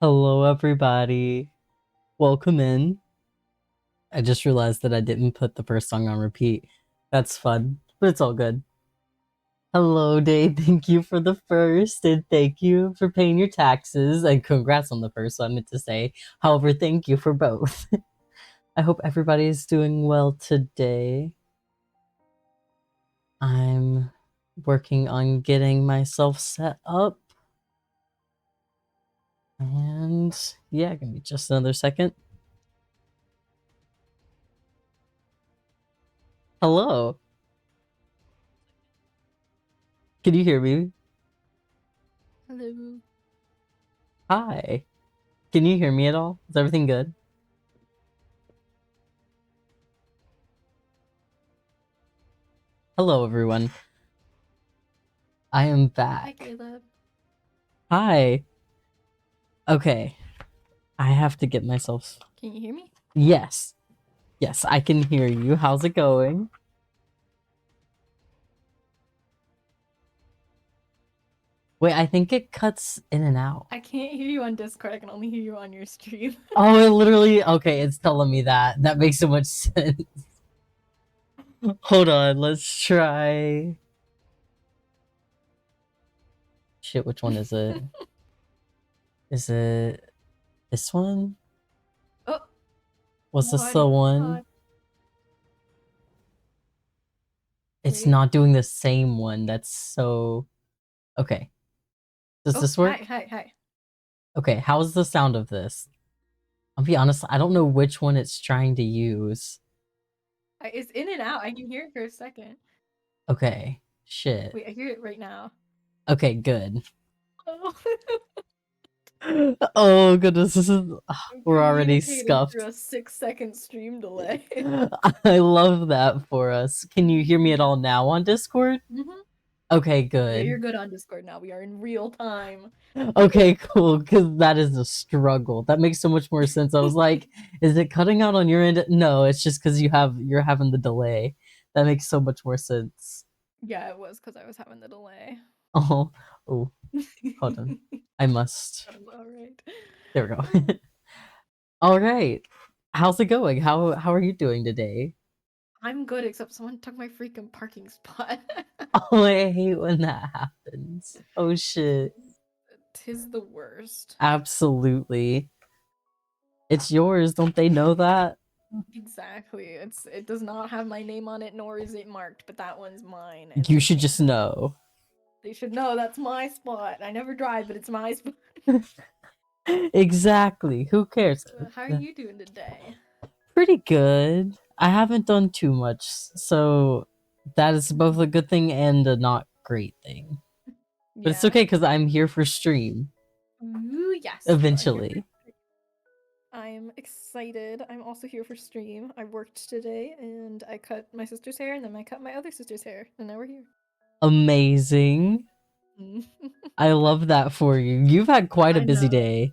Hello, everybody. Welcome in. I just realized that I didn't put the first song on repeat. That's fun, but it's all good. Hello, Dave. Thank you for the first, and thank you for paying your taxes, and congrats on the first, I meant to say. However, thank you for both. I hope everybody's doing well today. I'm working on getting myself set up. And yeah, give me just another second. Hello. Can you hear me? Hello. Hi. Can you hear me at all? Is everything good? Hello, everyone. I am back. Hi, Caleb. Hi. Okay. I have to get myself... Can you hear me? Yes. Yes, I can hear you. How's it going? Wait, I think it cuts in and out. I can't hear you on Discord. I can only hear you on your stream. Oh, it literally... Okay, it's telling me that. That makes so much sense. Hold on, let's try... Shit, which one is it? Is it... this one? Oh! Was this the one? God. It's Wait. not doing the same one. That's so... Okay. Does this work? Hi. Okay, how's the sound of this? I'll be honest, I don't know which one it's trying to use. It's in and out. I can hear it for a second. Okay, shit. Wait, I hear it right now. Okay, good. Oh. Oh goodness, this is... we're already Communicating scuffed. through a 6-second stream delay. I love that for us. Can you hear me at all now on Discord? Mm-hmm. Okay, Yeah, good. you're good on Discord now. We are in real time. Okay, cool, because that is a struggle. That makes so much more sense. I was like, is it cutting out on your end? No, it's just because you're having the delay. That makes so much more sense. Yeah, it was because I was having the delay. Oh, hold on. I must. Alright. There we go. All right. How's it going? How are you doing today? I'm good, except someone took my freaking parking spot. Oh, I hate when that happens. Oh shit. Tis the worst. Absolutely. It's yours. Don't they know that? Exactly. It does not have my name on it, nor is it marked, but that one's mine. You should just know. They should know that's my spot. I never drive, but it's my spot. Exactly. Who cares? How are you doing today? Pretty good. I haven't done too much, so that is both a good thing and a not great thing. But it's okay because I'm here for stream. Ooh, yes. Eventually. I'm excited. I'm also here for stream. I worked today and I cut my sister's hair and then I cut my other sister's hair and now we're here. Amazing. I love that for you. You've had quite a busy day.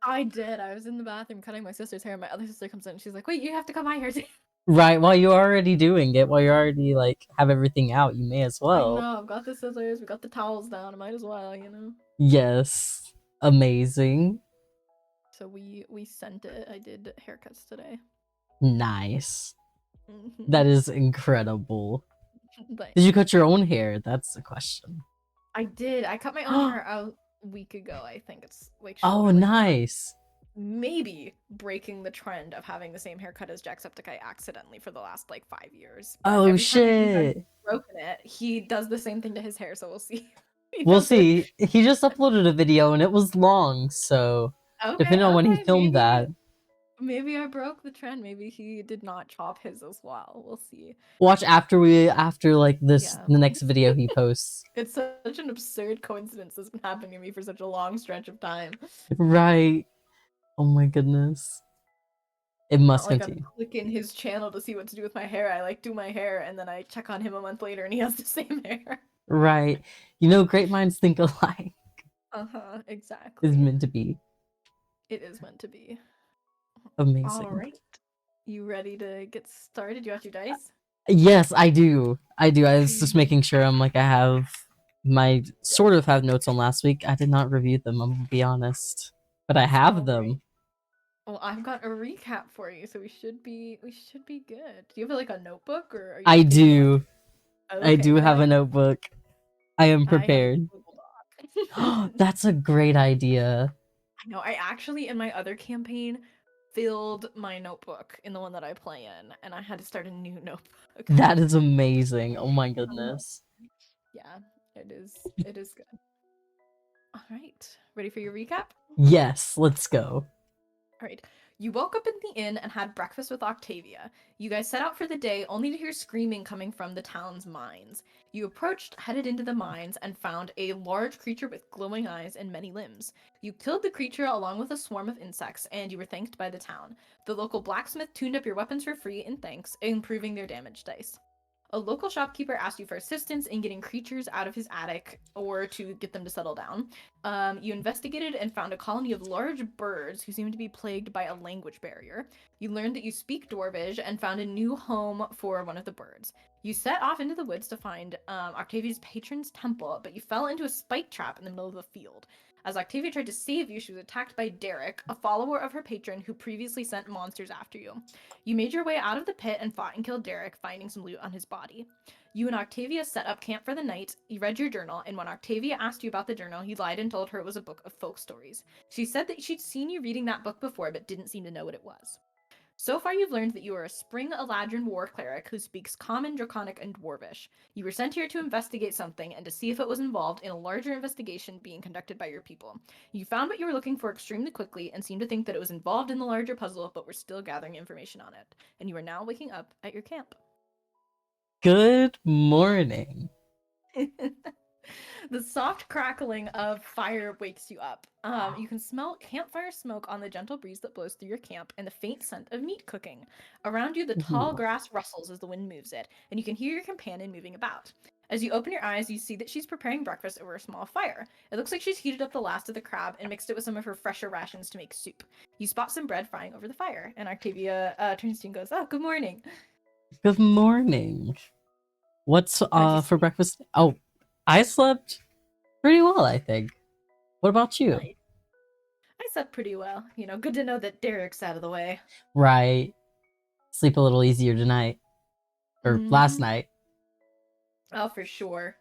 I did. I was in the bathroom cutting my sister's hair and my other sister comes in and she's like, wait, you have to cut my hair too. Right, while you're already doing it, while you're already like have everything out, you may as well. I know, I've got the scissors, we got the towels down, I might as well, you know? Yes. Amazing. So we sent it. I did haircuts today. Nice. That is incredible. Thanks. Did you cut your own hair? That's the question. I did. I cut my own hair out a week ago, I think. It's like oh, nice. Maybe breaking the trend of having the same haircut as Jacksepticeye accidentally for the last like 5 years. But oh shit! He's broken it. He does the same thing to his hair, so we'll see. We'll see. He just uploaded a video and it was long, so depending on when he filmed that. Maybe I broke the trend. Maybe he did not chop his as well. We'll see. Watch after like this, the next video he posts. It's such an absurd coincidence that's been happening to me for such a long stretch of time. Right. Oh my goodness. It must continue. I'm clicking his channel to see what to do with my hair. I like do my hair and then I check on him a month later and he has the same hair. Right. You know, great minds think alike. Exactly. It's meant to be. It is meant to be. Amazing. All right. You ready to get started? You got your dice? Yes, I do. I was just making sure I'm like, I have my sort of have notes on last week. I did not review them, I'm gonna be honest. but I have All them. right. Well, I've got a recap for you, so we should be good. Do you have like a notebook, or are you I just taking one? do. I Okay, do then have a notebook. I am I have a prepared. Google Doc. That's a great idea. I know. I actually, in my other campaign, filled my notebook in the one that I play in, and I had to start a new notebook. That is amazing. Oh my Uh, goodness. yeah, it is. It is good. All right, ready for your recap? Yes, let's go. All right. You woke up in the inn and had breakfast with Octavia. You guys set out for the day only to hear screaming coming from the town's mines. You approached, headed into the mines, and found a large creature with glowing eyes and many limbs. You killed the creature along with a swarm of insects, and you were thanked by the town. The local blacksmith tuned up your weapons for free in thanks, improving their damage dice. A local shopkeeper asked you for assistance in getting creatures out of his attic or to get them to settle down. You investigated and found a colony of large birds who seemed to be plagued by a language barrier. You learned that you speak Dwarvish and found a new home for one of the birds. You set off into the woods to find Octavia's patron's temple, but you fell into a spike trap in the middle of the field. As Octavia tried to save you, she was attacked by Derek, a follower of her patron who previously sent monsters after you. You made your way out of the pit and fought and killed Derek, finding some loot on his body. You and Octavia set up camp for the night. You read your journal, and when Octavia asked you about the journal, you lied and told her it was a book of folk stories. She said that she'd seen you reading that book before, but didn't seem to know what it was. So far, you've learned that you are a Spring Eladrin war cleric who speaks Common, Draconic, and Dwarvish. You were sent here to investigate something and to see if it was involved in a larger investigation being conducted by your people. You found what you were looking for extremely quickly and seemed to think that it was involved in the larger puzzle, but were still gathering information on it. And you are now waking up at your camp. Good morning. The soft crackling of fire wakes you up. You can smell campfire smoke on the gentle breeze that blows through your camp and the faint scent of meat cooking. Around you, the tall Ooh. grass rustles as the wind moves it, and you can hear your companion moving about. As you open your eyes, you see that she's preparing breakfast over a small fire. It looks like she's heated up the last of the crab and mixed it with some of her fresher rations to make soup. You spot some bread frying over the fire, and Octavia turns to you and goes, "Oh, good morning." Good morning. What's How'd you for sleep? breakfast? Oh, I slept pretty well, I think. What about you? Nice. I slept pretty well. You know, good to know that Derek's out of the way. Right. Sleep a little easier tonight. Or last Mm-hmm. night. Oh, for sure.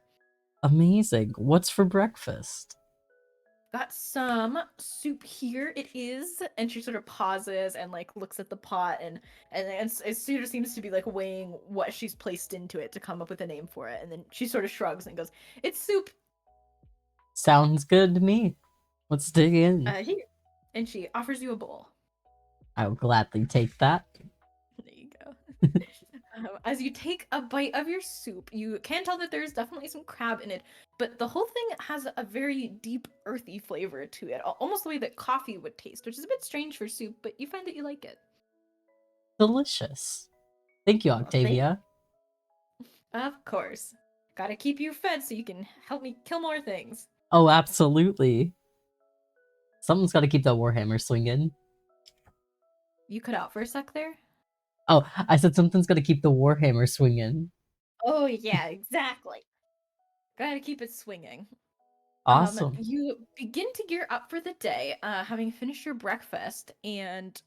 Amazing. What's for breakfast? Got some soup here. It is, and she sort of pauses and like looks at the pot, and it sort of seems to be like weighing what she's placed into it to come up with a name for it, and then she sort of shrugs and goes, "It's soup." Sounds good to me. Let's dig in. Here, and she offers you a bowl. I will gladly take that. There you go. As you take a bite of your soup, you can tell that there's definitely some crab in it, but the whole thing has a very deep, earthy flavor to it, almost the way that coffee would taste, which is a bit strange for soup, but you find that you like it. Delicious. Thank you, Well, thank. Octavia. Of course. Gotta keep you fed so you can help me kill more things. Oh, absolutely. Someone's got to keep that Warhammer swinging. You cut out for a sec there? Oh, I said something's got to keep the Warhammer swinging. Oh, yeah, exactly. Gotta keep it swinging. Awesome. You begin to gear up for the day, having finished your breakfast, and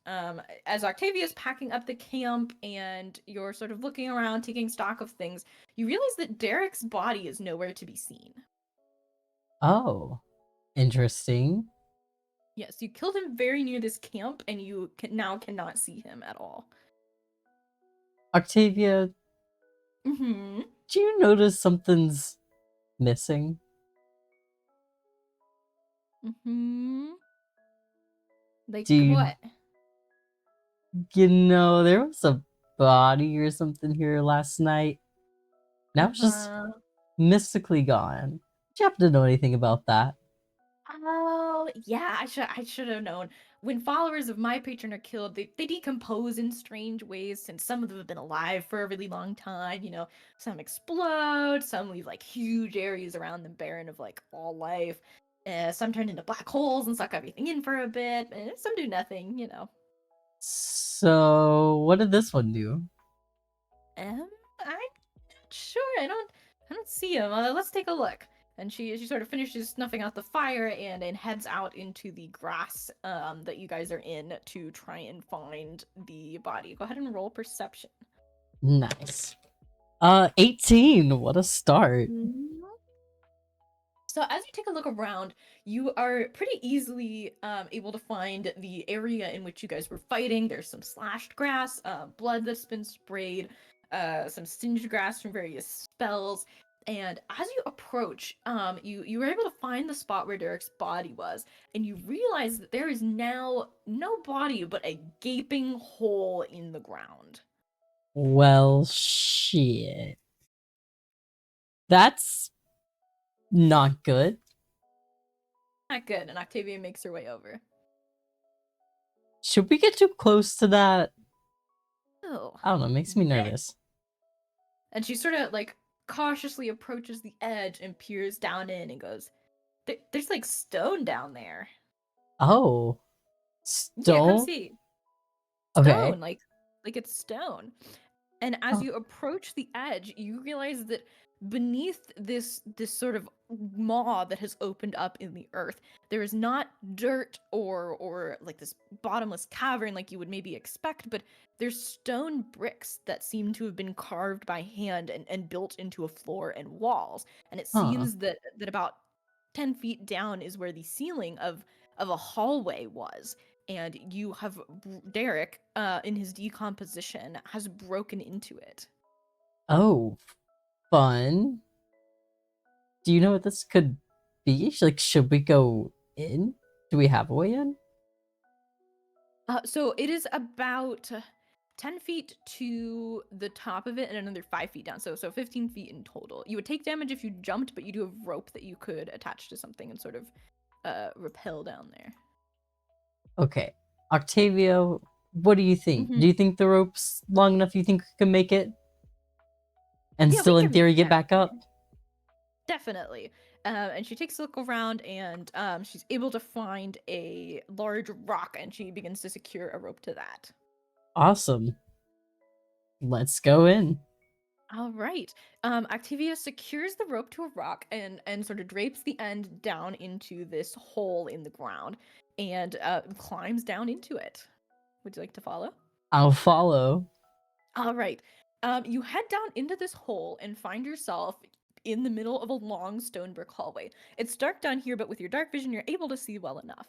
as Octavia's packing up the camp and you're sort of looking around, taking stock of things, you realize that Derek's body is nowhere to be seen. Oh, interesting. Yes, you killed him very near this camp, and you now cannot see him at all. Octavia, Mm-hmm. do you notice something's missing? Mm-hmm. Like Do you, what? there was a body or something here last night. Now it's just Uh-huh. mystically gone. Do you happen to know anything about that? Oh, yeah, I should have known. When followers of my patron are killed, they decompose in strange ways, since some of them have been alive for a really long time, you know. Some explode, some leave like huge areas around them barren of like all life. Some turn into black holes and suck everything in for a bit, and some do nothing, you know. So, what did this one do? I'm not sure. I don't see him. Let's take a look. And she sort of finishes snuffing out the fire and heads out into the grass that you guys are in to try and find the body. Go ahead and roll perception. Nice. 18. What a start. So as you take a look around, you are pretty easily able to find the area in which you guys were fighting. There's some slashed grass, blood that's been sprayed, some singed grass from various spells. And as you approach, you were able to find the spot where Derek's body was, and you realize that there is now no body but a gaping hole in the ground. Well, shit. That's not good. Not good. And Octavia makes her way over. Should we get too close to that? Oh. I don't know, it makes me nervous. And she sort of like cautiously approaches the edge and peers down in and goes, "There's like stone down there." Oh. Yeah, come Stone? see. Okay. Stone, like it's stone. And as you approach the edge, you realize that beneath this sort of maw that has opened up in the earth, there is not dirt or like this bottomless cavern like you would maybe expect, but there's stone bricks that seem to have been carved by hand and built into a floor and walls. And it seems that about 10 feet down is where the ceiling of a hallway was. And you have Derek, in his decomposition, has broken into it. Oh, fun. Do you know what this could be? Like, should we go in? Do we have a way in? So it is about 10 feet to the top of it and another 5 feet down. So 15 feet in total. You would take damage if you jumped, but you do have rope that you could attach to something and sort of rappel down there. Okay. Octavia, what do you think? Mhm. Do you think the rope's long enough? You think we can make it? And Yeah, still, we in can theory, make get it. back up? Definitely. And she takes a look around and she's able to find a large rock and she begins to secure a rope to that. Awesome. Let's go in. All right. Activia secures the rope to a rock and sort of drapes the end down into this hole in the ground and climbs down into it. Would you like to follow? I'll follow. All right. You head down into this hole and find yourself in the middle of a long stone brick hallway. It's dark down here, but with your dark vision, you're able to see well enough.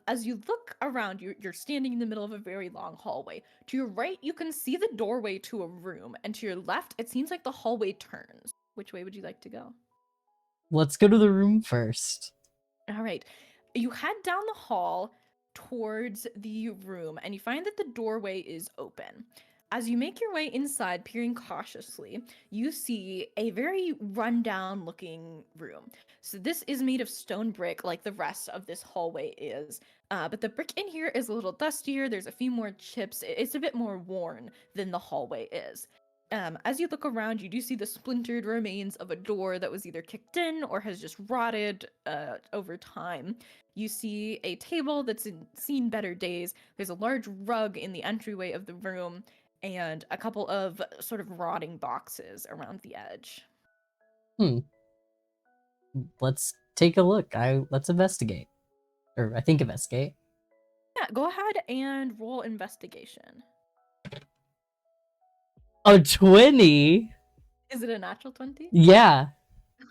As you look around, you're standing in the middle of a very long hallway. To your right, you can see the doorway to a room, and to your left, it seems like the hallway turns. Which way would you like to go? Let's go to the room first. All right. You head down the hall towards the room, and you find that the doorway is open. As you make your way inside, peering cautiously, you see a very rundown looking room. So, this is made of stone brick, like the rest of this hallway is. But the brick in here is a little dustier. There's a few more chips. It's a bit more worn than the hallway is. As you look around, you do see the splintered remains of a door that was either kicked in or has just rotted over time. You see a table that's seen better days. There's a large rug in the entryway of the room, and a couple of sort of rotting boxes around the edge. Let's take a look. Let's investigate. Or I think investigate. Yeah, go ahead and roll investigation. A 20? Is it a natural 20? Yeah.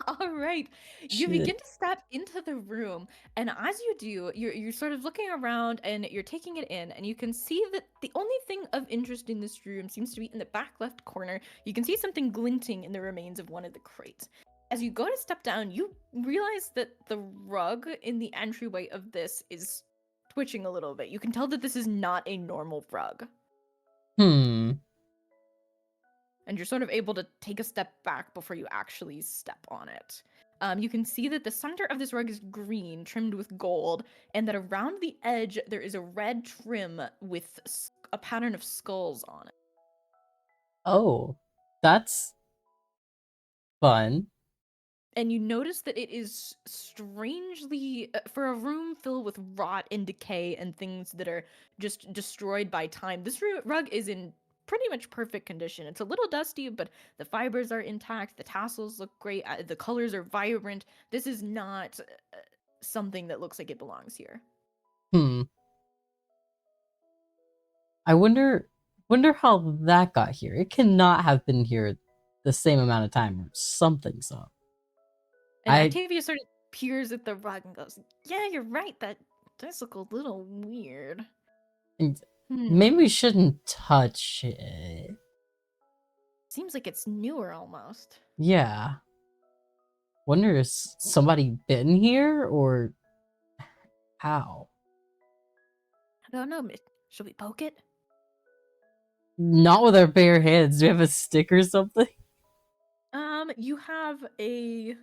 All right. You Shit. begin to step into the room, and as you do, you're sort of looking around and you're taking it in, and you can see that the only thing of interest in this room seems to be in the back left corner. You can see something glinting in the remains of one of the crates. As you go to step down, you realize that the rug in the entryway of this is twitching a little bit. You can tell that this is not a normal rug. And you're sort of able to take a step back before you actually step on it. You can see that the center of this rug is green, trimmed with gold, and that around the edge there is a red trim with a pattern of skulls on it. Oh, that's fun. And you notice that it is strangely, for a room filled with rot and decay and things that are just destroyed by time, this rug is in pretty much perfect condition. It's a little dusty, but the fibers are intact. The tassels look great. The colors are vibrant. This is not something that looks like it belongs here. I wonder how that got here. It cannot have been here the same amount of time, or something's up. And Octavia sort of peers at the rug and goes, "Yeah, you're right. That does look a little weird. Maybe we shouldn't touch it. Seems like it's newer almost." Yeah. Wonder if somebody been here or how? I don't know. Should we poke it? Not with our bare hands. Do we have a stick or something? You have a...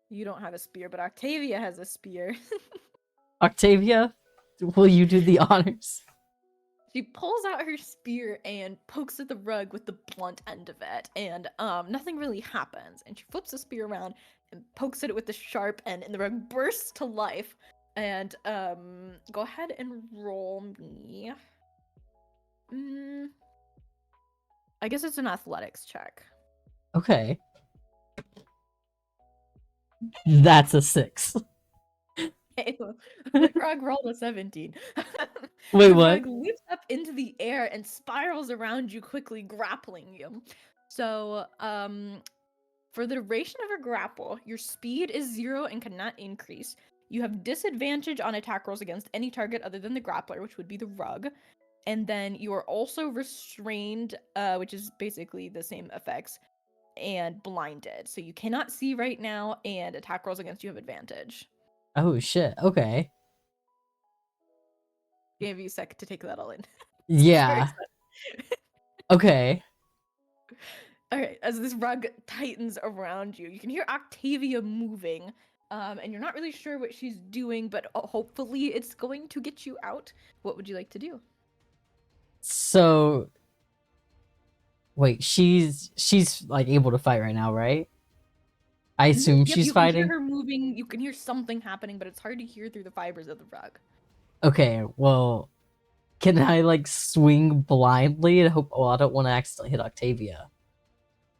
You don't have a spear, but Octavia has a spear. Octavia, will you do the honors? She pulls out her spear and pokes at the rug with the blunt end of it, and nothing really happens. And she flips the spear around and pokes at it with the sharp end, and the rug bursts to life. And go ahead and roll me. I guess it's an athletics check. Okay. That's a 6. The rug rolled a 17. Wait, the what? rug lifts up into the air and spirals around you quickly, grappling you. So, for the duration of a grapple, your speed is 0 and cannot increase. You have disadvantage on attack rolls against any target other than the grappler, which would be the rug. And then you are also restrained, which is basically the same effects, and blinded. So you cannot see right now, and attack rolls against you have advantage. Oh shit, okay. Give you a sec to take that all in. Yeah. Okay. Alright, as this rug tightens around you, you can hear Octavia moving, and you're not really sure what she's doing, but hopefully it's going to get you out. What would you like to do? So, wait, she's like able to fight right now, right? I assume she's fighting. You can hear her moving, you can hear something happening, but it's hard to hear through the fibers of the rug. Okay, well, can I like swing blindly and hope? Oh, I don't want to accidentally hit Octavia.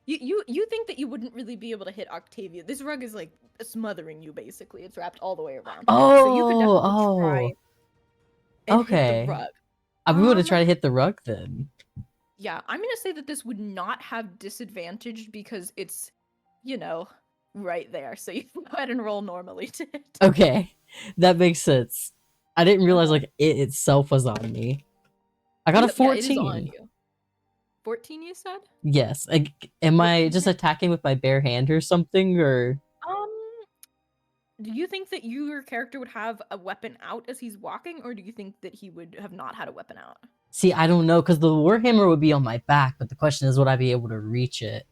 You think that you wouldn't really be able to hit Octavia. This rug is like smothering you, basically. It's wrapped all the way around. Oh, so you could definitely try and hit the rug. I'm going to try to hit the rug then. Yeah, I'm going to say that this would not have disadvantage because it's, you know, right there. So you can go ahead and roll normally to hit. Okay, that makes sense. I didn't realize like it itself was on me. I got a 14. Yeah, it is on you. 14, you said? Yes. Am I just attacking with my bare hand or something, or? Do you think that your character would have a weapon out as he's walking, or do you think that he would have not had a weapon out? See, I don't know, because the warhammer would be on my back, but the question is, would I be able to reach it?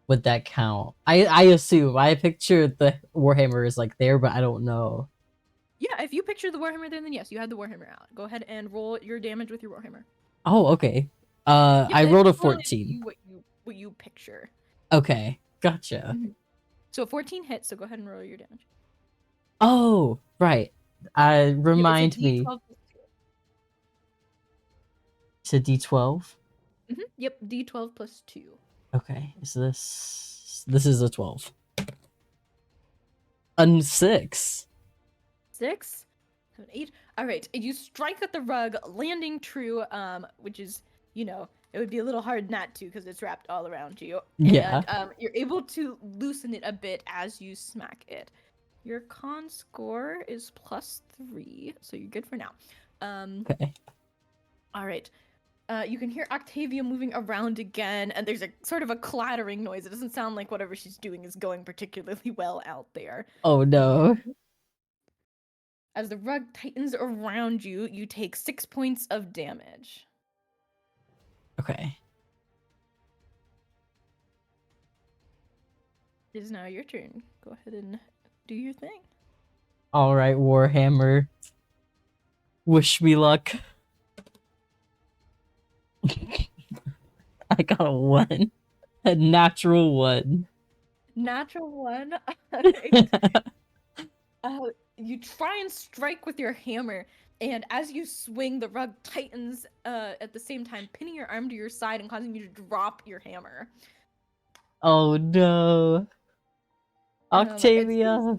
Would that count? I assume. I picture the warhammer is like there, but I don't know. Yeah, if you picture the warhammer there, then yes, you had the warhammer out. Go ahead and roll your damage with your warhammer. Oh, okay. I rolled a 14. What you picture. Okay, gotcha. Mm-hmm. So 14 hits, so go ahead and roll your damage. Oh, right. Remind me. It's a D12? Mm-hmm. Yep, D12 plus 2. Okay, so this is a 12. A 6. 6? 7, 8. Alright, you strike at the rug, landing true, which is, you know, it would be a little hard not to because it's wrapped all around you. Yeah. And you're able to loosen it a bit as you smack it. Your con score is +3, so you're good for now. Okay. Alright. You can hear Octavia moving around again, and there's a sort of a clattering noise. It doesn't sound like whatever she's doing is going particularly well out there. Oh no. As the rug tightens around you, you take 6 points of damage. Okay. It is now your turn. Go ahead and do your thing. Alright, warhammer. Wish me luck. I got a 1. A natural 1. Natural 1? You try and strike with your hammer, And as you swing, the rug tightens at the same time, pinning your arm to your side and causing you to drop your hammer. Oh no. Octavia.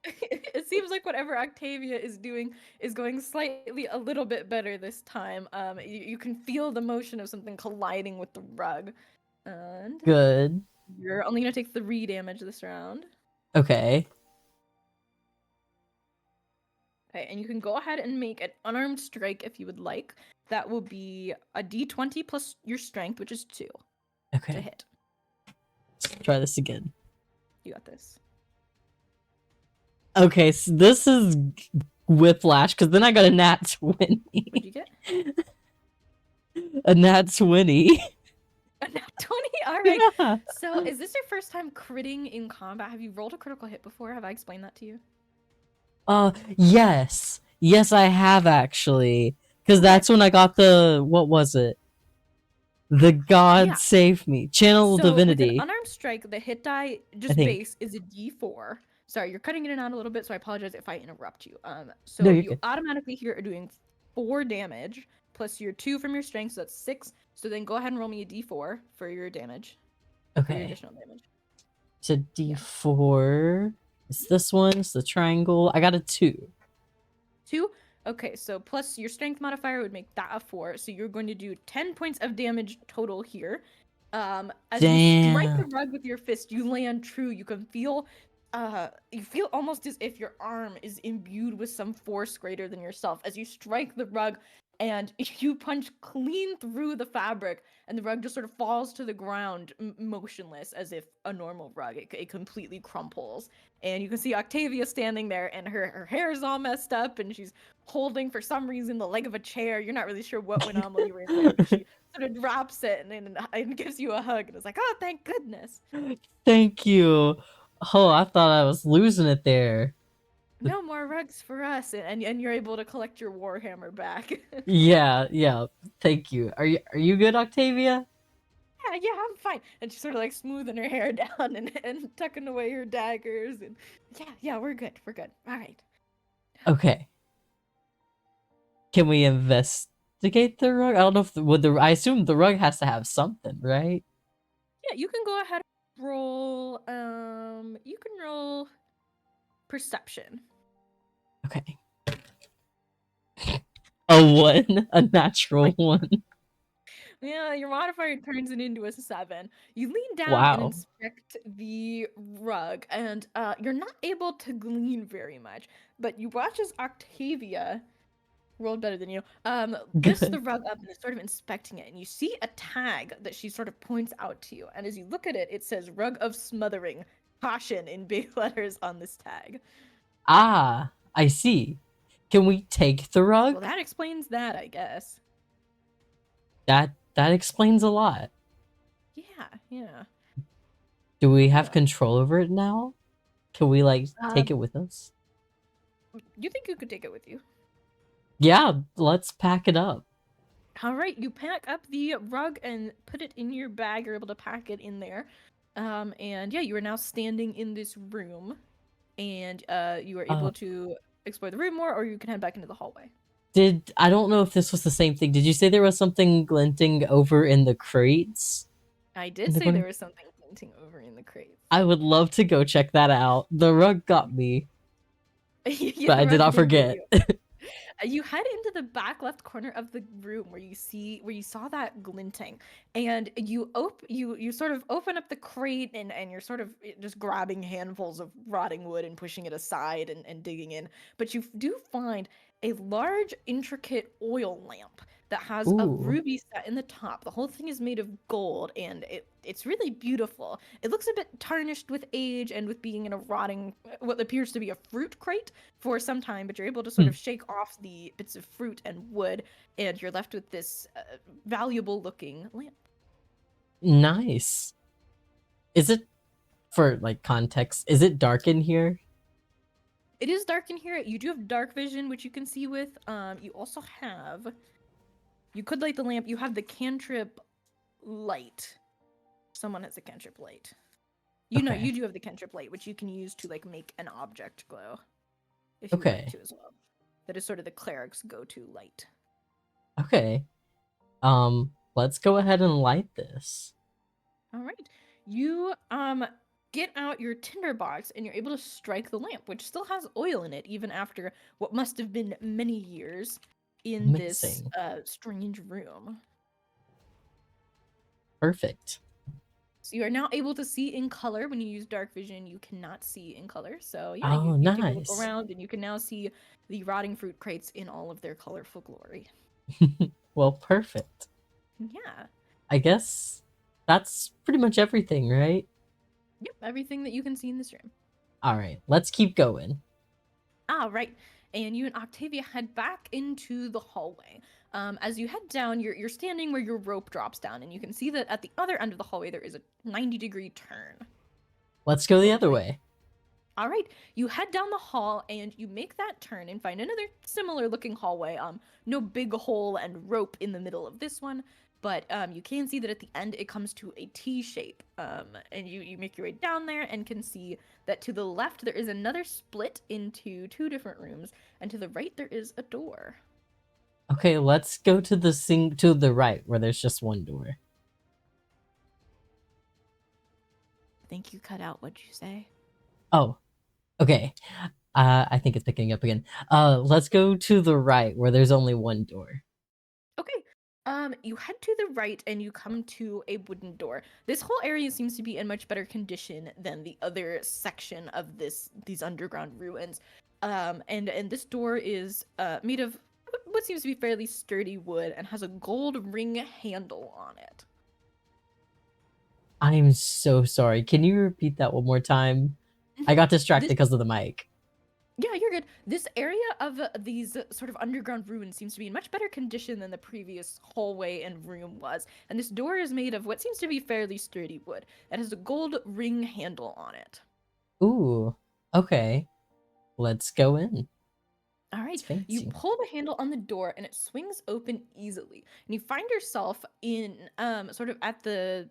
It seems like whatever Octavia is doing is going slightly a little bit better this time. You can feel the motion of something colliding with the rug. And Good. you're only gonna take 3 damage this round. Okay. Okay, and you can go ahead and make an unarmed strike if you would like. That will be a d20 plus your strength, which is 2 to Okay. hit. Let's try this again. You got this. Okay, so this is whiplash, because then I got a nat 20. What'd you get? A nat 20. A nat 20? Alright. Yeah. So, is this your first time critting in combat? Have you rolled a critical hit before? Have I explained that to you? Yes. Yes, I have actually. Because that's when I got the, what was it? The god Yeah. save me. Channel divinity. With an unarmed strike, the hit die, just base, is a d4. Sorry, you're cutting in and out a little bit, so I apologize if I interrupt you. So No, you automatically here are doing 4 damage, plus your 2 from your strength, so that's 6. So then go ahead and roll me a d4 for your damage. Okay. For your additional damage. It's a d4. It's this one. It's the triangle. I got a 2. 2? Okay, so plus your strength modifier would make that a 4. So you're going to do 10 points of damage total here. As you strike the rug with your fist, you land true. You can feel you feel almost as if your arm is imbued with some force greater than yourself as you strike the rug, and you punch clean through the fabric, and the rug just sort of falls to the ground motionless as if a normal rug. It completely crumples, and you can see Octavia standing there, and her hair is all messed up, and she's holding for some reason the leg of a chair. You're not really sure what went on while you were in there, but she sort of drops it and gives you a hug, and it's like, oh, thank goodness. Thank you. Oh, I thought I was losing it there. No more rugs for us, and you're able to collect your warhammer back. yeah. Thank you. Are you good, Octavia? Yeah, I'm fine. And she's sort of like smoothing her hair down and tucking away her daggers, and yeah, we're good. All right. Okay. Can we investigate the rug? I don't know if I assume the rug has to have something, right? Yeah, you can go ahead and roll. You can roll perception. Okay. A 1, a natural 1. Yeah, your modifier turns it into a 7. You lean down and inspect the rug, and you're not able to glean very much. But you watch as Octavia rolled better than you. Lifts the rug up and is sort of inspecting it, and you see a tag that she sort of points out to you. And as you look at it, it says "Rug of Smothering, Caution" in big letters on this tag. Ah, I see. Can we take the rug? Well, that explains that, I guess. That explains a lot. Yeah. Do we have control over it now? Can we take it with us? You think you could take it with you? Yeah, let's pack it up. All right, you pack up the rug and put it in your bag. You're able to pack it in there. And yeah, you are now standing in this room, and you are able to explore the room more, or you can head back into the hallway. I don't know if this was the same thing. Did you say there was something glinting over in the crates? I did say there was something glinting over in the crates. I would love to go check that out. The rug got me. Yeah, but I did not forget. You head into the back left corner of the room where you saw that glinting, and you sort of open up the crate, and you're sort of just grabbing handfuls of rotting wood and pushing it aside and digging in, but you do find a large intricate oil lamp that has a ruby set in the top. The whole thing is made of gold, and it's really beautiful. It looks a bit tarnished with age and with being in a rotting, what appears to be a fruit crate for some time, but you're able to sort of shake off the bits of fruit and wood, and you're left with this valuable looking lamp. Nice. Is it, for context, is it dark in here? It is dark in here. You do have dark vision, which you can see with. You also have, you could light the lamp. You have the cantrip light. Someone has a cantrip light. You know, you do have the cantrip light, which you can use to make an object glow. If you want to as well. that is sort of the cleric's go-to light. Okay. Let's go ahead and light this. All right. You get out your tinderbox and you're able to strike the lamp, which still has oil in it even after what must have been many years in this Amazing. strange room. Perfect. So you are now able to see in color. When you use dark vision, you cannot see in color. So yeah, Oh, you take a look nice. around and you can now see the rotting fruit crates in all of their colorful glory. Well, perfect. Yeah. I guess that's pretty much everything, right? Yep, everything that you can see in this room. All right, let's keep going. Ah, right. And you and Octavia head back into the hallway. As you head down, you're standing where your rope drops down, and you can see that at the other end of the hallway there is a 90-degree turn. Let's go the All other right. way. All right, you head down the hall and you make that turn and find another similar looking hallway. No big hole and rope in the middle of this one, but you can see that at the end it comes to a T shape. And you make your way down there and can see that to the left there is another split into two different rooms, and to the right there is a door. Okay, let's go to the right where there's just one door. I think you cut out. What'd you say? Oh, okay. I think it's picking up again. Let's go to the right where there's only one door. Okay. You head to the right and you come to a wooden door. This whole area seems to be in much better condition than the other section of these underground ruins. And this door is made of what seems to be fairly sturdy wood and has a gold ring handle on it. I'm so sorry. Can you repeat that one more time? I got distracted This because of the mic. Yeah, you're good. This area of these sort of underground ruins seems to be in much better condition than the previous hallway and room was. And this door is made of what seems to be fairly sturdy wood. It has a gold ring handle on it. Ooh, okay. Let's go in. All It's right, you fancy. pull the handle on the door and it swings open easily. And you find yourself in sort of at the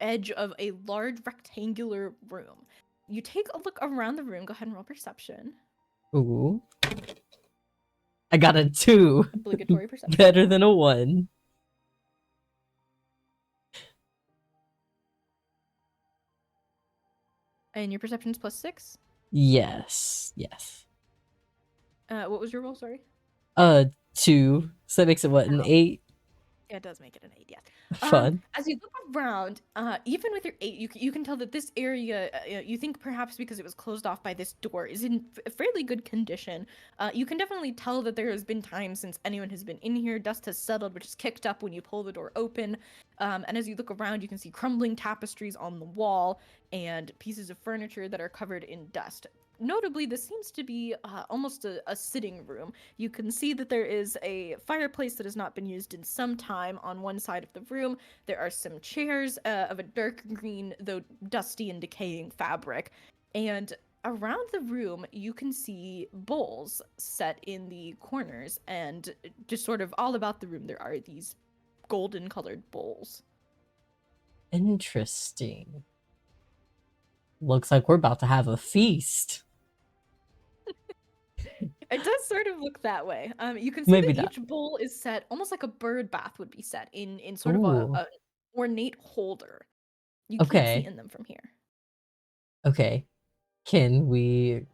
edge of a large rectangular room. You take a look around the room. Go ahead and roll perception. Ooh. I got a 2. Obligatory perception Better roll. than a 1. And your perception is +6. Yes. Yes. What was your roll? Sorry. 2. So that makes it what, an 8? Yeah, it does make it an 8, yeah. Fun. As you look around, even with your 8, you can tell that this area, you think perhaps because it was closed off by this door, is in fairly good condition. You can definitely tell that there has been time since anyone has been in here. Dust has settled, which is kicked up when you pull the door open. And as you look around, you can see crumbling tapestries on the wall and pieces of furniture that are covered in dust. Notably, this seems to be almost a sitting room. You can see that there is a fireplace that has not been used in some time on one side of the room. There are some chairs of a dark green, though dusty and decaying fabric. And around the room, you can see bowls set in the corners. And just sort of all about the room, there are these golden colored bowls. Interesting. Looks like we're about to have a feast. It does sort of look that way. You can see Maybe that not. each bowl is set almost like a bird bath would be set in sort of Ooh. a ornate holder. You can't see Okay. in them from here. Okay. Can we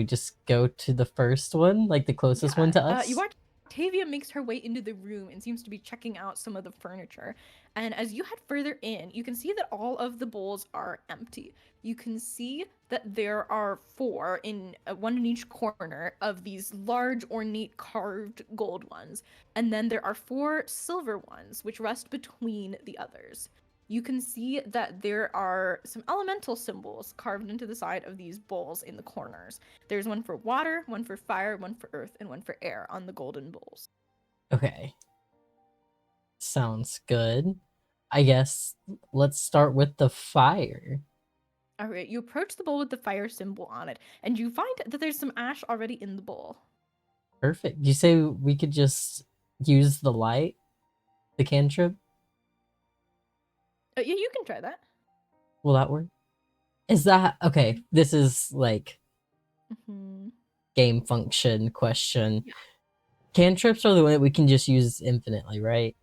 just go to the first one, like the closest one Yeah, to you us? watch Octavia makes her way into the room and seems to be checking out some of the furniture. And as you head further in, you can see that all of the bowls are empty. You can see that there are four in one in each corner of these large ornate carved gold ones, and then there are four silver ones which rest between the others. You can see that there are some elemental symbols carved into the side of these bowls in the corners. There's one for water, one for fire, one for earth, and one for air on the golden bowls. Okay. Sounds good. I guess let's start with the fire. All right, you approach the bowl with the fire symbol on it, and you find that there's some ash already in the bowl. Perfect. You say we could just use the light, the cantrip? Yeah, you can try that. Will that work? Is that okay? This is like Hmm. game function question. Yeah. Cantrips are the way that we can just use infinitely, right?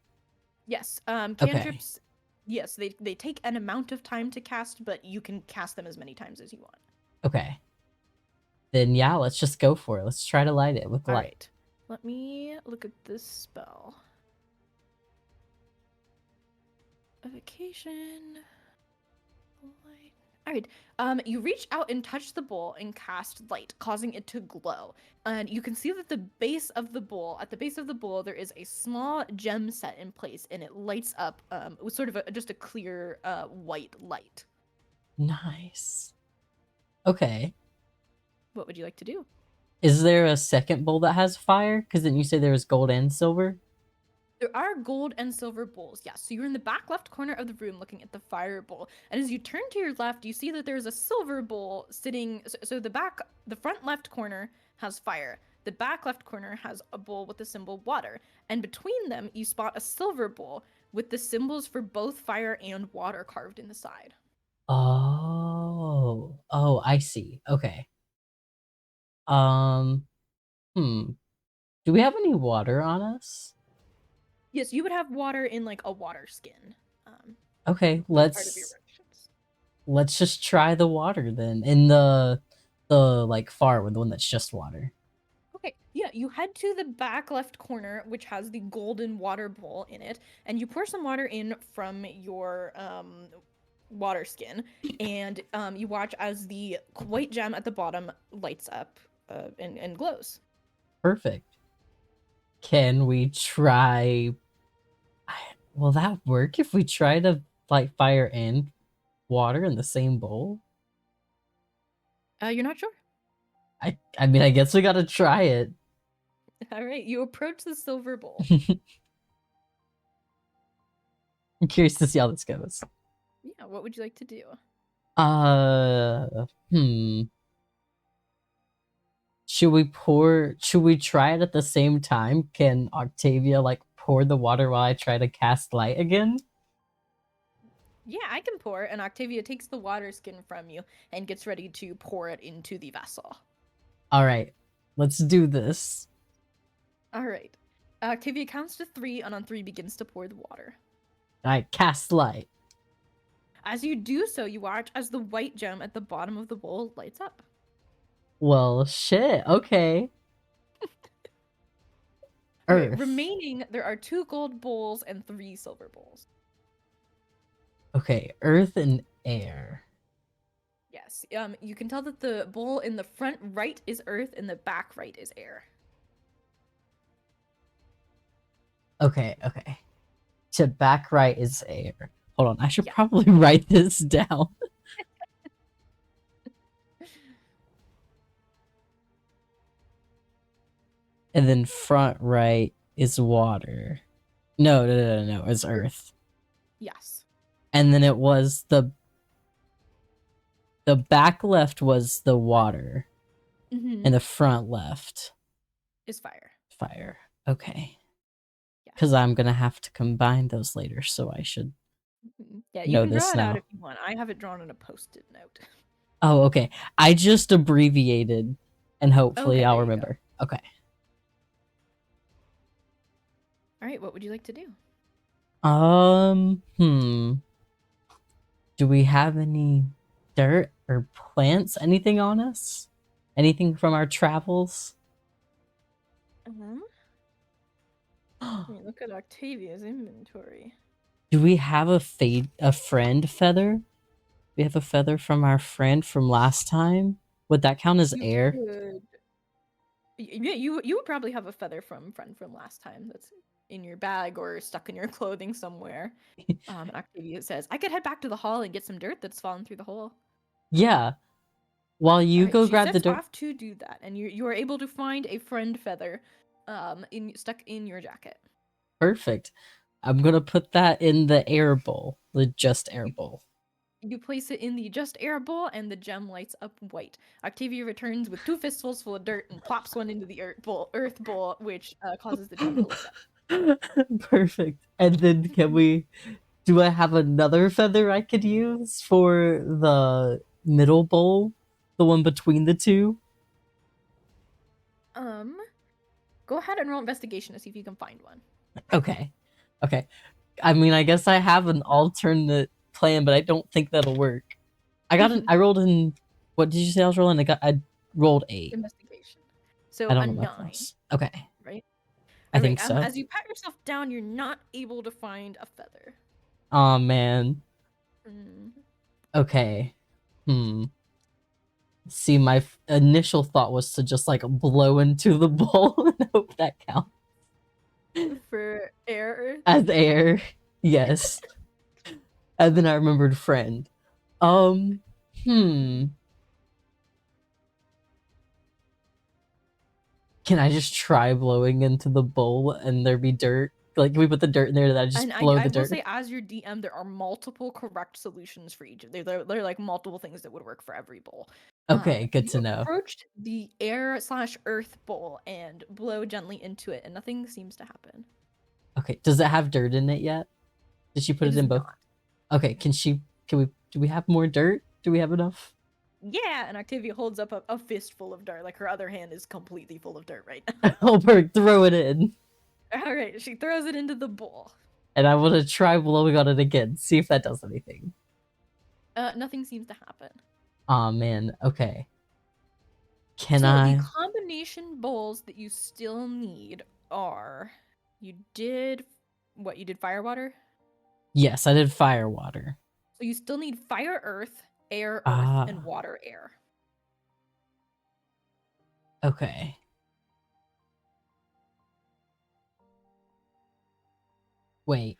Yes. Okay. Cantrips. Yes, they take an amount of time to cast, but you can cast them as many times as you want. Okay. Then yeah, let's just go for it. Let's try to light it with All light. right. Let me look at this spell. Evocation. Light. All right. You reach out and touch the bowl and cast light, causing it to glow. And you can see that at the base of the bowl, there is a small gem set in place, and it lights up with sort of just a clear white light. Nice. Okay. What would you like to do? Is there a second bowl that has fire? Because then you say there was gold and silver. There are gold and silver bowls, yes. So you're in the back left corner of the room looking at the fire bowl. And as you turn to your left, you see that there's a silver bowl sitting. So the front left corner has fire. The back left corner has a bowl with the symbol water. And between them, you spot a silver bowl with the symbols for both fire and water carved in the side. Oh, I see. Okay. Do we have any water on us? Yes, you would have water in like a water skin. Okay, Part of your rations. let's just try the water then. In the like far one, the one that's just water. Okay, yeah, you head to the back left corner, which has the golden water bowl in it, and you pour some water in from your water skin, and you watch as the white gem at the bottom lights up and glows. Perfect. Can we try? Will that work if we try to light fire and water in the same bowl? You're not sure? I mean, I guess we gotta try it. All right, you approach the silver bowl. I'm curious to see how this goes. Yeah, what would you like to do? Should we try it at the same time? Can Octavia like pour the water while I try to cast light again? Yeah, I can pour, and Octavia takes the water skin from you and gets ready to pour it into the vessel. All right, let's do this. All right. Octavia counts to 3, and on 3 begins to pour the water. All right, cast light. As you do so, you watch as the white gem at the bottom of the bowl lights up. Well, shit. Okay. Earth. Okay, remaining, there are 2 gold bowls and 3 silver bowls. Okay, earth and air. Yes. You can tell that the bowl in the front right is earth and the back right is air. Okay. To back right is air. Hold on, I should probably write this down. And then front right is water. No, it's earth. Yes. And then it was the back left was the water. Mm-hmm. And the front left is fire. Fire. Okay. Because I'm gonna have to combine those later, so I should you can draw it out if you want. I have it drawn on a post-it note. Oh, okay. I just abbreviated, and hopefully I'll remember. Okay. All right, what would you like to do? Do we have any dirt or plants? Anything on us? Anything from our travels? Look at Octavia's inventory. Do we have a friend feather? We have a feather from our friend from last time. Would that count as air? Yeah, you would probably have a feather from friend from last time that's in your bag or stuck in your clothing somewhere. Octavia says, I could head back to the hall and get some dirt that's fallen through the hole. Yeah. While you go grab the dirt. Off to do that, and you are able to find a friend feather stuck in your jacket. Perfect. I'm gonna put that in the air bowl, the just air bowl. You place it in the just air bowl, and the gem lights up white. Octavia returns with 2 fistfuls full of dirt and plops one into the earth bowl, which causes the gem to light up. Perfect. And then do I have another feather I could use for the middle bowl? The one between the two? Go ahead and roll investigation to see if you can find one. Okay. I mean, I guess I have an alternate plan, but I don't think that'll work. I rolled in. What did you say I was rolling? I rolled 8. Investigation. I So don't a know my 9, plus. Okay. right? I All right. think so. As you pat yourself down, you're not able to find a feather. Oh man. Mm. Okay. See, my initial thought was to just like blow into the bowl and hope that counts For air. as air. Yes. And then I remembered friend. Hmm. Can I just try blowing into the bowl and there be dirt? Like, can we put the dirt in there and I just And blow I the will dirt? say, as your DM, there are multiple correct solutions for each. They're like multiple things that would work for every bowl. Okay, good You to know. approached the air/earth bowl and blow gently into it, and nothing seems to happen. Okay, does it have dirt in it yet? Did she put It it is in both? not. Okay, do we have more dirt? Do we have enough? Yeah, and Octavia holds up a fistful of dirt. Like her other hand is completely full of dirt right now. Holberg, throw it in. All right, she throws it into the bowl. And I want to try blowing on it again, see if that does anything. Nothing seems to happen. Aw, man. Okay. So the combination bowls that you still need are you did what? You did fire water? Yes, I did fire water. So you still need fire earth, air earth, and Ah, water air. okay. Wait.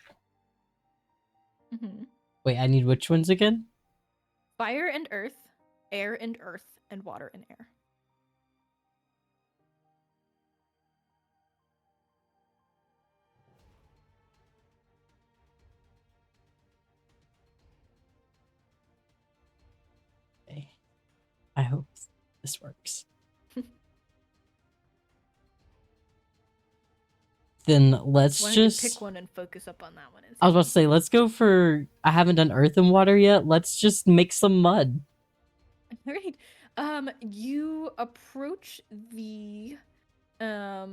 Mm-hmm. Wait, I need which ones again? Fire and earth, air and earth, and water and air. Okay. I hope this works. Then let's Why don't you just pick one and focus up on that one? I was about to say, let's go for I haven't done earth and water yet. Let's just make some mud. All right. You approach the yeah,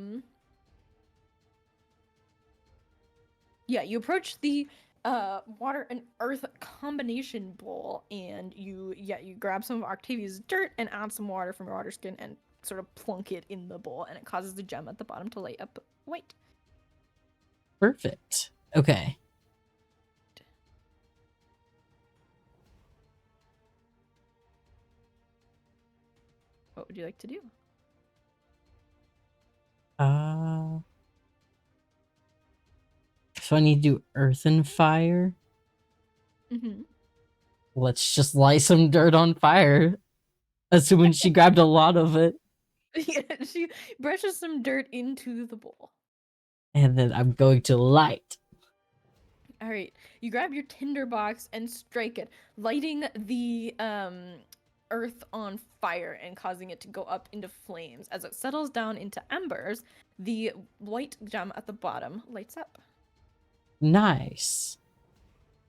you approach the water and earth combination bowl, and you grab some of Octavia's dirt and add some water from your water skin and sort of plunk it in the bowl, and it causes the gem at the bottom to light up white. Perfect. Okay. What would you like to do? So I need to do earth and fire. Mm-hmm. Let's just light some dirt on fire. Assuming she grabbed a lot of it. Yeah, she brushes some dirt into the bowl. And then I'm going to light. All right, you grab your tinderbox and strike it, lighting the earth on fire and causing it to go up into flames. As it settles down into embers, the white gem at the bottom lights up. Nice.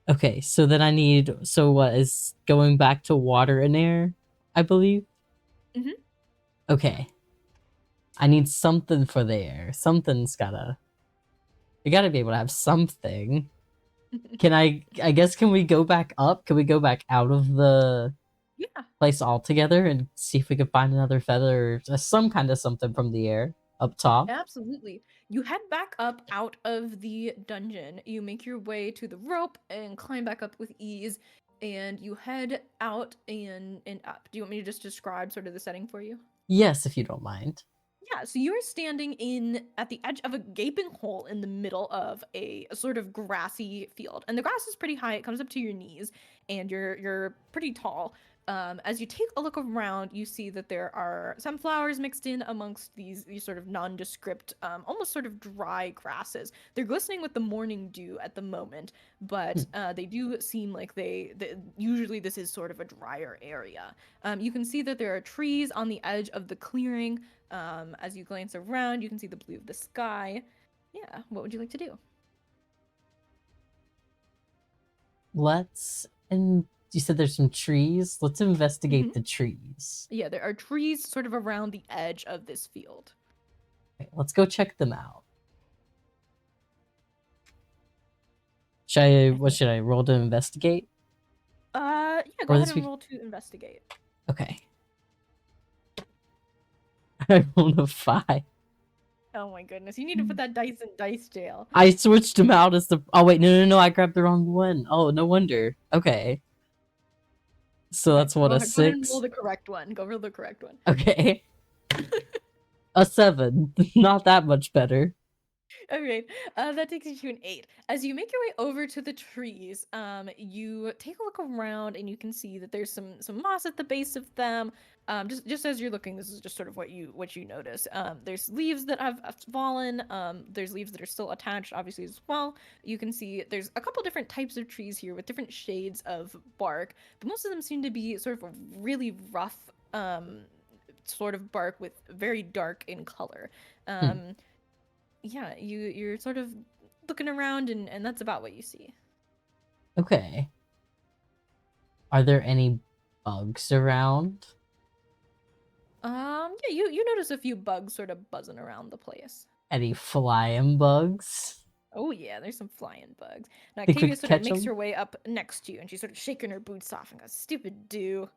Okay, so then I need so what is going back to water and air, I believe? Mm-hmm. Okay. I need something for the air. Something's gotta you gotta be able to have something. I guess can we go back up? Can we go back out of the Yeah, place altogether and see if we can find another feather or some kind of something from the air up top? absolutely. You head back up out of the dungeon. You make your way to the rope and climb back up with ease, and you head out and up. Do you want me to just describe sort of the setting for you? Yes, if you don't mind. Yeah, so you're standing in at the edge of a gaping hole in the middle of a sort of grassy field. And the grass is pretty high, it comes up to your knees, and you're pretty tall. As you take a look around, you see that there are some flowers mixed in amongst these sort of nondescript, almost sort of dry grasses. They're glistening with the morning dew at the moment, but they do seem like usually this is sort of a drier area. You can see that there are trees on the edge of the clearing. As you glance around, you can see the blue of the sky. Yeah, what would you like to do? And you said there's some trees. Let's investigate the trees. Yeah, there are trees sort of around the edge of this field. Okay, let's go check them out. What should I roll to investigate? Yeah, go Or ahead this and week? roll to investigate. Okay. I rolled a 5. Oh my goodness, you need to put that dice in dice jail. I switched them out as the. Oh wait, no! I grabbed the wrong one. Oh, no wonder. Okay. So that's what, Go a ahead and roll 6. the correct one. Go roll the correct one. Okay. A 7. Not that much better. Okay, that takes you to an 8. As you make your way over to the trees, you take a look around and you can see that there's some moss at the base of them. Just as you're looking, this is just sort of what you notice. There's leaves that have fallen. There's leaves that are still attached, obviously as well. You can see there's a couple different types of trees here with different shades of bark, but most of them seem to be sort of a really rough, sort of bark with very dark in color. Yeah, you're sort of looking around and that's about what you see. Okay. Are there any bugs around? Yeah, you notice a few bugs sort of buzzing around the place. Any flying bugs? Oh yeah, there's some flying bugs. Now Think we Octavia could sort of catch makes them? her way up next to you and she's sort of shaking her boots off and goes, "Stupid do.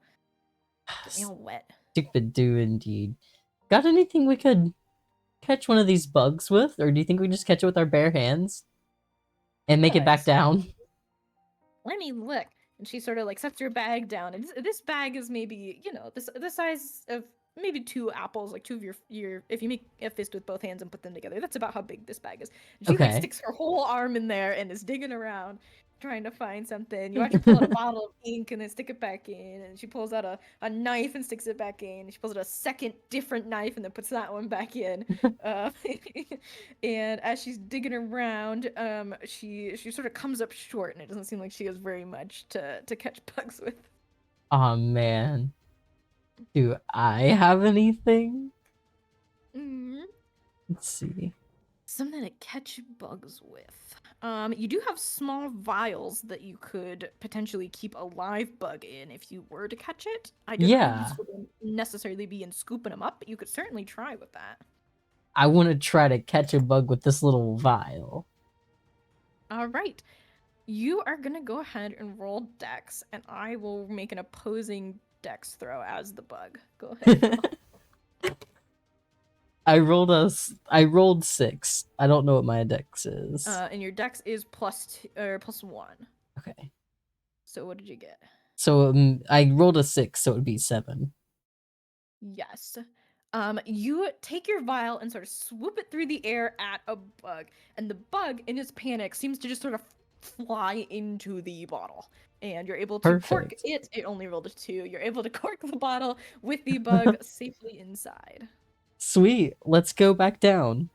Get me all wet." Stupid do indeed. Got anything we could catch one of these bugs with? Or do you think we just catch it with our bare hands? And make it back Bugs. down? Let me look. And she sort of like sets her bag down. And this bag is maybe, the size of maybe 2 apples, like 2 of your if you make a fist with both hands and put them together, that's about how big this bag is. And she like Okay. sticks her whole arm in there and is digging around trying to find something. You watch her pull out a bottle of ink and then stick it back in, and she pulls out a knife and sticks it back in. She pulls out a second different knife and then puts that one back in. Uh, and as she's digging around, she sort of comes up short, and it doesn't seem like she has very much to catch bugs with. Oh man. Do I have anything? Mm, Let's see. something to catch bugs with. You do have small vials that you could potentially keep a live bug in if you were to catch it. I don't know how Yeah. useful it would necessarily be in scooping them up, but you could certainly try with that. I want to try to catch a bug with this little vial. All right. You are gonna go ahead and roll dex, and I will make an opposing dex throw as the bug. Go ahead. I rolled 6. I don't know what my dex is. And your dex is plus 1. Okay. So what did you get? So I rolled a 6, so it would be 7. Yes. You take your vial and sort of swoop it through the air at a bug, and the bug, in its panic, seems to just sort of fly into the bottle. And you're able to cork Perfect. it. It only rolled a 2. You're able to cork the bottle with the bug safely inside. Sweet. Let's go back down.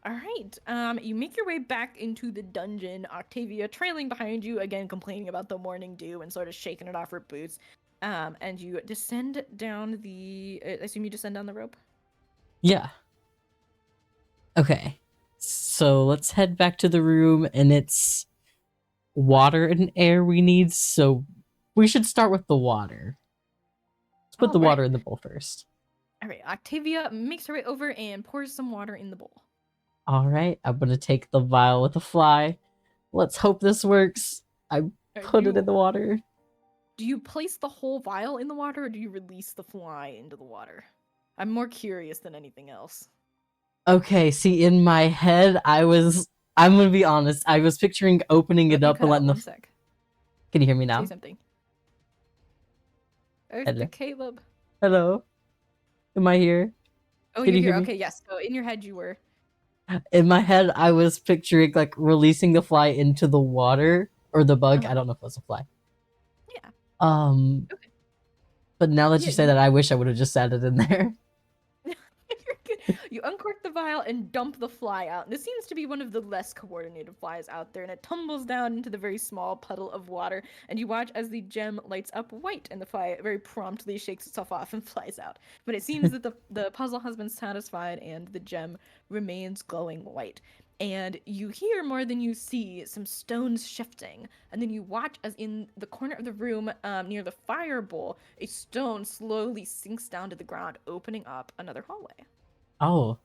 All right. You make your way back into the dungeon, Octavia trailing behind you, again complaining about the morning dew and sort of shaking it off her boots. And you descend down the. I assume you descend down the rope. Yeah. Okay. So let's head back to the room, and it's water and air we need, so we should start with the water. Let's put the water in the bowl first. All right. Octavia makes her way over and pours some water in the bowl. All right. I'm going to take the vial with a fly. Let's hope this works. I put it in the water. Do you place the whole vial in the water, or do you release the fly into the water? I'm more curious than anything else. Okay, see, in my head, I'm gonna be honest, I was picturing opening it up and letting the... Sec. Can you hear me now? Say something. Hello. Caleb. Hello? Am I here? Oh, Can you're you hear here. me? Okay, yes. So in your head you were. In my head, I was picturing, like, releasing the fly into the water, or the bug, I don't know if it was a fly. Yeah. Okay. But now that you say that, I wish I would have just sat it in there. You uncork the vial and dump the fly out. And this seems to be one of the less coordinated flies out there, and it tumbles down into the very small puddle of water. And you watch as the gem lights up white, and the fly very promptly shakes itself off and flies out. But it seems that the puzzle has been satisfied, and the gem remains glowing white. And you hear more than you see some stones shifting, and then you watch as in the corner of the room near the fire bowl, a stone slowly sinks down to the ground, opening up another hallway. Oh.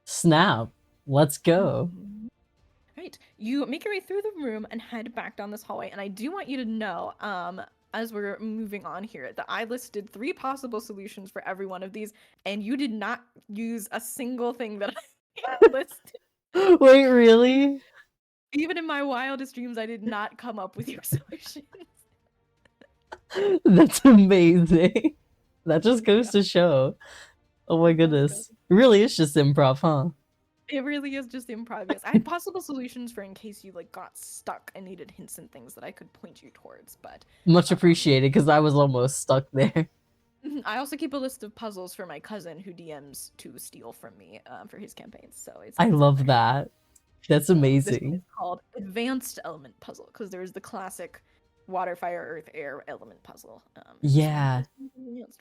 Snap. Let's go. Right. You make your way through the room and head back down this hallway. And I do want you to know, as we're moving on here, that I listed 3 possible solutions for every one of these, and you did not use a single thing that I listed. Wait, really? Even in my wildest dreams, I did not come up with your solutions. That's amazing. That just goes to show. Oh my It does go. goodness. It really is just improv, huh? It really is just improv. Yes, I had possible solutions for in case you like got stuck and needed hints and things that I could point you towards, but Much appreciated, because I was almost stuck there. I also keep a list of puzzles for my cousin who DMs to steal from me for his campaigns. So I in love there. that. That's This one amazing. is called Advanced Element Puzzle because there's the classic water, fire, earth, air element puzzle. Yeah.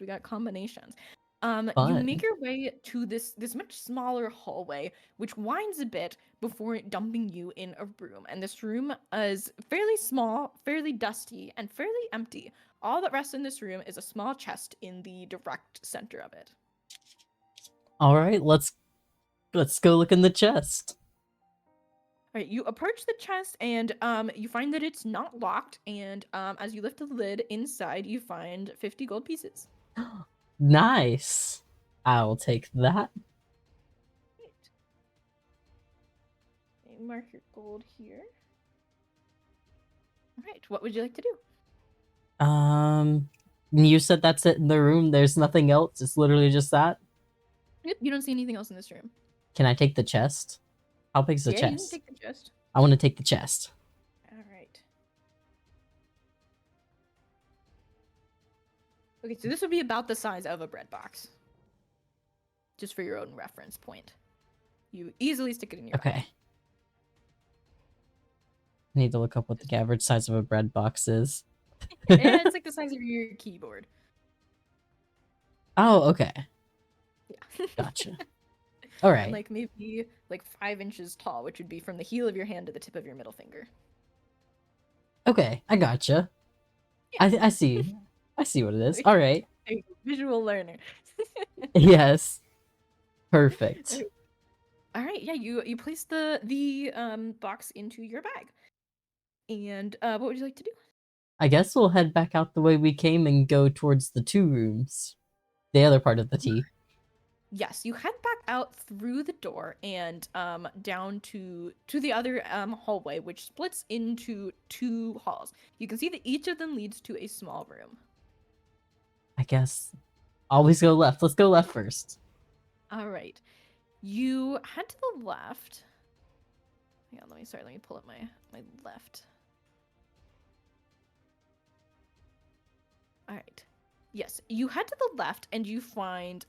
We got combinations. You make Fun. your way to this much smaller hallway, which winds a bit before dumping you in a room. And this room is fairly small, fairly dusty, and fairly empty. All that rests in this room is a small chest in the direct center of it. All right, let's go look in the chest. All right, you approach the chest and you find that it's not locked. And as you lift the lid inside, you find 50 gold pieces. Nice. I'll take that. Right. Okay, mark your gold here. All right, what would you like to do? You said that's it in the room. There's nothing else. It's literally just that. Yep, you don't see anything else in this room. Can I take the chest? How big's the Yeah, you can chest? take the chest. I want to take the chest. All right. Okay, so this would be about the size of a bread box. Just for your own reference point. You easily stick it in your bag. Okay. I need to look up what the average size of a bread box is. Yeah, it's like the size of your keyboard. Oh, okay. Yeah. Gotcha. All right. And like maybe like 5 inches tall, which would be from the heel of your hand to the tip of your middle finger. Okay, I gotcha. Yeah. I see. I see what it is. All right. A visual learner. Yes. Perfect. All right. Yeah, you place the box into your bag. And what would you like to do? I guess we'll head back out the way we came and go towards the 2 rooms. The other part of the T. Yes, you head back out through the door and down to the other hallway, which splits into 2 halls. You can see that each of them leads to a small room. I guess always go left. Let's go left first. All right. You head to the left. Hang on, let me pull up my left. All right. Yes, you head to the left and you find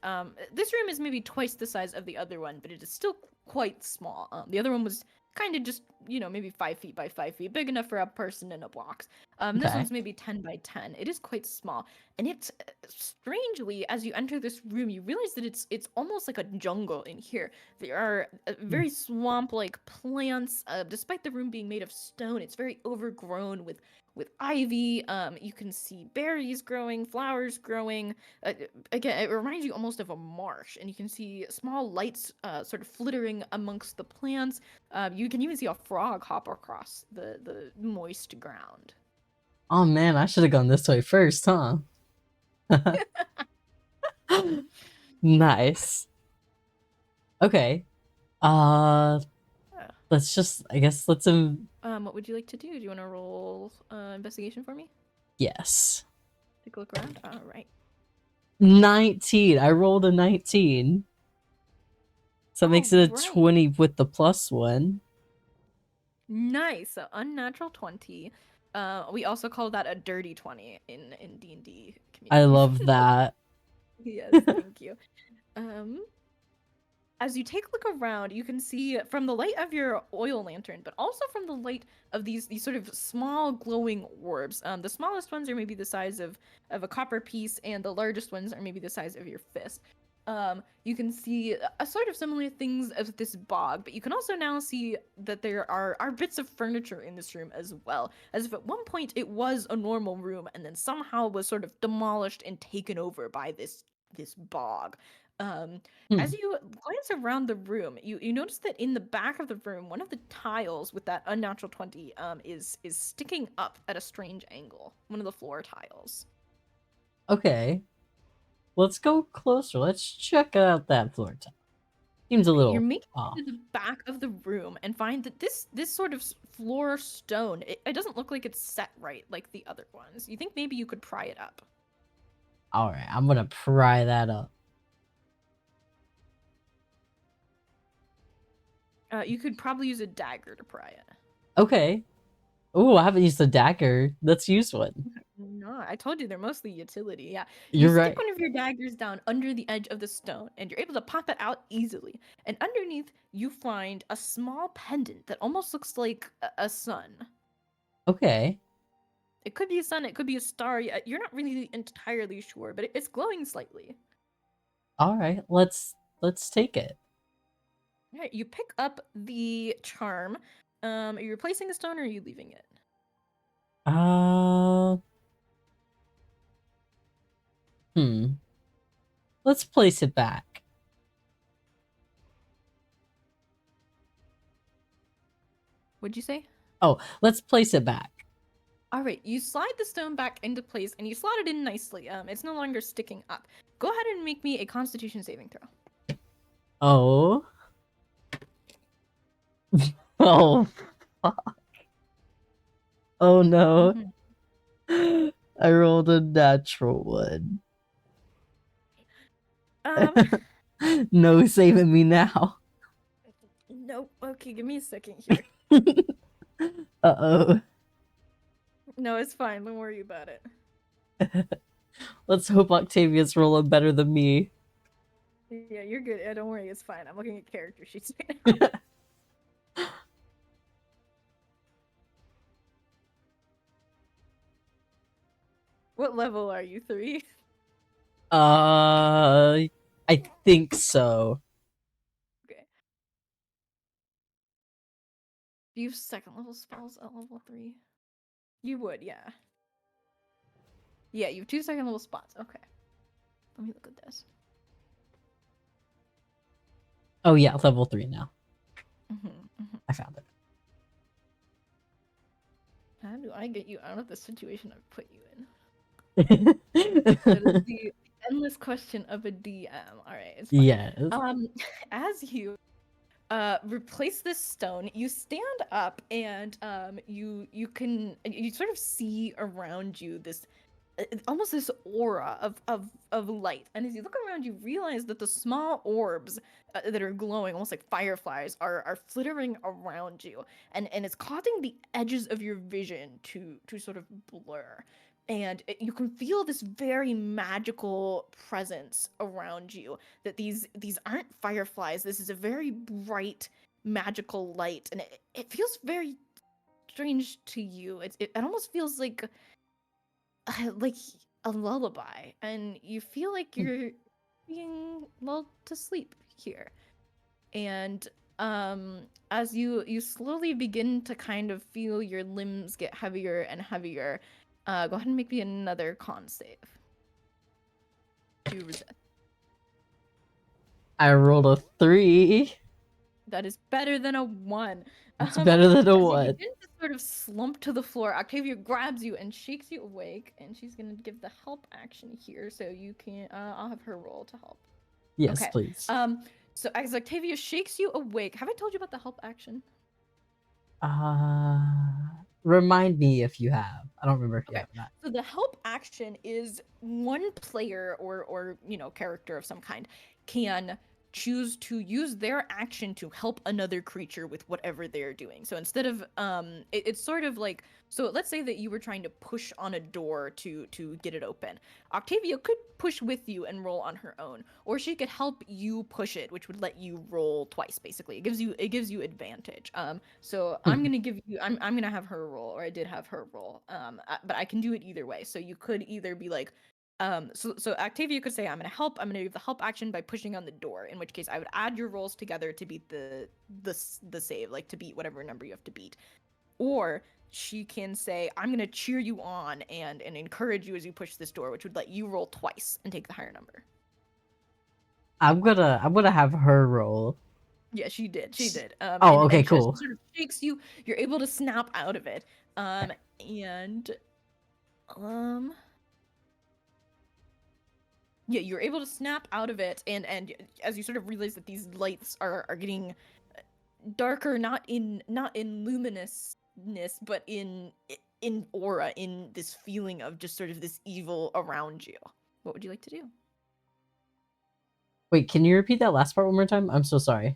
this room is maybe twice the size of the other one, but it is still quite small. The other one was kind of just, maybe 5 feet by 5 feet, big enough for a person in a box. This Okay. one's maybe 10 by 10. It is quite small, and it's strangely, as you enter this room, you realize that it's almost like a jungle in here. There are very swamp-like plants. Despite the room being made of stone, it's very overgrown with ivy. You can see berries growing, flowers growing. Again, it reminds you almost of a marsh, and you can see small lights sort of flittering amongst the plants. You can even see a frog hop across the moist ground. Oh man, I should have gone this way first, huh? Nice. Okay. Let's just, I guess let's What would you like to do? Do you want to roll investigation for me? yes. Take a look around. All right. 19. I rolled a 19. So it makes it a 20 with the +1. Nice. So unnatural 20. We also call that a dirty 20 in D&D community. I love that. Yes, thank you. As you take a look around, you can see from the light of your oil lantern, but also from the light of these sort of small glowing orbs. The smallest ones are maybe the size of a copper piece, and the largest ones are maybe the size of your fist. You can see a sort of similar things of this bog, but you can also now see that there are bits of furniture in this room as well, as if at one point it was a normal room and then somehow was sort of demolished and taken over by this bog. As you glance around the room, you notice that in the back of the room, one of the tiles with that unnatural 20 is sticking up at a strange angle. One of the floor tiles. Okay. Let's go closer. Let's check out that floor tile. Seems a You're little making off. it to the back of the room and find that this sort of floor stone, it doesn't look like it's set right like the other ones. You think maybe you could pry it up. Alright, I'm gonna pry that up. You could probably use a dagger to pry it. Okay. Ooh, I haven't used a dagger. Let's use one. No, I told you they're mostly utility. Yeah. You You're stick right. one of your daggers down under the edge of the stone, and you're able to pop it out easily. And underneath, you find a small pendant that almost looks like a sun. Okay. It could be a sun, it could be a star. You're not really entirely sure, but it's glowing slightly. Alright, let's take it. All right, you pick up the charm. Are you replacing the stone or are you leaving it? Uh Let's place it back. What'd you say? Oh, let's place it back. All right, you slide the stone back into place and you slot it in nicely. It's no longer sticking up. Go ahead and make me a Constitution saving throw. Oh. Oh, fuck. Oh no. I rolled a natural one. No saving me now. Nope. Okay, give me a second here. Uh-oh. No, it's fine. Don't worry about it. Let's hope Octavia's rolling better than me. Yeah, you're good. Yeah, don't worry. It's fine. I'm looking at character sheets right now. What level are you? 3? I think so. Okay. Do you have second level spells at level 3? You would, yeah. Yeah, you have 2 second level spots. Okay. Let me look at this. Oh yeah, level 3 now. I found it. How do I get you out of the situation I've put you in? That is the endless question of a DM. All right, it's fine. Yes. As you replace this stone, you stand up and you sort of see around you this almost this aura of light. And as you look around, you realize that the small orbs that are glowing, almost like fireflies, are flittering around you, and it's causing the edges of your vision to sort of blur. And you can feel this very magical presence around you. That these aren't fireflies. This is a very bright, magical light, and it feels very strange to you. It almost feels like a lullaby, and you feel like you're being lulled to sleep here. And as you slowly begin to kind of feel your limbs get heavier and heavier, go ahead and make me another con save to resist. I rolled a 3. That is better than a 1. It's better than a As you 1. begin to sort of slump to the floor, Octavia grabs you and shakes you awake, and she's gonna give the help action here, so you can. I'll have her roll to help. Yes, Okay. please. So as Octavia shakes you awake, have I told you about the help action? Remind me if you have. I don't remember if you Okay. have or not. So the help action is one player or character of some kind can choose to use their action to help another creature with whatever they're doing. So instead of it's sort of like, so let's say that you were trying to push on a door to get it open. Octavia could push with you and roll on her own, or she could help you push it, which would let you roll twice. Basically, it gives you advantage. So I'm gonna have her roll, or I did have her roll. But I can do it either way. So you could either be like, so Octavia could say, I'm gonna give the help action by pushing on the door, in which case I would add your rolls together to beat the save, like to beat whatever number you have to beat. Or she can say, I'm gonna cheer you on and encourage you as you push this door, which would let you roll twice and take the higher number. I'm gonna have her roll. Yeah, she did. She did. Oh, And okay, as she cool. sort of shakes you, you're able to snap out of it. And um, yeah, you're able to snap out of it, and as you sort of realize that these lights are getting darker, not in luminousness, but in aura, in this feeling of just sort of this evil around you. What would you like to do? Wait, can you repeat that last part one more time? I'm so sorry.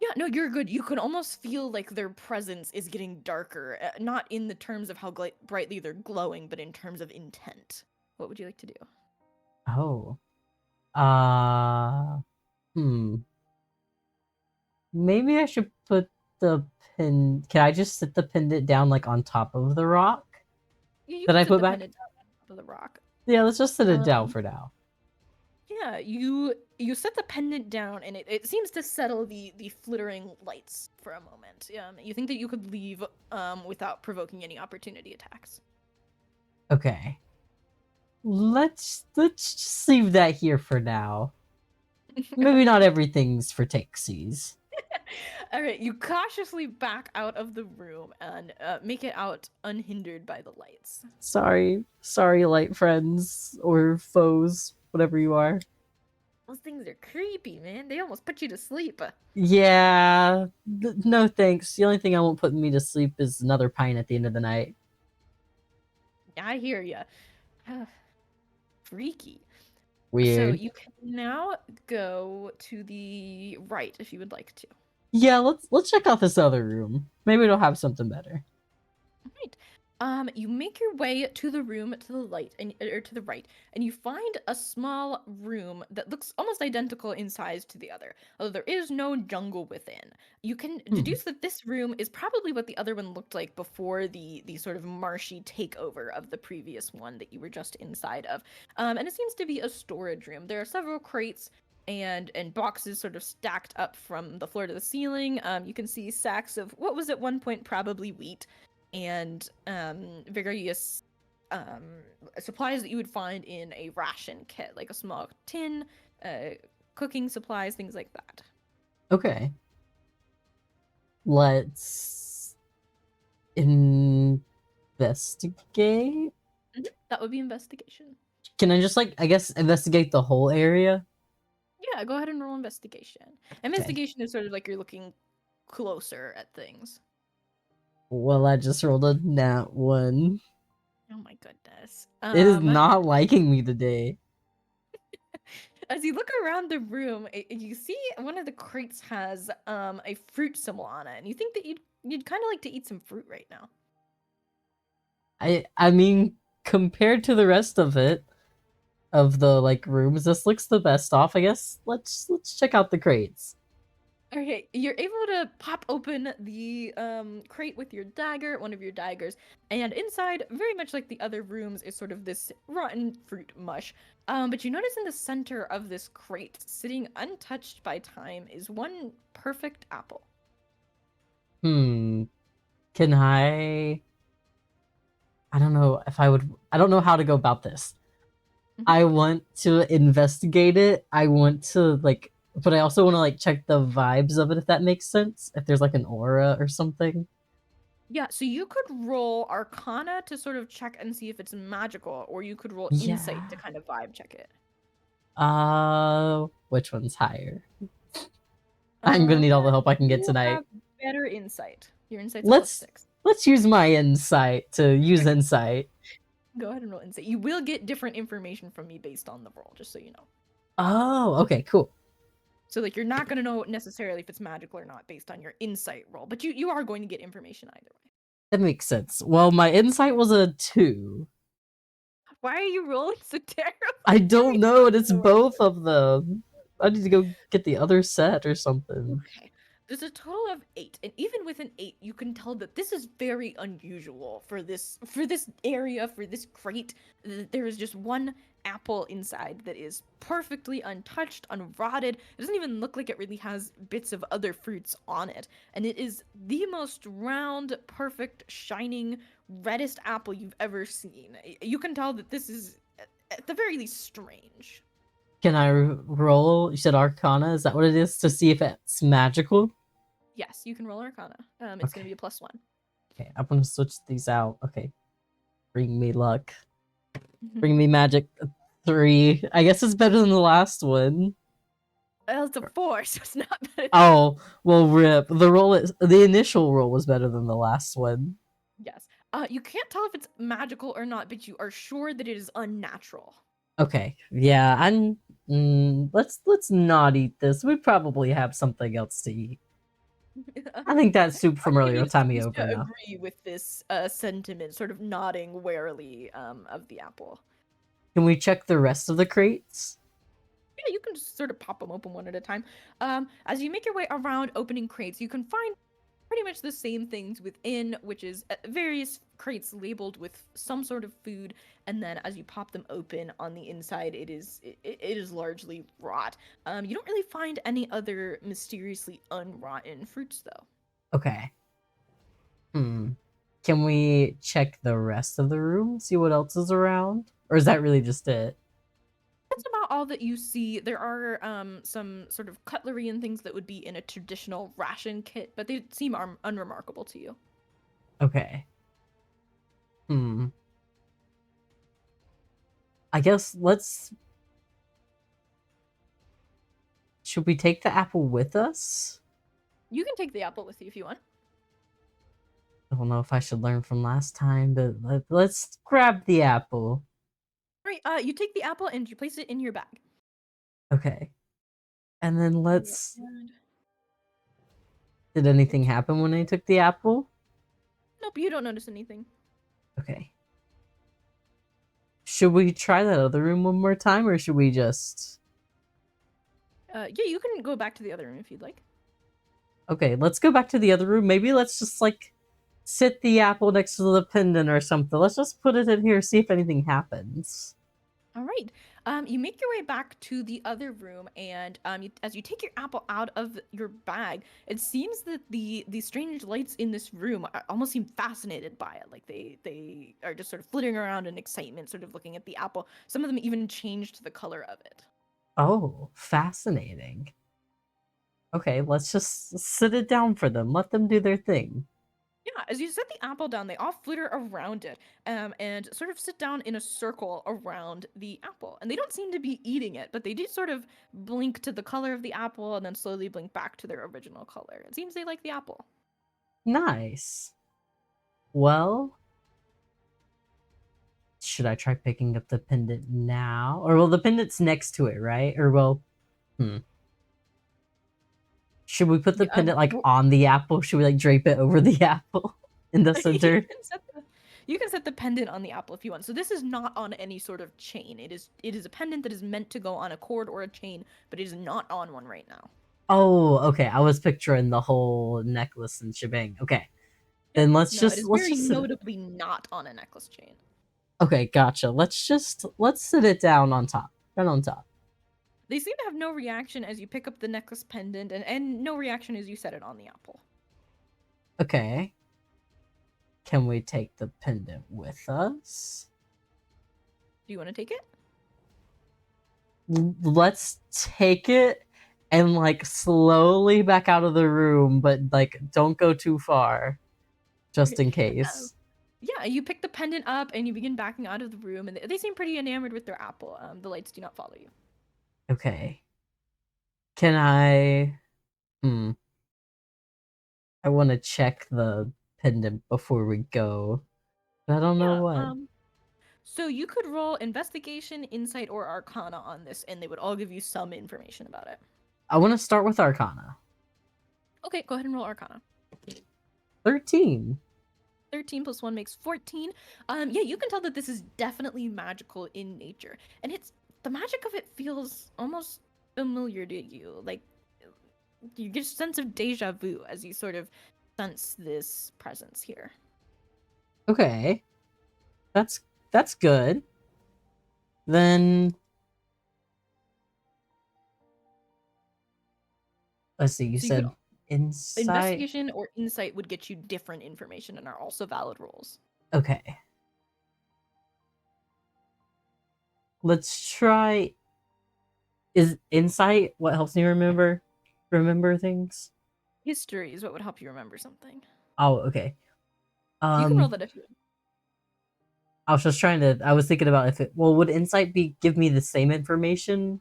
Yeah, no, you're good. You can almost feel like their presence is getting darker, not in the terms of how brightly they're glowing, but in terms of intent. What would you like to do? Oh. Uh, hmm. Maybe I should put the pin. Can I just sit the pendant down like on top of the rock You that can I sit put the back? pendant down on top of the rock. Yeah, let's just sit it down Um, for now. yeah, you set the pendant down, and it seems to settle the flittering lights for a moment. You think that you could leave without provoking any opportunity attacks. Okay. Let's just leave that here for now. Maybe not everything's for takesies. All right, you cautiously back out of the room and make it out unhindered by the lights. Sorry, light friends or foes, whatever you are. Those things are creepy, man. They almost put you to sleep. Yeah, no thanks. The only thing I won't put me to sleep is another pint at the end of the night. I hear ya. Freaky. So Weird. you can now go to the right if you would like to. Yeah, let's check out this other room. Maybe it'll have something better. Right. You make your way to the room to the light and or to the right, and you find a small room that looks almost identical in size to the other, although there is no jungle within. You can Hmm. deduce that this room is probably what the other one looked like before the sort of marshy takeover of the previous one that you were just inside of. And it seems to be a storage room. There are several crates and boxes sort of stacked up from the floor to the ceiling. You can see sacks of what was at one point probably wheat and various um, supplies that you would find in a ration kit, like a small tin, uh, cooking supplies, things like that. Okay. Let's investigate. That would be investigation. Can I just like I guess investigate the whole area? Yeah, go ahead and roll investigation. Okay. Investigation is sort of like you're looking closer at things. Well, I just rolled a nat one. Oh my goodness. It is not liking me today. As you look around the room, you see one of the crates has a fruit symbol on it, and you think that you'd kind of like to eat some fruit right now. I mean, compared to the rest of it, of the like rooms, this looks the best off. I guess let's check out the crates. Okay, you're able to pop open the crate with your dagger, one of your daggers, and inside, very much like the other rooms, is sort of this rotten fruit mush. But you notice in the center of this crate, sitting untouched by time, is one perfect apple. Hmm. Can I don't know if I would. I don't know how to go about this. Mhm. I want to investigate it. I want to like, but I also want to like check the vibes of it if that makes sense. If there's like an aura or something. Yeah, so you could roll Arcana to sort of check and see if it's magical, or you could roll Insight to Yeah. kind of vibe check it. Which one's higher? I'm gonna need all the help I can get You tonight. have better insight. Your insight's a Let's +6. let's use my insight to use insight. Go ahead and roll insight. You will get different information from me based on the roll, just so you know. Oh, okay, cool. So like you're not gonna know necessarily if it's magical or not based on your insight roll, but you are going to get information either way. That makes sense. Well, my insight was a 2. Why are you rolling so terribly? I Give me don't know, and it's the worst. both of them. I need to go get the other set or something. Okay. There's a total of 8, and even with an 8, you can tell that this is very unusual for this area, for this crate. There is just one apple inside that is perfectly untouched, unrotted. It doesn't even look like it really has bits of other fruits on it, and it is the most round, perfect, shining, reddest apple you've ever seen. You can tell that this is at the very least strange. Can I roll? You said Arcana. Is that what it is to see if it's magical? Yes, you can roll Arcana. It's going to be a +1. Okay, I'm gonna switch these out. Okay, bring me luck. Bring me magic. 3. I guess it's better than the last one. Well, it's a 4, so it's not better. Oh, well, rip. The initial roll was better than the last one. Yes. You can't tell if it's magical or not, but you are sure that it is unnatural. Okay, yeah, let's not eat this. We probably have something else to eat. I think that soup from earlier will tie me over enough. Agree with this sentiment, sort of nodding warily of the apple. Can we check the rest of the crates? Yeah, you can just sort of pop them open one at a time. As you make your way around opening crates, you can find pretty much the same things within, which is various crates labeled with some sort of food, and then as you pop them open on the inside, it is largely rot. You don't really find any other mysteriously unrotten fruits though. Okay. Can we check the rest of the room? See what else is around? Or is that really just it? That's about all that you see. There are some sort of cutlery and things that would be in a traditional ration kit, but they seem unremarkable to you. Okay. I guess should we take the apple with us? You can take the apple with you if you want. I don't know if I should learn from last time, but let's grab the apple. Right, you take the apple and you place it in your bag. Okay. And then Did anything happen when I took the apple? Nope, you don't notice anything. Okay. Should we try that other room one more time, or should we just... Yeah, you can go back to the other room if you'd like. Okay, let's go back to the other room. Maybe let's just, like, sit the apple next to the pendant or something. Let's just put it in here, see if anything happens. All right. You make your way back to the other room, and as you take your apple out of your bag, it seems that the strange lights in this room almost seem fascinated by it. Like they are just sort of flitting around in excitement, sort of looking at the apple. Some of them even changed the color of it. Oh, fascinating. Okay, let's just sit it down for them. Let them do their thing. Yeah, as you set the apple down, they all flitter around it, and sort of sit down in a circle around the apple. And they don't seem to be eating it, but they do sort of blink to the color of the apple and then slowly blink back to their original color. It seems they like the apple. Nice. Well, should I try picking up the pendant now? Or, well, the pendant's next to it, right? Or, well, should we put the pendant, like, on the apple? Should we, like, drape it over the apple in the center? You can set the pendant on the apple if you want. So this is not on any sort of chain. It is a pendant that is meant to go on a cord or a chain, but it is not on one right now. Oh, okay. I was picturing the whole necklace and shebang. Okay. Then it is let's very just notably not on a necklace chain. Okay, gotcha. Let's sit it down on top. Right on top. They seem to have no reaction as you pick up the necklace pendant, and no reaction as you set it on the apple. Okay. Can we take the pendant with us? Do you want to take it? Let's take it and, like, slowly back out of the room, but, like, don't go too far. Just in case. Yeah, you pick the pendant up and you begin backing out of the room, and they seem pretty enamored with their apple. The lights do not follow you. Okay. Can I... I want to check the pendant before we go. But I don't know what. So you could roll investigation, insight, or arcana on this, and they would all give you some information about it. I want to start with arcana. Okay, go ahead and roll arcana. 13. 13 plus 1 makes 14. Yeah, you can tell that this is definitely magical in nature. And the magic of it feels almost familiar to you. Like, you get a sense of deja vu as you sort of sense this presence here. Okay. That's good. Then... Let's see, you said insight? Investigation or insight would get you different information and are also valid rolls. Okay. Let's try Is insight what helps me remember things? History is what would help you remember something. Oh, okay. You can roll Um, that if you would. I was thinking about if it, well, would insight give me the same information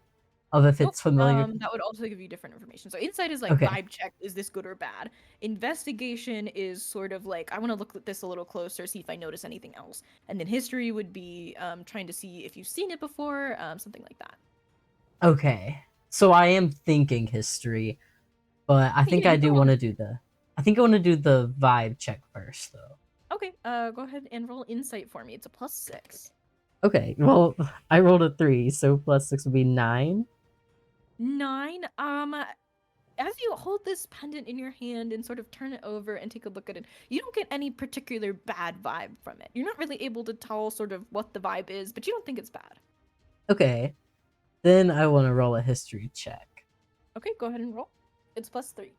of if Nope. it's familiar? That would also give you different information. So insight is like Okay. vibe check, is this good or bad? Investigation is sort of like I want to look at this a little closer, see if I notice anything else. And then history would be trying to see if you've seen it before, something like that. Okay. So I am thinking history, but I think Yeah, I you can do roll. want to do I think I want to do the vibe check first, though. Okay, go ahead and roll insight for me. It's a +6. Okay. Well, I rolled a 3, so plus 6 would be 9. 9. As you hold this pendant in your hand and sort of turn it over and take a look at it, you don't get any particular bad vibe from it. You're not really able to tell sort of what the vibe is, but you don't think it's bad. Okay. Then I want to roll a history check. Okay, go ahead and roll. It's +3.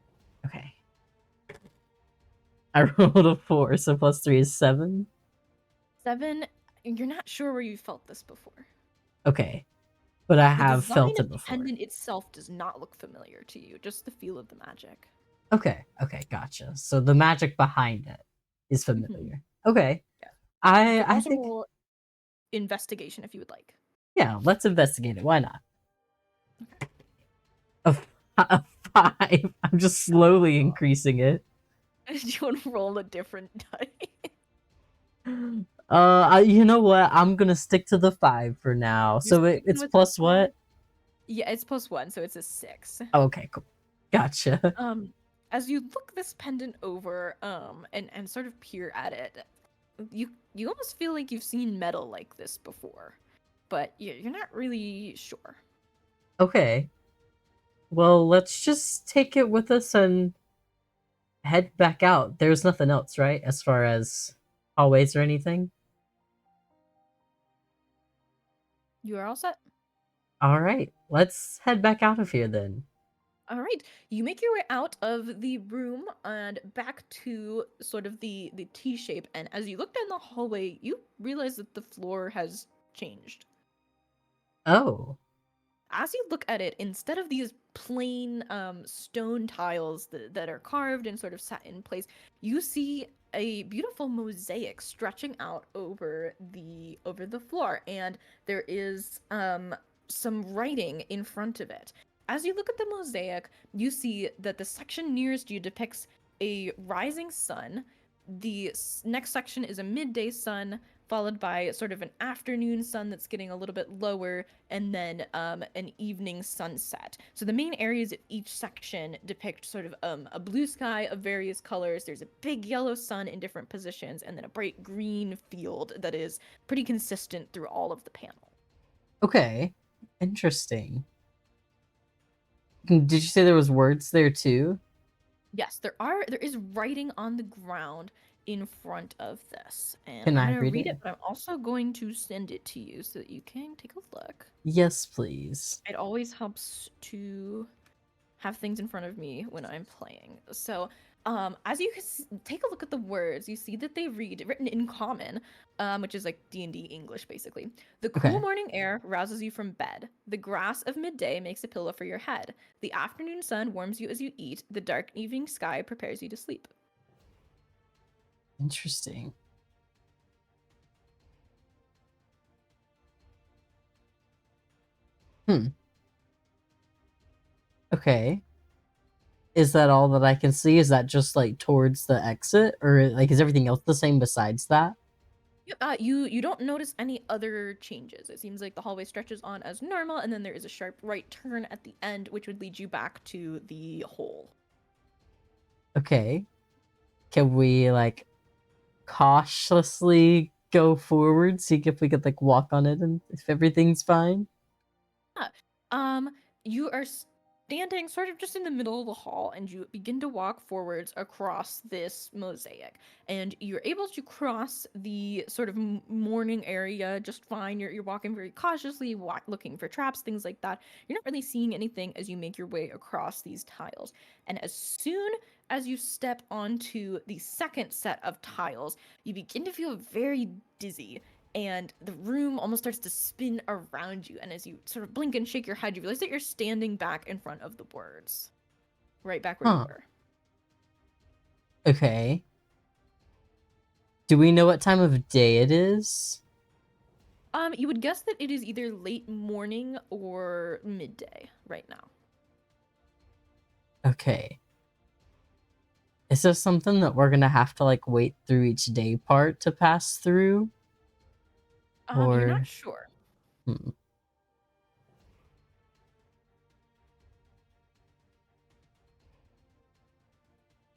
Okay. I rolled a 4, so plus 3 is 7. 7, you're not sure where you felt this before. Okay. But I The have design felt of it the before. pendant itself does not look familiar to you, just the feel of the magic. Okay. Okay. Gotcha. So the magic behind it is Mhm. familiar. Okay. Yeah. You I could I also think roll investigation if you would like. yeah. Let's investigate it. Why not? Okay. A 5. I'm just slowly increasing it. Do you want to roll a different die? You know what? I'm gonna stick to the 5 for now. You're So sticking it's with the plus 5? what? Yeah, it's +1, so it's a 6. Okay, cool. Gotcha. Um, as you look this pendant over, and sort of peer at it, you almost feel like you've seen metal like this before, but you're not really sure. Okay. Well, let's just take it with us and head back out. There's nothing else, right? As far as hallways or anything? You are all set. All right. Let's head back out of here then. All right, you make your way out of the room and back to sort of the T shape. And as you look down the hallway, you realize that the floor has changed. Oh. As you look at it, instead of these plain stone tiles that are carved and sort of set in place, you see a beautiful mosaic stretching out over the floor, and there is some writing in front of it. As you look at the mosaic, you see that the section nearest you depicts a rising sun. The next section is a midday sun, followed by sort of an afternoon sun that's getting a little bit lower, and then an evening sunset. So the main areas of each section depict sort of a blue sky of various colors. There's a big yellow sun in different positions, and then a bright green field that is pretty consistent through all of the panel. Okay. Interesting. Did you say there was words there too? Yes, there is writing on the ground in front of this. And Can I'm I going to read read it? it, but I'm also going to send it to you so that you can take a look. Yes, please. It always helps to have things in front of me when I'm playing. So, as you take a look at the words, you see that they read written in common, which is like D&D English basically. The cool Okay. morning air rouses you from bed. The grass of midday makes a pillow for your head. The afternoon sun warms you as you eat. The dark evening sky prepares you to sleep. Interesting. Hmm. Okay. Is that all that I can see? Is that just like towards the exit, or like is everything else the same besides that? Yep. You don't notice any other changes. It seems like the hallway stretches on as normal, and then there is a sharp right turn at the end, which would lead you back to the hole. Okay. Can we like cautiously go forward, see if we could like walk on it and if everything's fine? Yeah. You are standing sort of just in the middle of the hall, and you begin to walk forwards across this mosaic. And you're able to cross the sort of morning area just fine. You're walking very cautiously, looking for traps, things like that. You're not really seeing anything as you make your way across these tiles. And as soon as you step onto the second set of tiles, you begin to feel very dizzy and the room almost starts to spin around you. And as you sort of blink and shake your head, you realize that you're standing back in front of the words, right back where you Huh. were. Okay. Do we know what time of day it is? You would guess that it is either late morning or midday right now. Okay. Is this something that we're gonna have to like wait through each day part to pass through? You're not Or sure. hmm.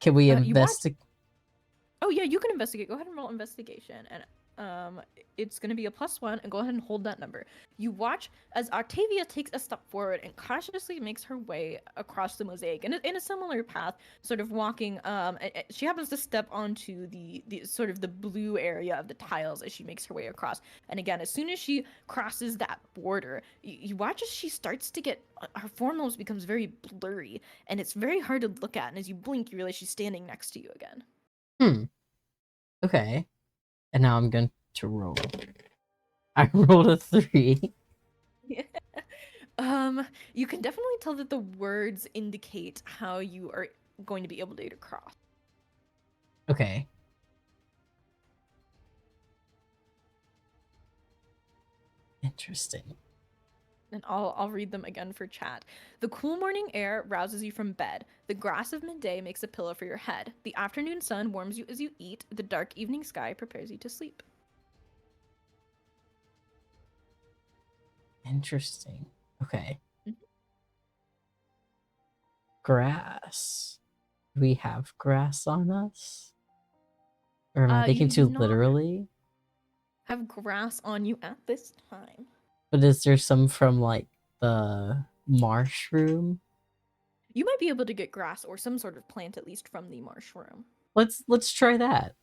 Can we You watch. investigate? Oh yeah, you can investigate. Go ahead and roll investigation, and it's gonna be a +1, and go ahead and hold that number. You watch as Octavia takes a step forward and cautiously makes her way across the mosaic in a similar path, sort of walking. She happens to step onto the sort of the blue area of the tiles as she makes her way across. And again, as soon as she crosses that border, you watch as she starts to get her form almost becomes very blurry, and it's very hard to look at. And as you blink, you realize she's standing next to you again. Okay. And now I'm going to roll. I rolled a 3. You can definitely tell that the words indicate how you are going to be able to get across. Okay. Interesting. And I'll read them again for chat. The cool morning air rouses you from bed. The grass of midday makes a pillow for your head. The afternoon sun warms you as you eat. The dark evening sky prepares you to sleep. Interesting. Okay. Mhm. Grass. Do we have grass on us? Or am I You thinking do too not literally? have grass on you at this time. But is there some from like the marsh room? You might be able to get grass or some sort of plant at least from the marsh room. Let's try that.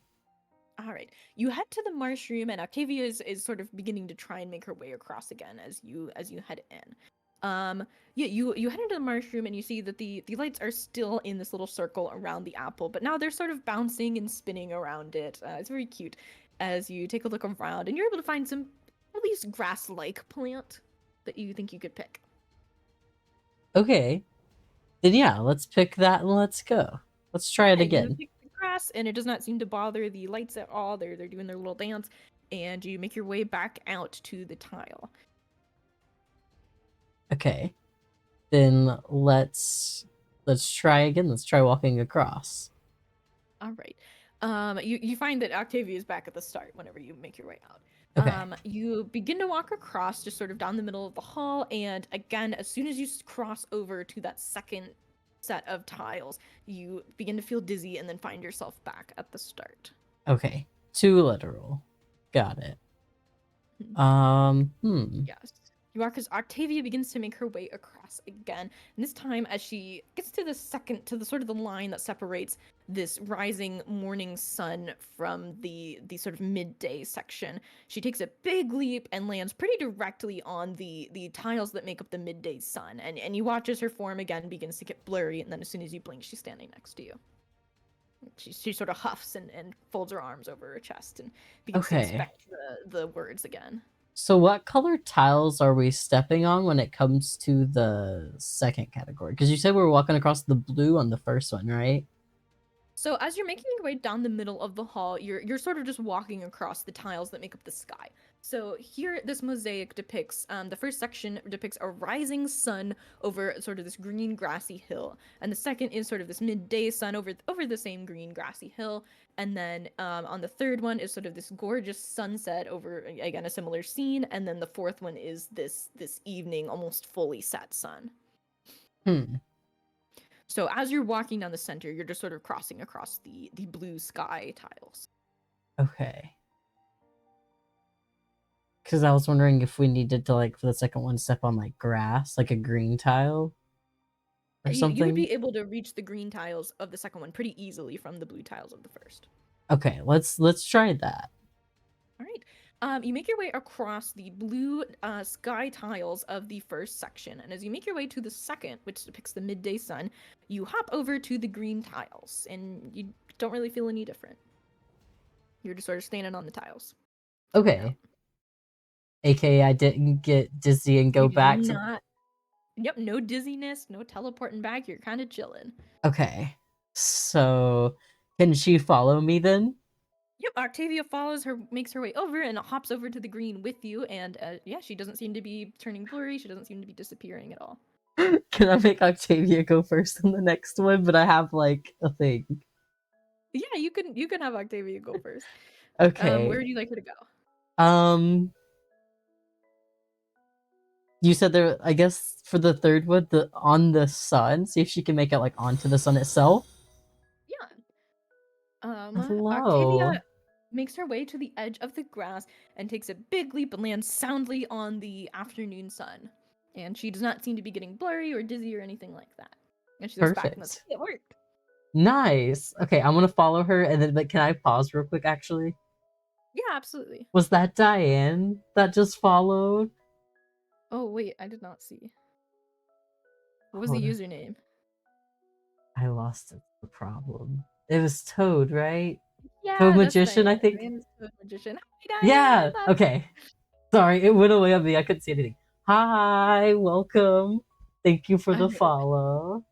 All right. You head to the marsh room, and Octavia is sort of beginning to try and make her way across again as you head in. Yeah, you head into the marsh room and you see that the lights are still in this little circle around the apple, but now they're sort of bouncing and spinning around it. It's very cute as you take a look around, and you're able to find some at least grass-like plant that you think you could pick. Okay. Then yeah, let's pick that and let's go. Let's try it Yeah, you again. pick the grass, and it does not seem to bother the lights at all. They're doing their little dance, and you make your way back out to the tile. Okay. Then let's try again. Let's try walking across. All right. You find that Octavia is back at the start whenever you make your way out. Okay. You begin to walk across just sort of down the middle of the hall, and again, as soon as you cross over to that second set of tiles, you begin to feel dizzy and then find yourself back at the start. Okay. Too literal. Got it. Yes. You are, because Octavia begins to make her way across again. And this time, as she gets to the sort of the line that separates this rising morning sun from the sort of midday section, she takes a big leap and lands pretty directly on the tiles that make up the midday sun. And you watch as her form again begins to get blurry, and then as soon as you blink, she's standing next to you. She sort of huffs and folds her arms over her chest and begins to Okay. inspect the words again. So what color tiles are we stepping on when it comes to the second category? Because you said we were walking across the blue on the first one, right? So as you're making your way down the middle of the hall, you're sort of just walking across the tiles that make up the sky. So here, this mosaic depicts the first section depicts a rising sun over sort of this green grassy hill, and the second is sort of this midday sun over the same green grassy hill, and then on the third one is sort of this gorgeous sunset over again a similar scene, and then the fourth one is this evening almost fully set sun. Hmm. So as you're walking down the center, you're just sort of crossing across the blue sky tiles. Okay. Because I was wondering if we needed to, like, for the second one, step on, like, grass, like a green tile or You would something. be able to reach the green tiles of the second one pretty easily from the blue tiles of the first. Okay, let's try that. All right. You make your way across the blue sky tiles of the first section, and as you make your way to the second, which depicts the midday sun, you hop over to the green tiles, and you don't really feel any different. You're just sort of standing on the tiles. Okay. aka I didn't get dizzy and go You did back to. not. Yep, no dizziness, no teleporting back. You're kind of chilling. Okay, so can she follow me then? Yep, Octavia follows her, makes her way over, and hops over to the green with you. And yeah, she doesn't seem to be turning blurry. She doesn't seem to be disappearing at all. Can I make Octavia go first in the next one? But I have like a thing. Yeah, you can have Octavia go first. Where Okay. would you like her to go? Um, you said there. I guess for the third one, the on the sun. See if she can make it like onto the sun itself. Yeah. Hello. Octavia makes her way to the edge of the grass and takes a big leap and lands soundly on the afternoon sun. And she does not seem to be getting blurry or dizzy or anything like that. And she looks back and goes, Perfect. "Hey, it worked." Nice. Okay, I'm gonna follow her, and then. But can I pause real quick? Actually, Yeah, absolutely. was that Diane that just followed? Oh, wait, I did not see. What was the Hold on. username? I lost it. The problem. It was Toad, right? Toad Yeah, that's Magician, Diane. I think. Diane is the magician. Hi, Diane. I Yeah. thought. Okay. Sorry, it went away on me. I couldn't see anything. Hi, welcome. Thank you for the Okay. follow.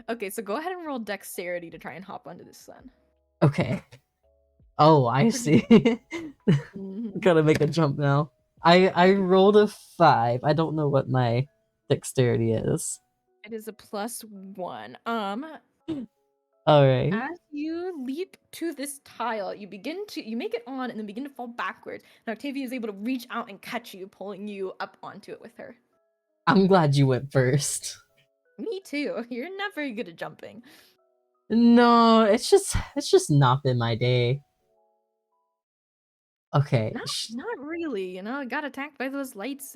Okay, so go ahead and roll dexterity to try and hop onto the sun. Okay. Oh, I Pretty. see. Mhm. Gotta make a jump now. I rolled a 5. I don't know what my dexterity is. It is a +1. All right. As you leap to this tile, you make it on and then begin to fall backwards. And Octavia is able to reach out and catch you, pulling you up onto it with her. I'm glad you went first. Me too. You're not very good at jumping. No, it's just not been my day. Okay. Not really, I got attacked by those lights.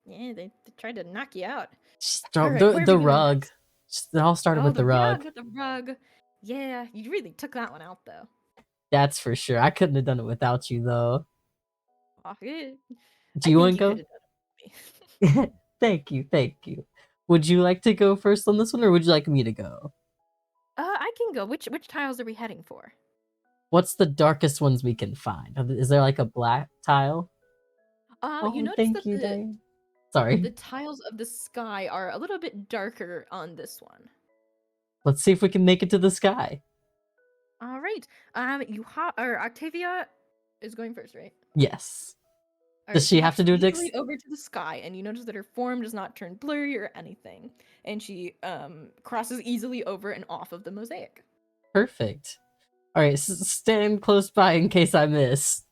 Yeah, they tried to knock you out. All right, The where are we the going rug. next? It all started Oh, with the rug. the rug. Yeah, you really took that one out though. That's for sure. I couldn't have done it without you though. Oh, yeah. Do I you think want you could to have done it with me. go? Thank you, thank you. Would you like to go first on this one, or would you like me to go? I can go. Which tiles are we heading for? What's the darkest ones we can find? Is there like a black tile? You Oh, notice thank that you, the Diane. Sorry. the tiles of the sky are a little bit darker on this one. Let's see if we can make it to the sky. All right. Octavia is going first, right? Yes. All Does right. She she have hops to do a dex? easily over to the sky, and you notice that her form does not turn blurry or anything, and she crosses easily over and off of the mosaic. Perfect. All right, stand close by in case I miss.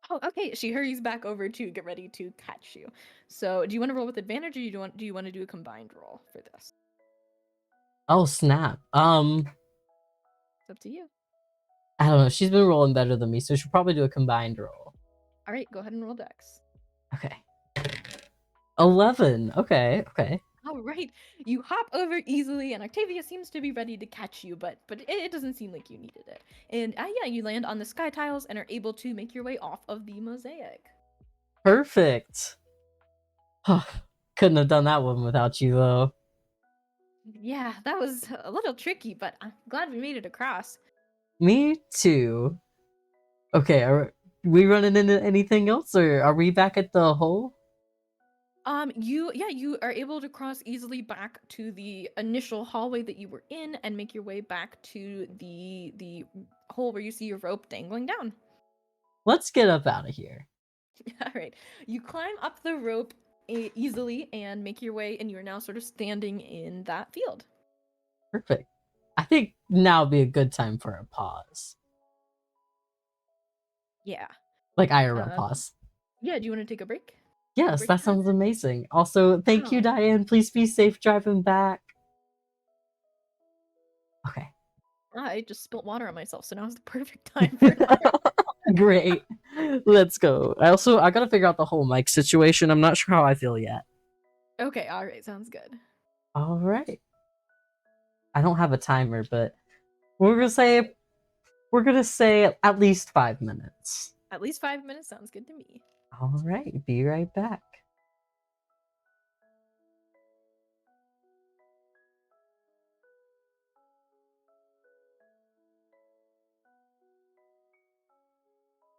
Oh, okay. She hurries back over to get ready to catch you. So, do you want to roll with advantage, or do you want to do a combined roll for this? Oh snap. It's up to you. I don't know. She's been rolling better than me, so she'll probably do a combined roll. All right, go ahead and roll dex. Okay. 11. Okay. Okay. All right, you hop over easily, and Octavia seems to be ready to catch you, but it doesn't seem like you needed it. And yeah, you land on the sky tiles and are able to make your way off of the mosaic. Perfect. Couldn't have done that one without you though. Yeah, that was a little tricky, but I'm glad we made it across. Me too. Okay. Are we running into anything else, or are we back at the hole? You are able to cross easily back to the initial hallway that you were in and make your way back to the hole where you see your rope dangling down. Let's get up out of here. All right. You climb up the rope easily and make your way, and you are now sort of standing in that field. Perfect. I think now would be a good time for a pause. Yeah. Like IRL Um, pause. yeah, do you want to take a break? Yes, Break that time? sounds amazing. Also, thank you, Oh, Diane. Please be safe driving back. Okay. I just spilt water on myself, so now is the perfect time for another. Great. Let's go. I gotta figure out the whole mic situation. I'm not sure how I feel yet. Okay, all right, sounds good. All right. I don't have a timer, but we're gonna say we're gonna say at least 5 minutes. At least 5 minutes sounds good to me. All right. Be right back.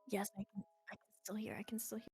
Yes, I can still hear. I can still hear.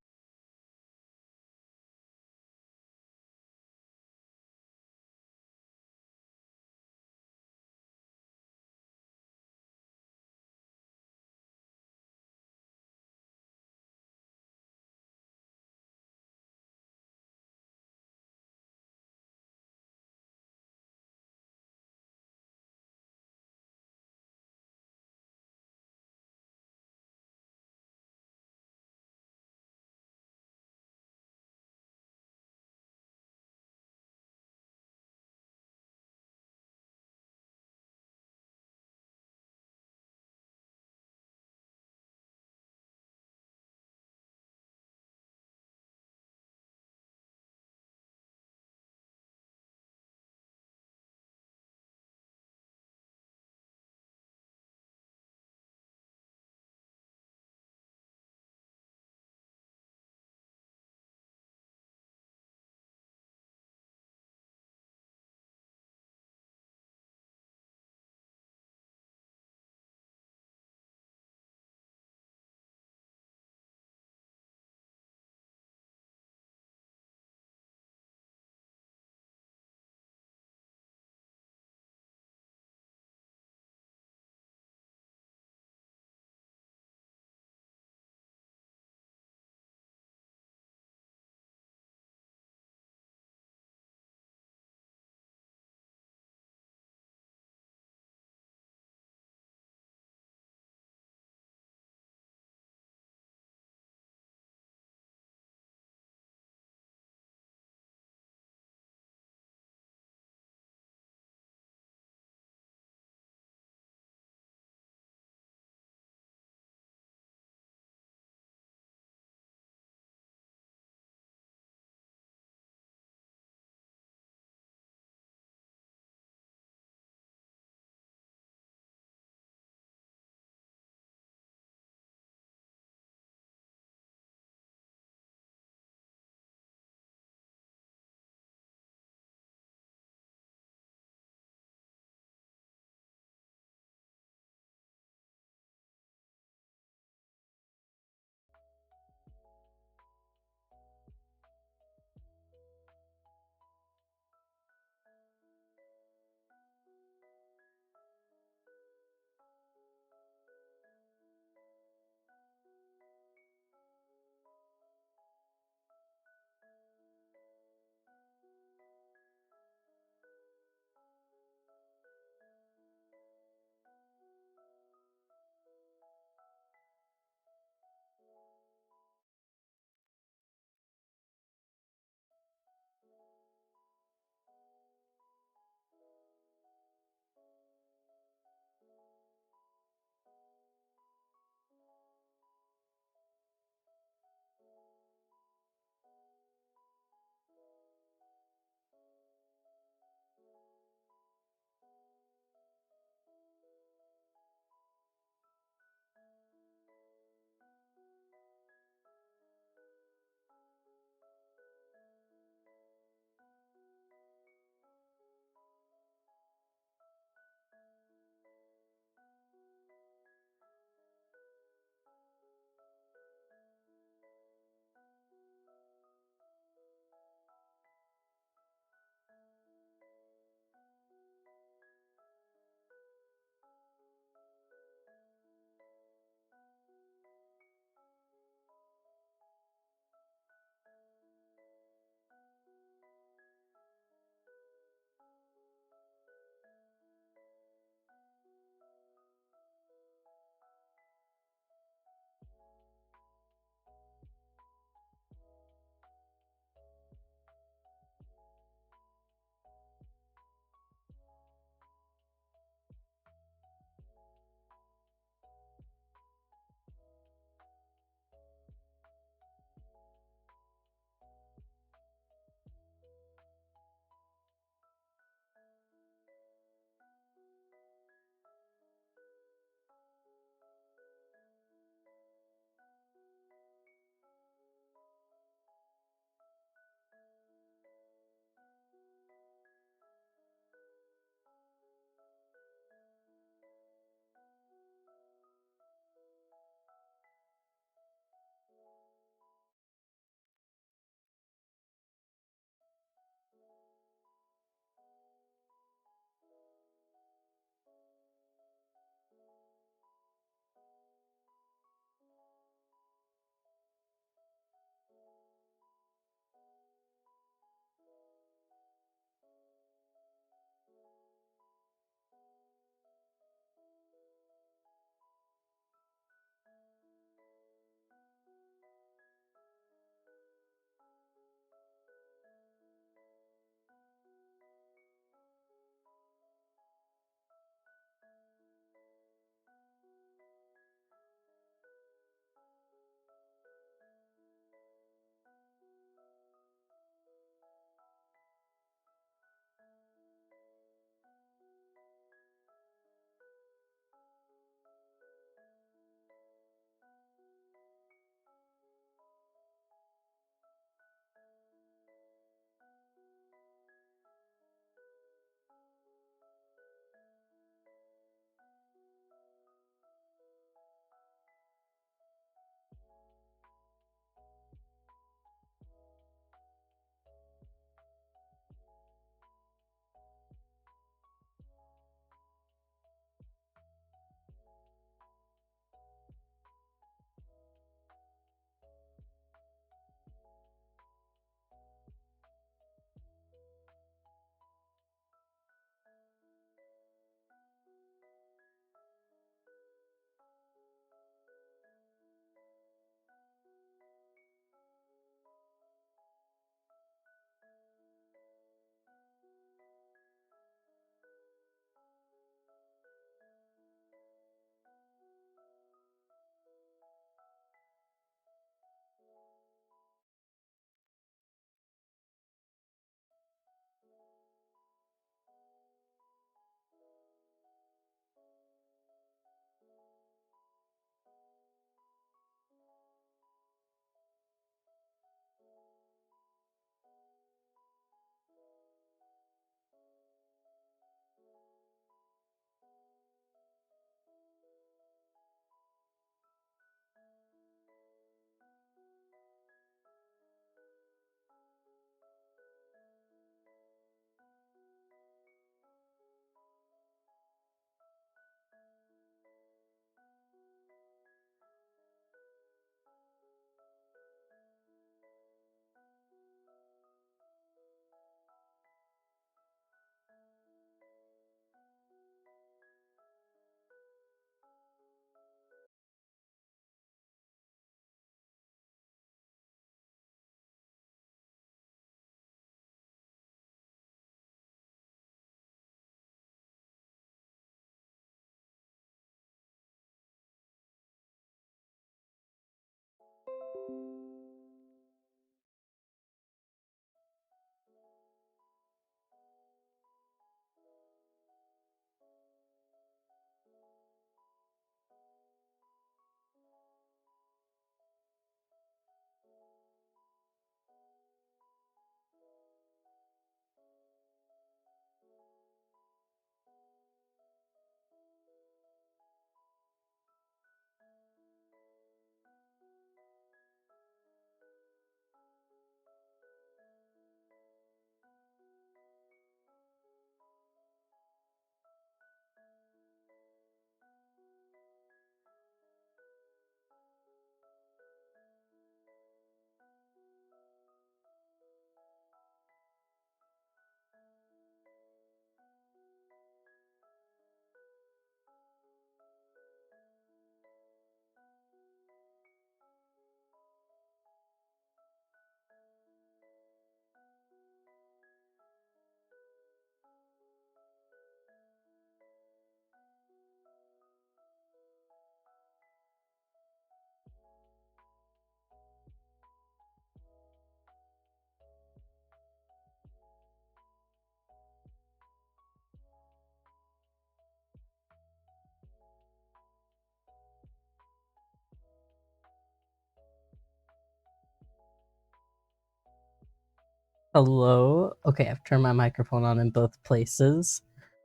Hello? Okay, I've turned my microphone on in both places.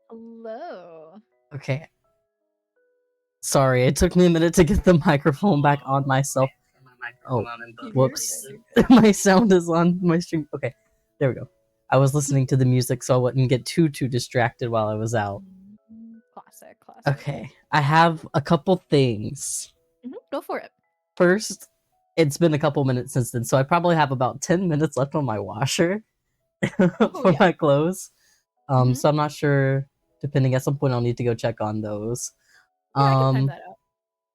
Hello. Okay. Sorry, it took me a minute to get the microphone back on myself. Oh, whoops. My sound is on my stream. Okay, there we go. I was listening to the music so I wouldn't get too distracted while I was out. Classic. Okay, I have a couple things. Go for it. First, it's been a couple minutes since then, so I probably have about 10 minutes left on my washer for my clothes. So I'm not sure. Depending, at some point I'll need to go check on those. Yeah, I can time that out.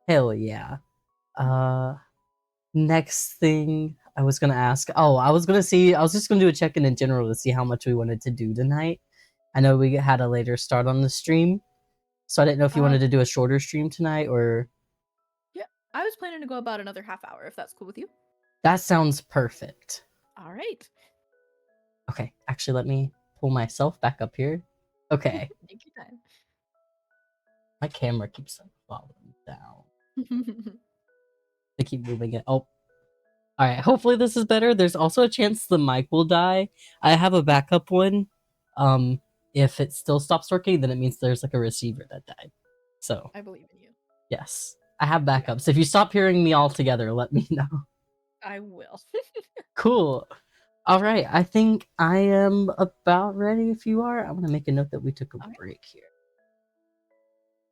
Hell yeah. Next thing I was gonna ask. Oh, I was just gonna do a check-in in general to see how much we wanted to do tonight. I know we had a later start on the stream, so I didn't know if you wanted to do a shorter stream tonight or. Yeah, I was planning to go about another half hour, if that's cool with you. That sounds perfect. All right. Okay, actually, let me pull myself back up here. Okay. Take your time. My camera keeps falling down. They keep moving it. Oh. Alright, hopefully this is better. There's also a chance the mic will die. I have a backup one. If it still stops working, then it means there's like a receiver that died. So I believe in you. yes. I have backups. If you stop hearing me altogether, let me know. I will. Cool. Alright, I think I am about ready if you are. I'm gonna make a note that we took a break here.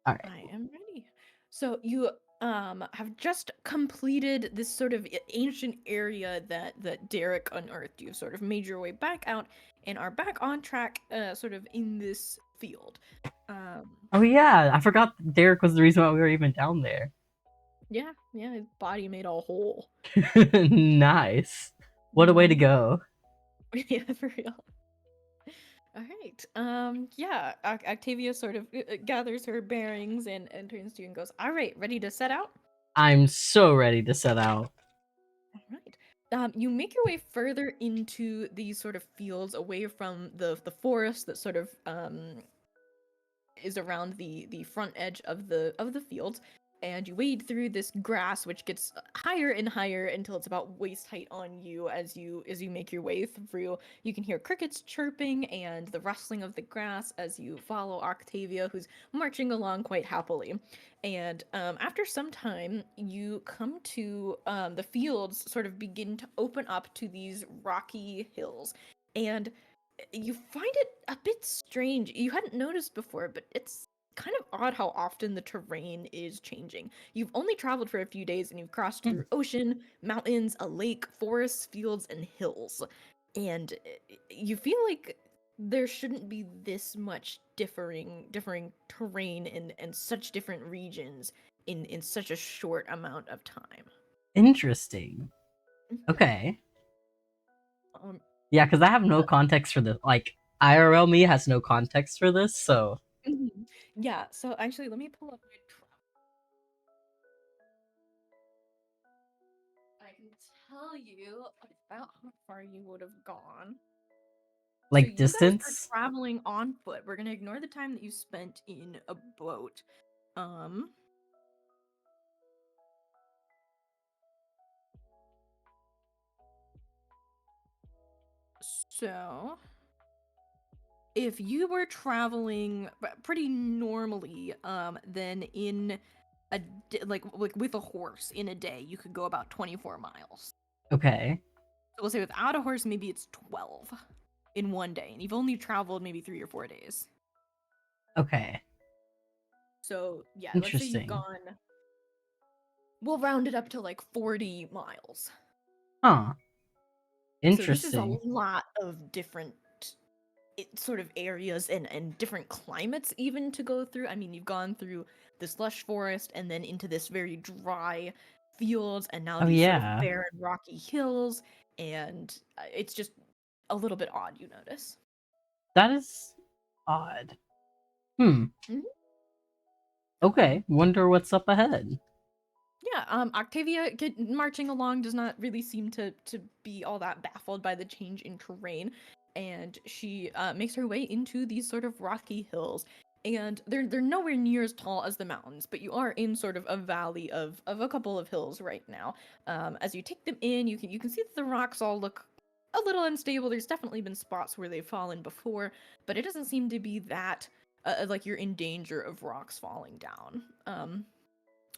Alright. I am ready. So you have just completed this sort of ancient area that Derek unearthed. You've sort of made your way back out and are back on track sort of in this field. Oh yeah, I forgot Derek was the reason why we were even down there. Yeah, his body made a hole. Nice. What a way to go. Yeah, for real. All right. Yeah, Octavia sort of gathers her bearings and turns to you and goes, "All right, ready to set out?" I'm so ready to set out. All right. You make your way further into these sort of fields, away from the forest that sort of is around the front edge of the fields, and you wade through this grass, which gets higher and higher until it's about waist height on you. As you make your way through, you can hear crickets chirping and the rustling of the grass as you follow Octavia, who's marching along quite happily. And after some time, you come to the fields sort of begin to open up to these rocky hills, and you find it a bit strange. You hadn't noticed before, but it's kind of odd how often the terrain is changing. You've only traveled for a few days and you've crossed through ocean, mountains, a lake, forests, fields, and hills. And you feel like there shouldn't be this much differing terrain and such different regions in such a short amount of time. Interesting. Okay. Yeah, because I have no context for this. Like, IRL me has no context for this, so. Yeah, so actually, let me pull up my I can tell you about how far you would have gone. So Like you guys distance? are traveling on foot. We're gonna ignore the time that you spent in a boat. Um, so if you were traveling pretty normally, then in like with a horse in a day, you could go about 24 miles. Okay. So we'll say without a horse, maybe it's 12 in one day, and you've only traveled maybe 3 or 4 days. Okay. So yeah, let's say you've Interesting. gone. We'll round it up to like 40 miles. Huh. So this is a Interesting. lot of different sort of areas and different climates even to go through. I mean, you've gone through this lush forest and then into this very dry fields and now Oh these sort of yeah. barren rocky hills, and it's just a little bit odd, you notice. That is odd. Hmm. Mhm. Okay. Wonder what's up ahead. Yeah, Octavia marching along does not really seem to be all that baffled by the change in terrain, and she makes her way into these sort of rocky hills, and they're nowhere near as tall as the mountains, but you are in sort of a valley of a couple of hills right now. As you take them in, you can see that the rocks all look a little unstable. There's definitely been spots where they've fallen before, but it doesn't seem to be that like you're in danger of rocks falling down.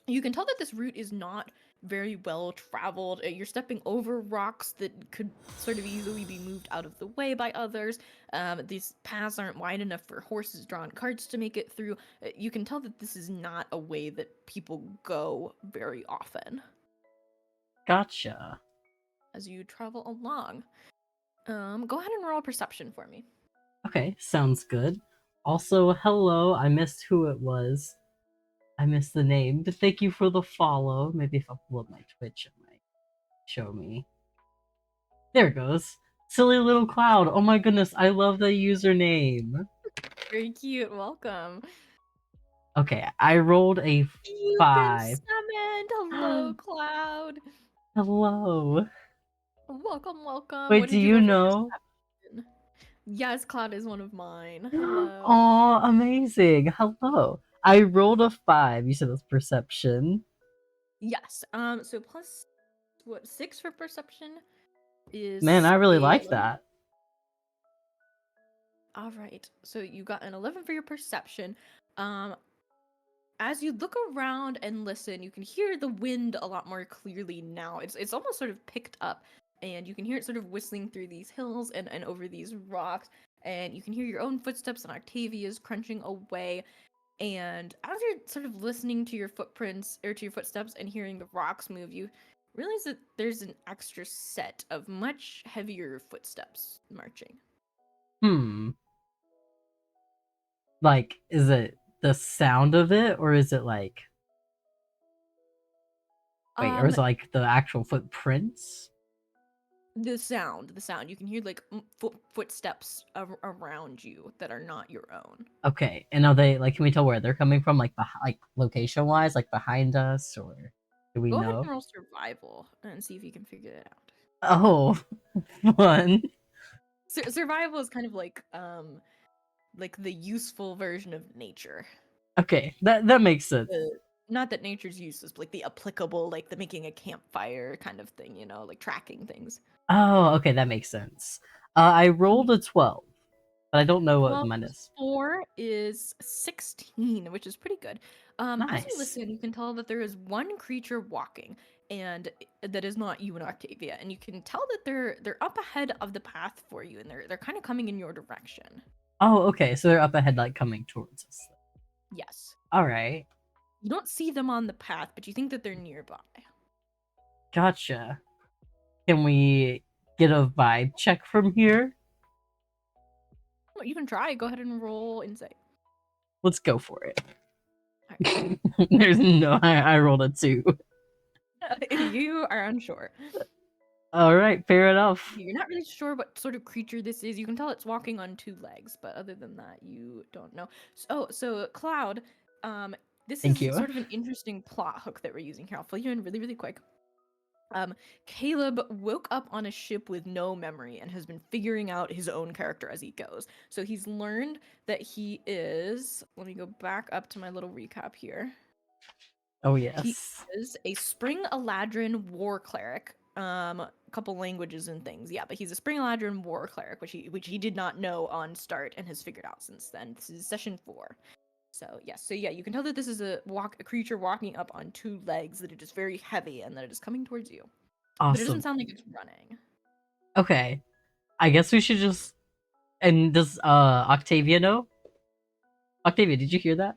You can tell that this route is not very well traveled. You're stepping over rocks that could sort of easily be moved out of the way by others. These paths aren't wide enough for horses drawn carts to make it through. You can tell that this is not a way that people go very often Gotcha. as you travel along. Go ahead and roll perception for me. Okay, sounds good. Also, hello. I missed who it was. I missed the name, but thank you for the follow. Maybe if I pull up my Twitch, it might show me. There it goes. Silly little cloud. Oh my goodness, I love the username. Very cute. Welcome. Okay, I rolled a You've been 5. summoned. Hello, Cloud. Hello. Welcome, welcome. Wait, What do did you you roll for know? perception? Yes, Cloud is one of mine. Hello. Aw, amazing. Hello. I rolled a 5. You said that's perception. Yes. So plus what 6 for perception Man, is I really a like 11. that. All right. So you got an 11 for your perception. Um, as you look around and listen, you can hear the wind a lot more clearly now. It's almost sort of picked up, and you can hear it sort of whistling through these hills and over these rocks, and you can hear your own footsteps and Octavia's crunching away. And as you're sort of listening to your footprints or to your footsteps and hearing the rocks move, you realize that there's an extra set of much heavier footsteps marching. Hmm. Like, is it the sound of it, or is it like. Wait, or Um, is it like the actual footprints? the sound. You can hear like footsteps around you that are not your own. Okay, and are they like? Can we tell where they're coming from? Like location wise, like behind us, or do we Go ahead know? and roll survival and see if you can figure it out. Oh, fun. Survival is kind of like the useful version of nature. Okay, that makes sense. Not that nature's useless, but like the applicable, like the making a campfire kind of thing, you know, like tracking things. Oh, okay, that makes sense. I rolled a 12, but I don't know what 12 mine plus is. 4 is 16, which is pretty good. As you Nice. listen, you can tell that there is one creature walking, and that is not you and Octavia, and you can tell that they're up ahead of the path for you, and they're kind of coming in your direction. Oh, okay, so they're up ahead, like coming towards us. Yes. All right, You don't see them on the path, but you think that they're nearby. gotcha. Can we get a vibe check from here? Well, you can try. Go ahead and roll insight. Let's go for it. All right. There's no. I rolled a 2. You are unsure. All right, fair enough. You're not really sure what sort of creature this is. You can tell it's walking on 2 legs, but other than that, you don't know. So Cloud, this Thank is you. sort of an interesting plot hook that we're using here. I'll fill you in really, really quick. Caleb woke up on a ship with no memory and has been figuring out his own character as he goes. So he's learned that he is. Let me go back up to my little recap here. Oh He yes. is a Spring Eladrin war cleric. A couple languages and things, yeah, but he's a Spring Eladrin war cleric, which he did not know on start and has figured out since then. This is session 4. So yes, so yeah, you can tell that this is a creature walking up on 2 legs, that it is very heavy, and that it is coming towards you. But it doesn't Awesome. sound like it's running. Okay. I guess we should just. And does Octavia know? Octavia, did you hear that?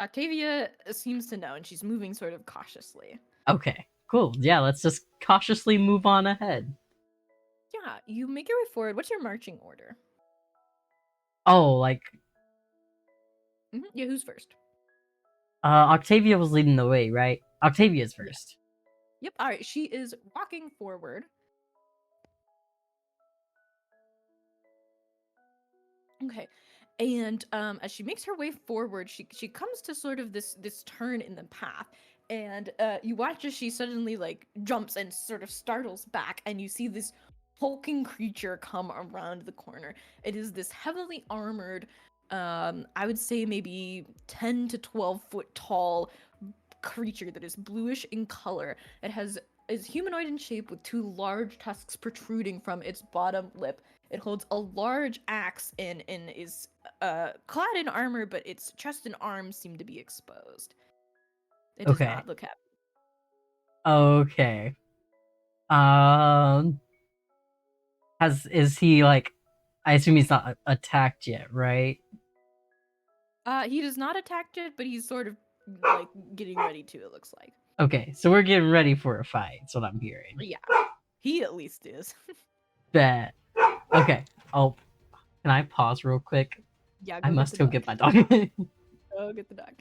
Octavia seems to know, and she's moving sort of cautiously. Okay. Cool. Yeah, let's just cautiously move on ahead. Yeah, you make your way forward. What's your marching order? Oh, like Yeah, who's first? Octavia was leading the way, right? Octavia's Yeah. first. Yep. All right. She is walking forward. Okay. And as she makes her way forward, she comes to sort of this turn in the path, and you watch as she suddenly like jumps and sort of startles back, and you see this hulking creature come around the corner. It is this heavily armored, I would say maybe 10 to 12 foot tall creature that is bluish in color. It is humanoid in shape with 2 large tusks protruding from its bottom lip. It holds a large axe and is clad in armor, but its chest and arms seem to be exposed. It does Okay. not look happy. Okay. Um is he like I assume he's not attacked yet, right? He does not attack it, but he's sort of like getting ready to, it looks like. Okay, so we're getting ready for a fight. That's what I'm hearing. Yeah. He at least is. Bet. Okay. Oh, can I pause real quick? Yeah, I go must get go the get dog. my dog. Go get the dog.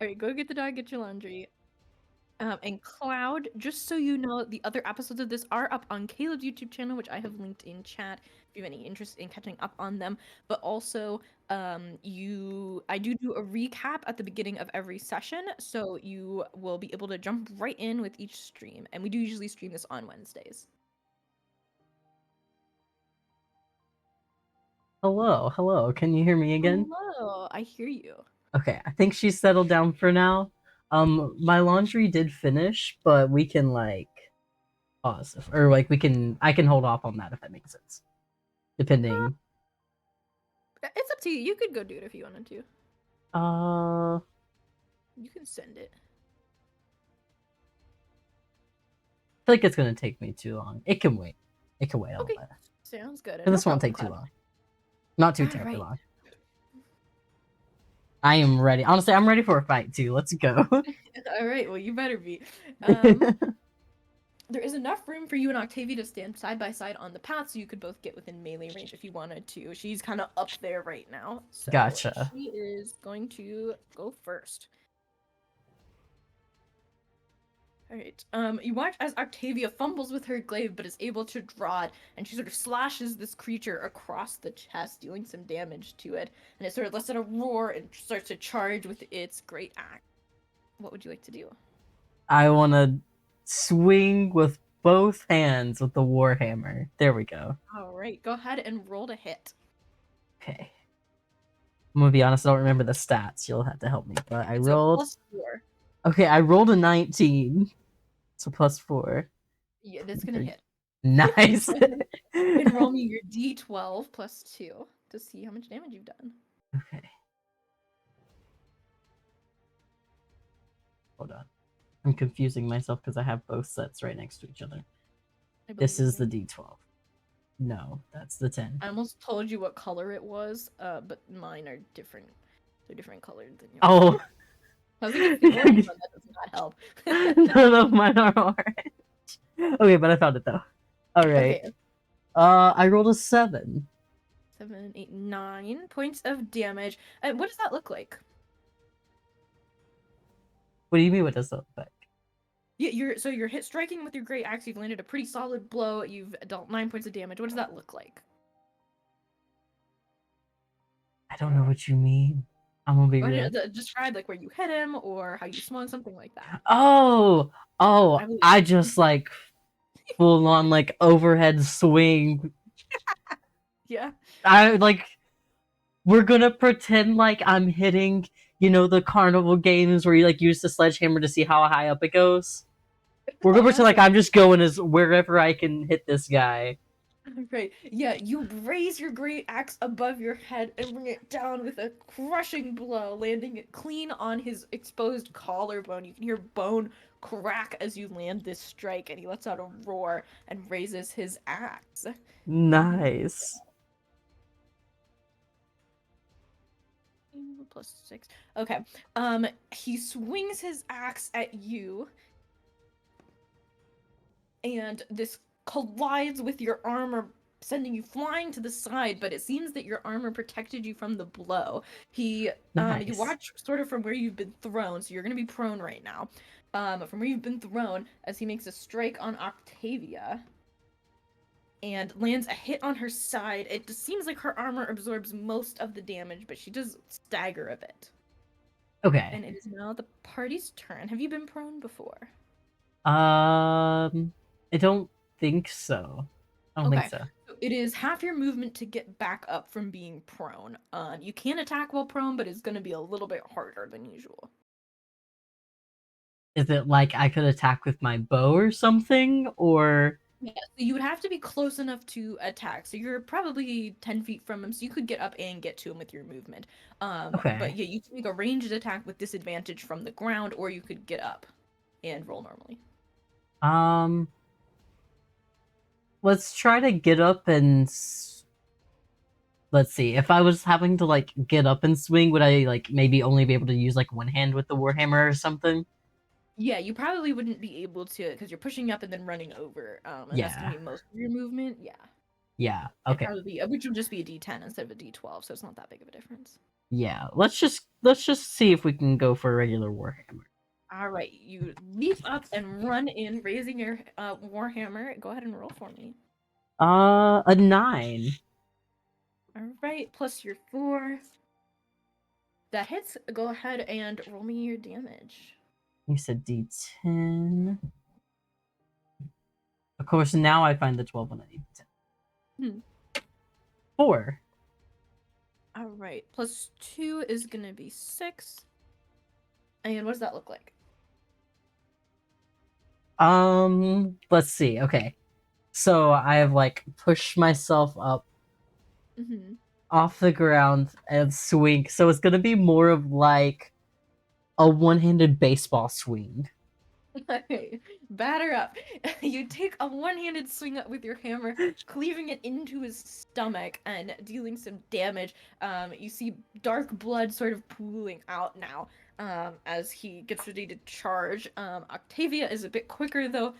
Alright, go get the dog, get your laundry. And Cloud, just so you know, the other episodes of this are up on Caleb's YouTube channel, which I have linked in chat if you have any interest in catching up on them. But also, I do a recap at the beginning of every session, so you will be able to jump right in with each stream. And we do usually stream this on Wednesdays. Hello. Can you hear me again? Hello, I hear you. Okay, I think she's settled down for now. My laundry did finish, but we can like pause or like I can hold off on that if that makes sense. Depending. It's up to you. You could go do it if you wanted to. Uh You can send it. I feel like it's gonna take me too long. It can wait. It can wait a Okay, little bit. sounds good. But No this won't problem, take too Cloud. long. Not too All terribly right. long. I am ready. Honestly, I'm ready for a fight too. Let's go. All right, well, you better be. There is enough room for you and Octavia to stand side by side on the path, so you could both get within melee range if you wanted to. She's kind of up there right now, so Gotcha. she is going to go first. All right. You watch as Octavia fumbles with her glaive, but is able to draw it, and she sort of slashes this creature across the chest, dealing some damage to it. And it sort of lets out a roar and starts to charge with its great axe. What would you like to do? I want to swing with both hands with the warhammer. There we go. All right, go ahead and roll to hit. Okay. I'm gonna be honest. I don't remember the stats. You'll have to help me. But I It's rolled. a +4. Okay, I rolled a 19. So +4. Yeah, that's gonna hit. Nice. And roll me your d12 plus 2 to see how much damage you've done. Okay. Hold on. I'm confusing myself because I have both sets right next to each other. This is the D12. No, that's the 10. I almost told you what color it was, but mine are different. They're different colored than yours. Oh. I was like, it's the orange one that does not help. No, mine are orange. Okay, but I found it though. All right. Okay. I rolled a 7. 7, 8, 9 points of damage. And what does that look like? What do you mean? What does that look like? Yeah, you're hit striking with your great axe. You've landed a pretty solid blow. You've dealt 9 points of damage. What does that look like? I don't know what you mean. I'm gonna be real. Describe like where you hit him or how you swung, something like that. Oh, I believe. I just like full on like overhead swing. Yeah. I like we're gonna pretend like I'm hitting, the carnival games where you like use the sledgehammer to see how high up it goes. We're gonna Oh, pretend that's like I'm just going as wherever I can hit this guy. great. Yeah, you raise your great axe above your head and bring it down with a crushing blow, landing it clean on his exposed collarbone. You can hear bone crack as you land this strike, and he lets out a roar and raises his axe. Nice. +6. Okay. He swings his axe at you, and this collides with your armor, sending you flying to the side, but it seems that your armor protected you from the blow. You Nice. watch sort of from where you've been thrown, so you're gonna be prone right now. From where you've been thrown, as he makes a strike on Octavia and lands a hit on her side. It just seems like her armor absorbs most of the damage, but she does stagger a bit. Okay. And it is now the party's turn. Have you been prone before? I don't think so. I don't think Okay. so. So it is half your movement to get back up from being prone. You can attack while prone, but it's going to be a little bit harder than usual. Is it like I could attack with my bow or something? Or Yeah, so you would have to be close enough to attack. So you're probably 10 feet from him, so you could get up and get to him with your movement. But okay. yeah, you can make a ranged attack with disadvantage from the ground, or you could get up and roll normally. Um let's try to get up and let's see. If I was having to like get up and swing, would I like maybe only be able to use like one hand with the warhammer or something? Yeah, you probably wouldn't be able to because you're pushing up and then running over. And that's gonna Yeah. be most of your movement. Yeah. Yeah. It'd Okay. probably be, which would just be a D10 instead of a D12, so it's not that big of a difference. Yeah. Let's just see if we can go for a regular warhammer. All right, you leap up and run in, raising your warhammer. Go ahead and roll for me. A 9. All right, plus your 4. That hits. Go ahead and roll me your damage. You said D10. Of course, now I find the 12 on a D10. 4. All right, plus 2 is gonna be 6. And what does that look like? Let's see. Okay. So I have like pushed myself up off the ground and swing. So it's gonna be more of like a one-handed baseball swing. Okay, batter up. You take a one-handed swing up with your hammer, cleaving it into his stomach and dealing some damage. You see dark blood sort of pooling out now, as he gets ready to charge. Octavia is a bit quicker though,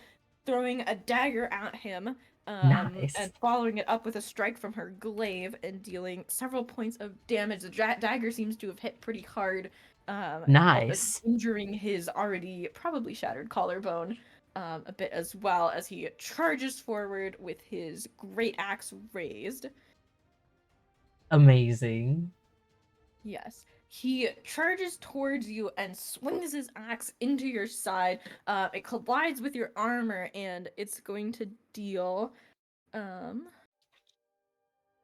throwing a dagger at him, Nice. and following it up with a strike from her glaive and dealing several points of damage. The dagger seems to have hit pretty hard, Nice. injuring his already probably shattered collarbone a bit as well as he charges forward with his great axe raised. Amazing. Yes. He charges towards you and swings his axe into your side. It collides with your armor and it's going to deal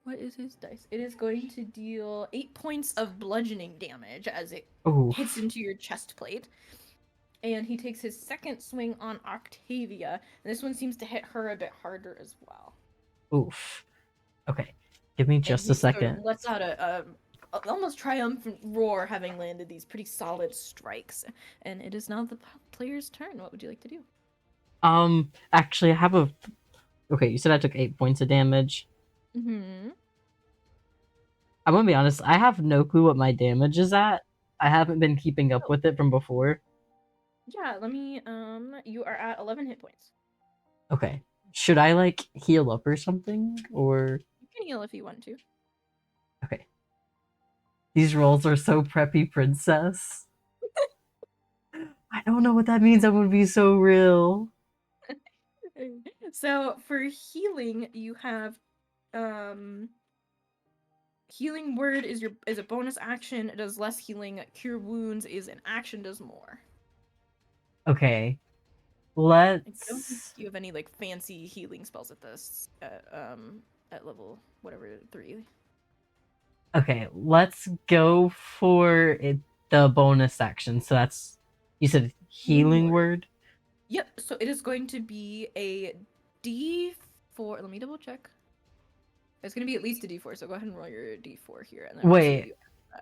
what is his dice? It is going to deal 8 points of bludgeoning damage as it hits Oof. into your chest plate. And he takes his second swing on Octavia, and this one seems to hit her a bit harder as well. Oof. Okay. Give me And just a he sort of second. lets out a almost triumphant roar, having landed these pretty solid strikes. And it is now the player's turn. What would you like to do? Actually, I have a. Okay, you said I took 8 points of damage. Mm-hmm. I'm gonna be honest. I have no clue what my damage is at. I haven't been keeping up with it from before. Yeah, let me. You are at 11 hit points. Okay. Should I like heal up or something? Or You can heal if you want to. okay. These rolls are so preppy, princess. I don't know what that means. That would be so real. So for healing, you have healing word is a bonus action. It does less healing. Cure wounds is an action, does more. Okay. I don't think Let's. you have any like fancy healing spells at this at level whatever 3. Okay, let's go for it, the bonus action. So that's, you said Healing healing word. word? Yep. So it is going to be a D4. Let me double check. It's going to be at least a D4. So go ahead and roll your D4 here, and then I'll see what Wait, you.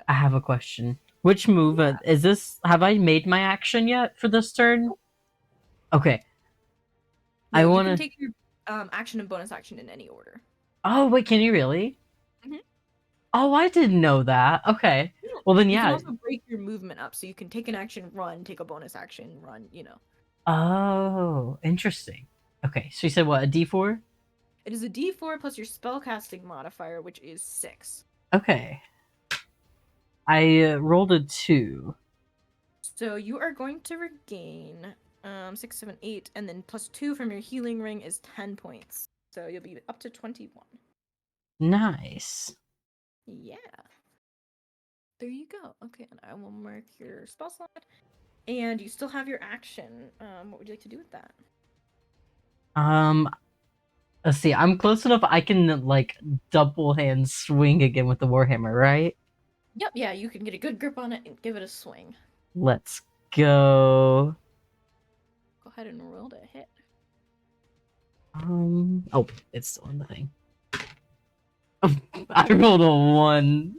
I have a question. Which move is this? Have I made my action yet for this turn? Okay, I No, you can want to. take your action and bonus action in any order. Oh, wait, can you really? Mhm. Oh, I didn't know that. Okay. Yeah. Well, then, You can yeah. also break your movement up, so you can take an action, run, take a bonus action, run. Oh, interesting. Okay, so you said what, a d4? It is a D4 plus your spellcasting modifier, which is 6. Okay. I rolled a 2. So you are going to regain 6, 7, 8, and then plus 2 from your healing ring is 10 points. So you'll be up to 21. Nice. Yeah. There you go. Okay, and I will mark your spell slot. And you still have your action. What would you like to do with that? Um, let's see. I'm close enough. I can like double hand swing again with the warhammer, right? Yep, yeah, you can get a good grip on it and give it a swing. Let's go. Go ahead and roll to hit. Oh, it's still in the thing. I rolled a 1.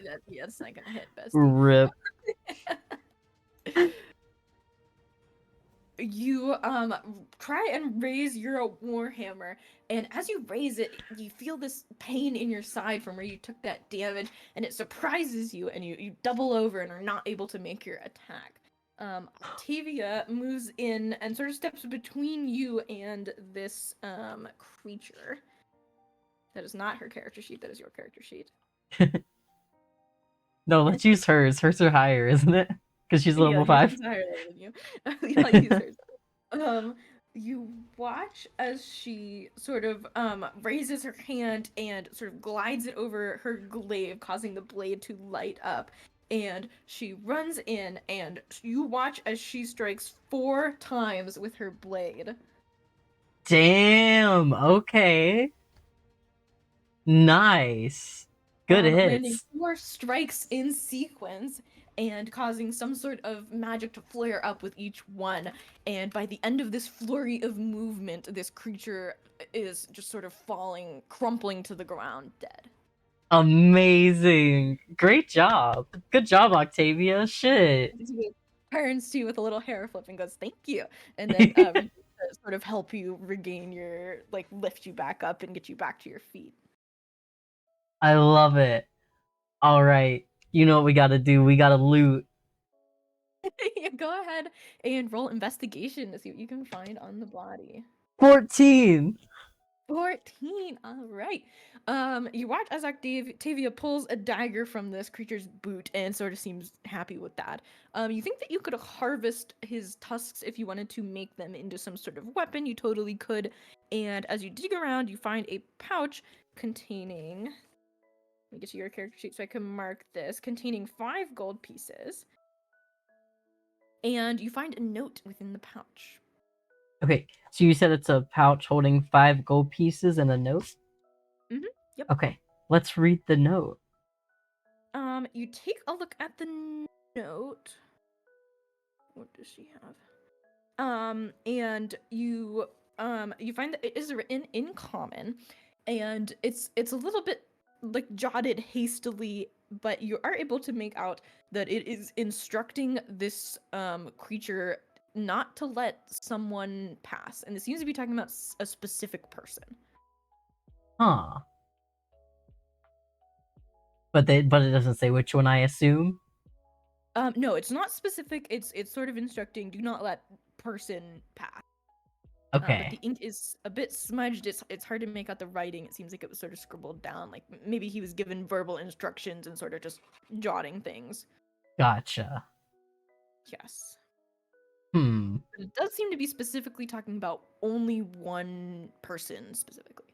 Yeah, it's not gonna hit, bestie. Rip. You try and raise your warhammer, and as you raise it, you feel this pain in your side from where you took that damage, and it surprises you, and you double over and are not able to make your attack. Octavia moves in and sort of steps between you and this creature. That is not her character sheet. That is your character sheet. No, let's use hers. Hers are higher, isn't it? Because she's Yeah, level yours 5. is higher level than you. Yeah, use hers. You watch as she sort of raises her hand and sort of glides it over her glaive, causing the blade to light up. And she runs in, and you watch as she strikes 4 times with her blade. Damn. Okay. Nice. Good Landing hits. 4 strikes in sequence and causing some sort of magic to flare up with each one. And by the end of this flurry of movement, this creature is just sort of falling, crumpling to the ground, dead. Amazing. Great job. Good job, Octavia. Shit. He turns to you with a little hair flip and goes, "Thank you," and then sort of help you regain your, like, lift you back up and get you back to your feet. I love it. All right. You know what we gotta do? We gotta loot. Yeah, go ahead and roll investigation to see what you can find on the body. 14. 14. All right. You watch as Octavia pulls a dagger from this creature's boot and sort of seems happy with that. You think that you could harvest his tusks if you wanted to make them into some sort of weapon. You totally could. And as you dig around, you find a pouch containing. Let me get to your character sheet so I can mark this. Containing 5 gold pieces. And you find a note within the pouch. Okay, so you said it's a pouch holding 5 gold pieces and a note? Mm-hmm. Yep. Okay, let's read the note. You take a look at the note. What does she have? And you find that it is written in common, and it's a little bit like jotted hastily, but you are able to make out that it is instructing this creature not to let someone pass, and it seems to be talking about a specific person. Huh. But it doesn't say which one, I assume. No, it's not specific. It's sort of instructing, do not let person pass. But the Okay. ink is a bit smudged. It's hard to make out the writing. It seems like it was sort of scribbled down. Like maybe he was given verbal instructions and sort of just jotting things. Gotcha. Yes. But it does seem to be specifically talking about only one person specifically.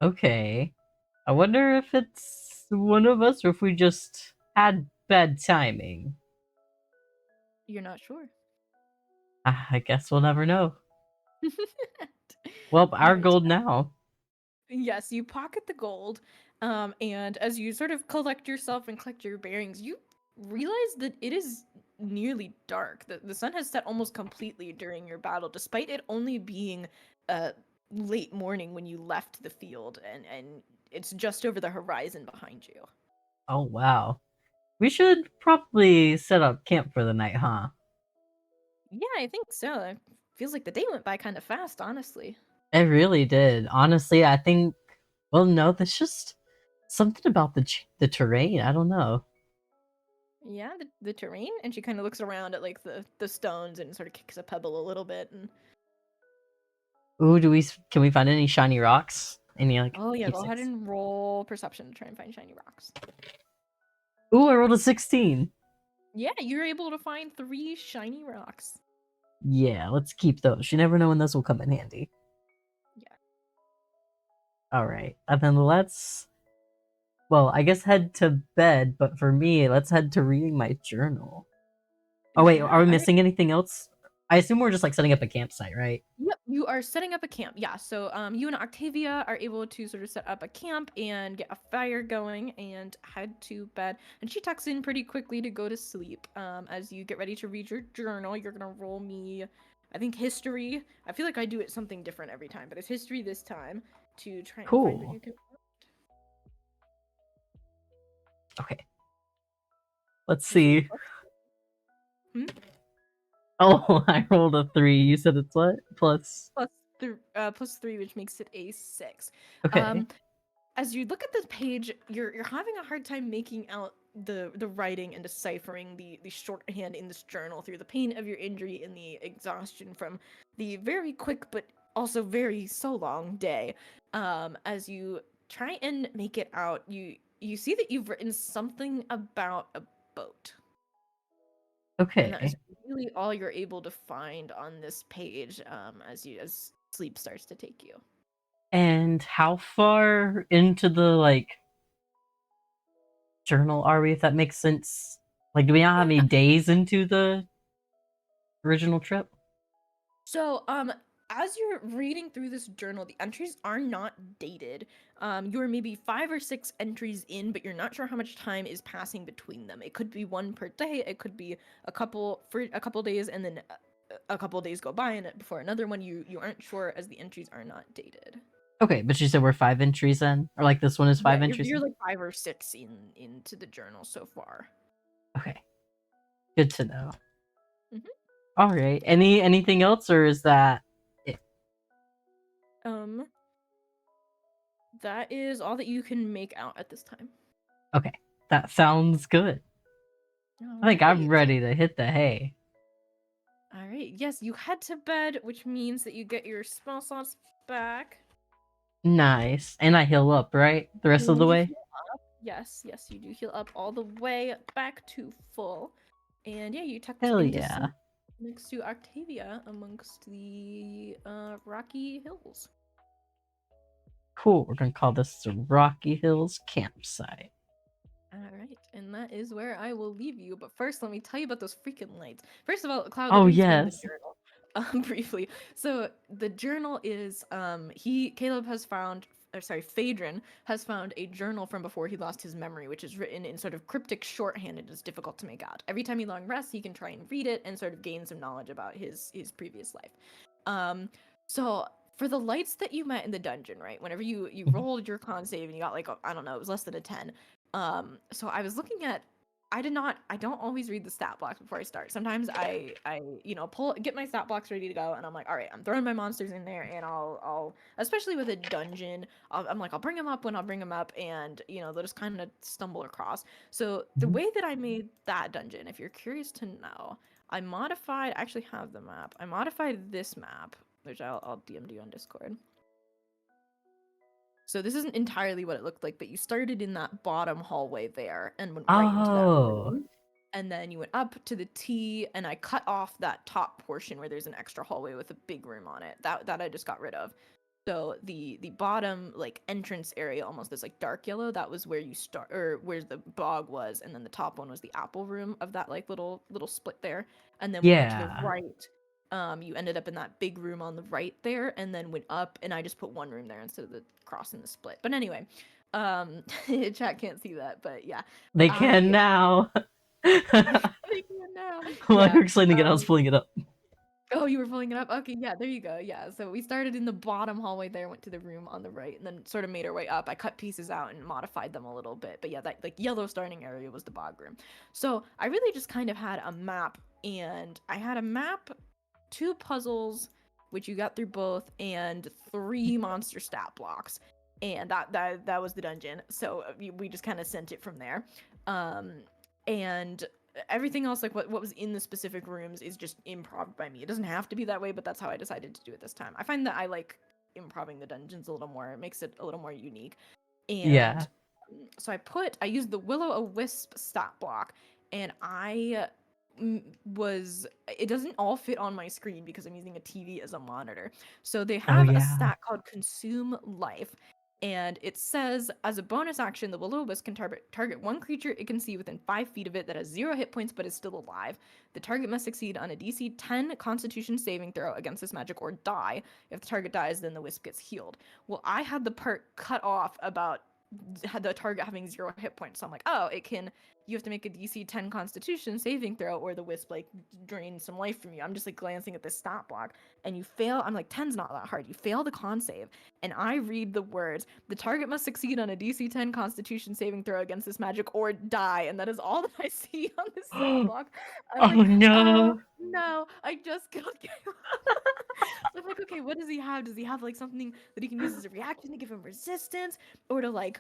Okay. I wonder if it's one of us or if we just had bad timing. You're not sure. I guess we'll never know. Well, All our right. gold now. Yes, you pocket the gold, and as you sort of collect yourself and collect your bearings, you realize that it is nearly dark. The sun has set almost completely during your battle, despite it only being late morning when you left the field, and it's just over the horizon behind you. Oh, wow. We should probably set up camp for the night, huh? Yeah, I think so. It feels like the day went by kind of fast, honestly. It really did. Honestly, I think. Well, no, that's just something about the terrain. I don't know. Yeah, the terrain, and she kind of looks around at like the stones and sort of kicks a pebble a little bit, and Ooh, can we find any shiny rocks? Any like oh yeah, go ahead keepsakes? and roll perception to try and find shiny rocks. Ooh, I rolled a 16. Yeah, you're able to find 3 shiny rocks. Yeah, let's keep those. You never know when those will come in handy. Yeah. All right, and then let's. Well, I guess head to bed, but for me, let's head to reading my journal. Oh wait, Yeah, are we all right. missing anything else? I assume we're just like setting up a campsite, right? Yep, you are setting up a camp. Yeah, so you and Octavia are able to sort of set up a camp and get a fire going and head to bed. And she tucks in pretty quickly to go to sleep. As you get ready to read your journal, you're gonna roll me, I think, history. I feel like I do it something different every time, but it's history this time to try and find what Cool. you can. Okay, let's You say see. plus. Hmm? Oh, I rolled a 3. You said it's what? Plus. Plus 3, which makes it a 6. Okay. Um, as you look at this page, you're having a hard time making out the writing and deciphering the shorthand in this journal through the pain of your injury and the exhaustion from the very quick but also very so long day. As you try and make it out, you see that you've written something about a boat. And that is Okay. really all you're able to find on this page, as sleep starts to take you. And how far into the like journal are we, if that makes sense? Like, do we not have any Yeah. days into the original trip? So, as you're reading through this journal, the entries are not dated. You're maybe 5 or 6 entries in, but you're not sure how much time is passing between them. It could be one per day. It could be a couple for a couple days, and then a couple days go by, and before another one, you aren't sure as the entries are not dated. Okay, but you said we're 5 entries in? Or like this one is Yeah, 5 you're entries you're in? like 5 or 6 into the journal so far. Okay. Good to know. Hmm. Alright. Anything else, or is that it? Um, that is all that you can make out at this time. Okay. That sounds good. All I think I'm right. ready to hit the hay. All right. Yes, you head to bed, which means that you get your spell slots back. Nice. And I heal up, right? The rest of And the you way? heal up. Yes, yes, you do heal up all the way back to full. And yeah, you tucked Hell into yeah. sleep next to Octavia amongst the rocky hills. Cool. We're gonna call this the Rocky Hills Campsite. All right, and that is where I will leave you. But first, let me tell you about those freaking lights. First of all, Cloud, let Oh, me explain the yes. journal briefly. So the journal is Caleb has found, or sorry, Faedrin has found a journal from before he lost his memory, which is written in sort of cryptic shorthand and is difficult to make out. Every time he long rests, he can try and read it and sort of gain some knowledge about his previous life. Um, so for the lights that you met in the dungeon, right? Whenever you Mhm. rolled your con save and you got like I don't know, it was less than a 10. So I was looking at I don't always read the stat blocks before I start. Sometimes I get my stat blocks ready to go and I'm like, all right, I'm throwing my monsters in there and I'll especially with a dungeon, I'm like, I'll bring them up when I'll bring them up and they'll just kind of stumble across. So the Mhm. way that I made that dungeon, if you're curious to know, I actually have the map. I modified this map, which I'll DM to you on Discord. So this isn't entirely what it looked like, but you started in that bottom hallway there and went right into that Oh. room. and then you went up to the T, and I cut off that top portion where there's an extra hallway with a big room on it. That I just got rid of. So the bottom like entrance area, almost this like dark yellow, that was where you start, or where the bog was, and then the top one was the apple room of that like little split there. And then when you went to the Yeah. right, you ended up in that big room on the right there, and then went up, and I just put one room there instead of the cross and the split. But anyway, chat can't see that, but yeah, They can I now. they can now. While Yeah. you're explaining it, I was pulling it up. Oh, you were pulling it up? Okay, yeah, there you go. Yeah, so we started in the bottom hallway there, went to the room on the right, and then sort of made our way up. I cut pieces out and modified them a little bit. But yeah, that like yellow starting area was the bog room. So I really just kind of had a map, and I had a map, 2 puzzles, which you got through both, and 3 monster stat blocks. And that was the dungeon. So we just kind of sent it from there. And everything else, like what was in the specific rooms, is just improv by me. It doesn't have to be that way, but that's how I decided to do it this time. I find that I like improving the dungeons a little more. It makes it a little more unique. Yeah. And so I used the Will-O-Wisp stat block, and it doesn't all fit on my screen because I'm using a TV as a monitor. So they Oh have a yeah. stat called Consume Life, and it says, as a bonus action, the Will-O-Wisp can target one creature it can see within 5 feet of it that has 0 hit points but is still alive. The target must succeed on a DC 10 Constitution saving throw against this magic or die. If the target dies, then the wisp gets healed. Well, I had the part cut off about the target having 0 hit points, so I'm like, oh, you have to make a DC 10 Constitution saving throw, or the wisp like drains some life from you. I'm just like glancing at this stat block, and you fail. I'm like, 10's not that hard. You fail the con save, and I read the words: the target must succeed on a DC 10 Constitution saving throw against this magic or die, and that is all that I see on this stat block. I'm Oh like, oh no. no, I just killed Caleb. So I'm like, okay, what does he have? Does he have like something that he can use as a reaction to give him resistance, or to like,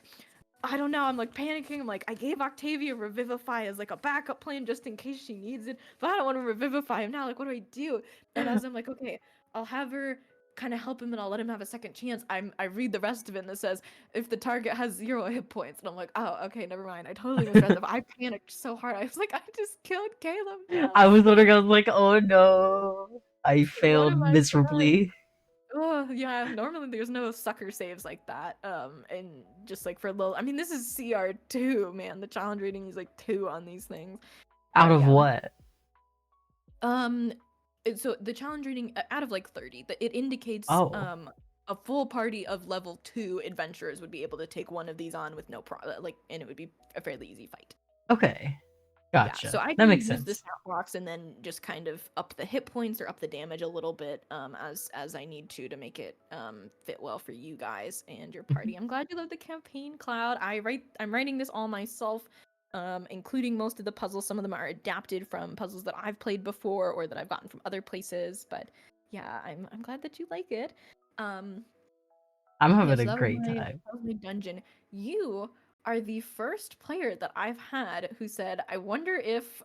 I don't know. I'm like panicking. I'm like, I gave Octavia Revivify as like a backup plan just in case she needs it, but I don't want to revivify him now. Like, what do I do? And as I'm like, okay, I'll have her kind of help him, and I'll let him have a second chance. I read the rest of it, and it says if the target has 0 hit points, and I'm like, oh, okay, never mind. I totally misread that. I panicked so hard. I was like, I just killed Caleb now. I was wondering, I was like, oh no. I What failed have I done? miserably. Oh yeah, normally there's no sucker saves like that. And just like for low, I mean, this is CR2, man. The challenge rating is like 2 on these things. Out But of yeah. what? So the challenge rating out of like 30, that it indicates Oh. a full party of level 2 adventurers would be able to take one of these on with no like, and it would be a fairly easy fight. Okay. Yeah, so Gotcha. I That can makes use the sense. stat blocks and then just kind of up the hit points or up the damage a little bit, as I need to make it fit well for you guys and your party. I'm glad you love the campaign, Cloud. I'm writing this all myself, including most of the puzzles. Some of them are adapted from puzzles that I've played before or that I've gotten from other places. But yeah, I'm glad that you like it. I'm Yeah, having so a great time. that was my dungeon. You are the first player that I've had who said, I wonder if